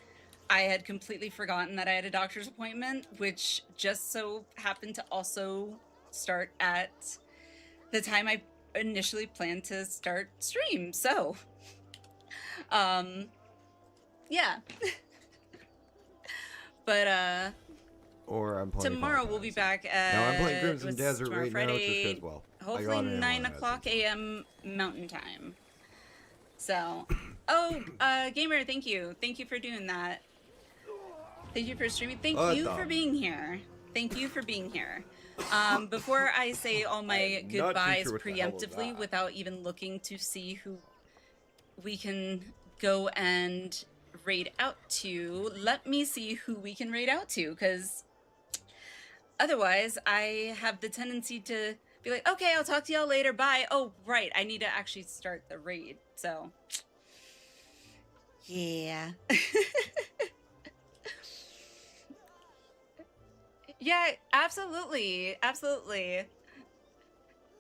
I had completely forgotten that I had a doctor's appointment, which just so happened to also start at the time I initially planned to start stream. So, yeah. But, Or I'm playing tomorrow Final we'll be Fantasy. back at... No, I'm playing Crimson what's Desert tomorrow, right now Friday, just 'cause, well, I got hopefully it in 9 one o'clock a.m. Mountain Time. So, Gamer, thank you. Thank you for doing that. Thank you for streaming. Thank What you the- for being here. Thank you for being here. Before I say all my I'm not too goodbyes sure what the hell was preemptively that. without even looking to see who we can go and raid out to, let me see who we can raid out to, because otherwise I have the tendency to be like, okay, I'll talk to y'all later, bye. Oh, right, I need to actually start the raid, so yeah. Yeah, absolutely. Absolutely.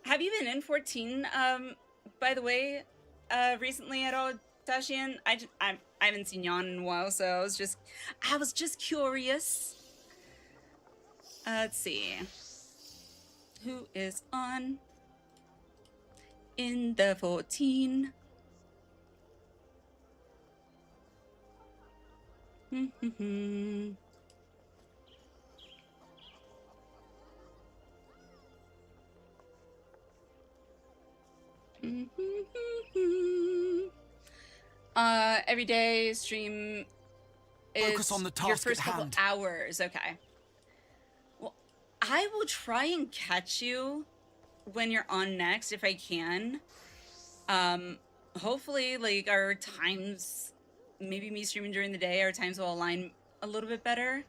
Have you been in 14, by the way, recently at all, Tashian? I haven't seen you on in a while, so I was just curious. Let's see. Who is on in the 14? Every day stream is Focus on the your task first at couple hand. hours. Okay. Well, I will try and catch you when you're on next if I can. Hopefully, like, our times, maybe me streaming during the day, our times will align a little bit better.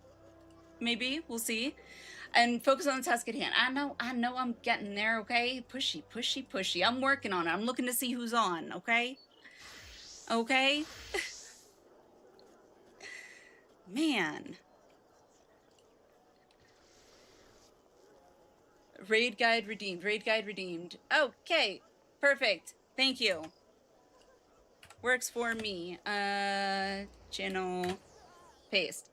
Maybe, we'll see. And focus on the task at hand. I know I'm getting there, okay? Pushy, pushy, pushy. I'm working on it. I'm looking to see who's on, okay? Okay? Man. Raid guide redeemed. Raid guide redeemed. Okay. Perfect. Thank you. Works for me. Channel. Paste.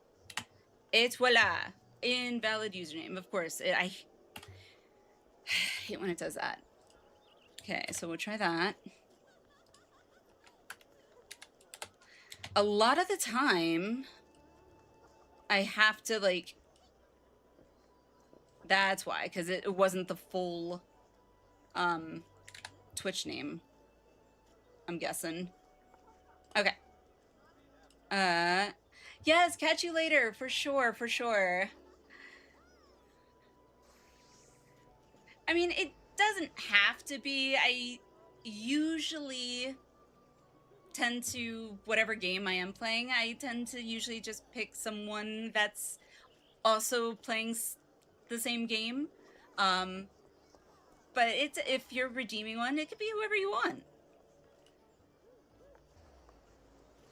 It's voila. Invalid username. Of course. I hate when it does that. Okay, so we'll try that. A lot of the time, I have to, like... That's why, because it wasn't the full Twitch name, I'm guessing. Okay. Yes, catch you later, for sure, for sure. I mean, it doesn't have to be. I usually tend to, whatever game I am playing, I tend to usually just pick someone that's also playing the same game. But it's, if you're redeeming one, it could be whoever you want.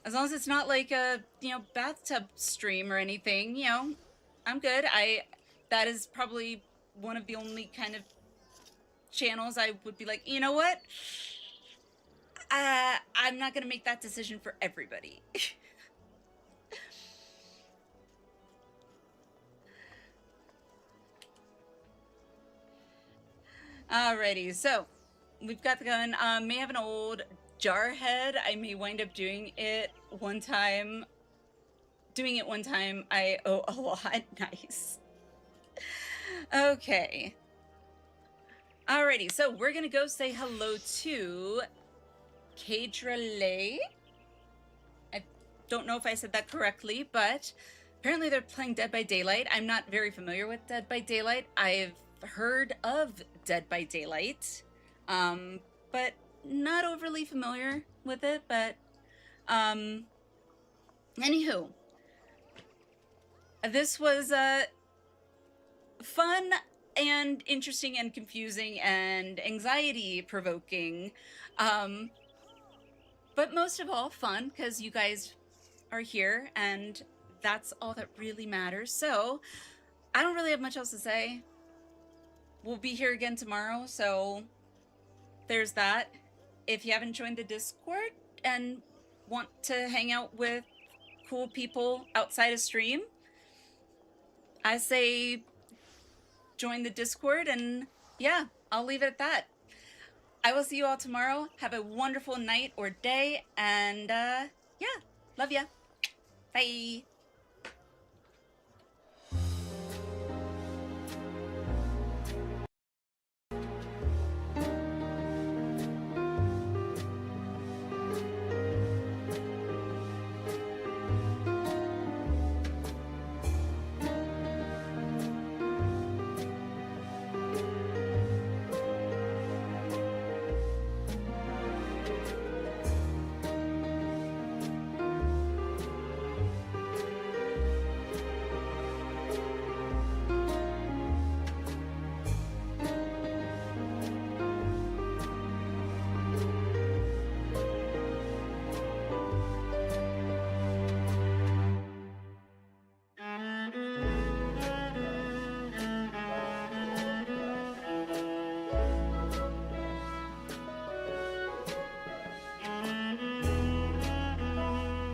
As long as it's not like a, you know, bathtub stream or anything, you know, I'm good. That is probably one of the only kind of channels I would be like, you know what? I'm not gonna make that decision for everybody. Alrighty, so we've got the gun. May have an old jar head. I may wind up doing it one time. I owe a lot. Nice. Okay. Alrighty, so we're gonna go say hello to Cadrale. I don't know if I said that correctly, but apparently they're playing Dead by Daylight. I'm not very familiar with Dead by Daylight. I've heard of Dead by Daylight, but not overly familiar with it. But anywho, this was fun and interesting and confusing and anxiety provoking, but most of all fun, because you guys are here and that's all that really matters. So I don't really have much else to say. We'll be here again tomorrow, so there's that. If you haven't joined the Discord and want to hang out with cool people outside of stream, I say join the Discord, and yeah, I'll leave it at that. I will see you all tomorrow. Have a wonderful night or day, and yeah, love ya. Bye.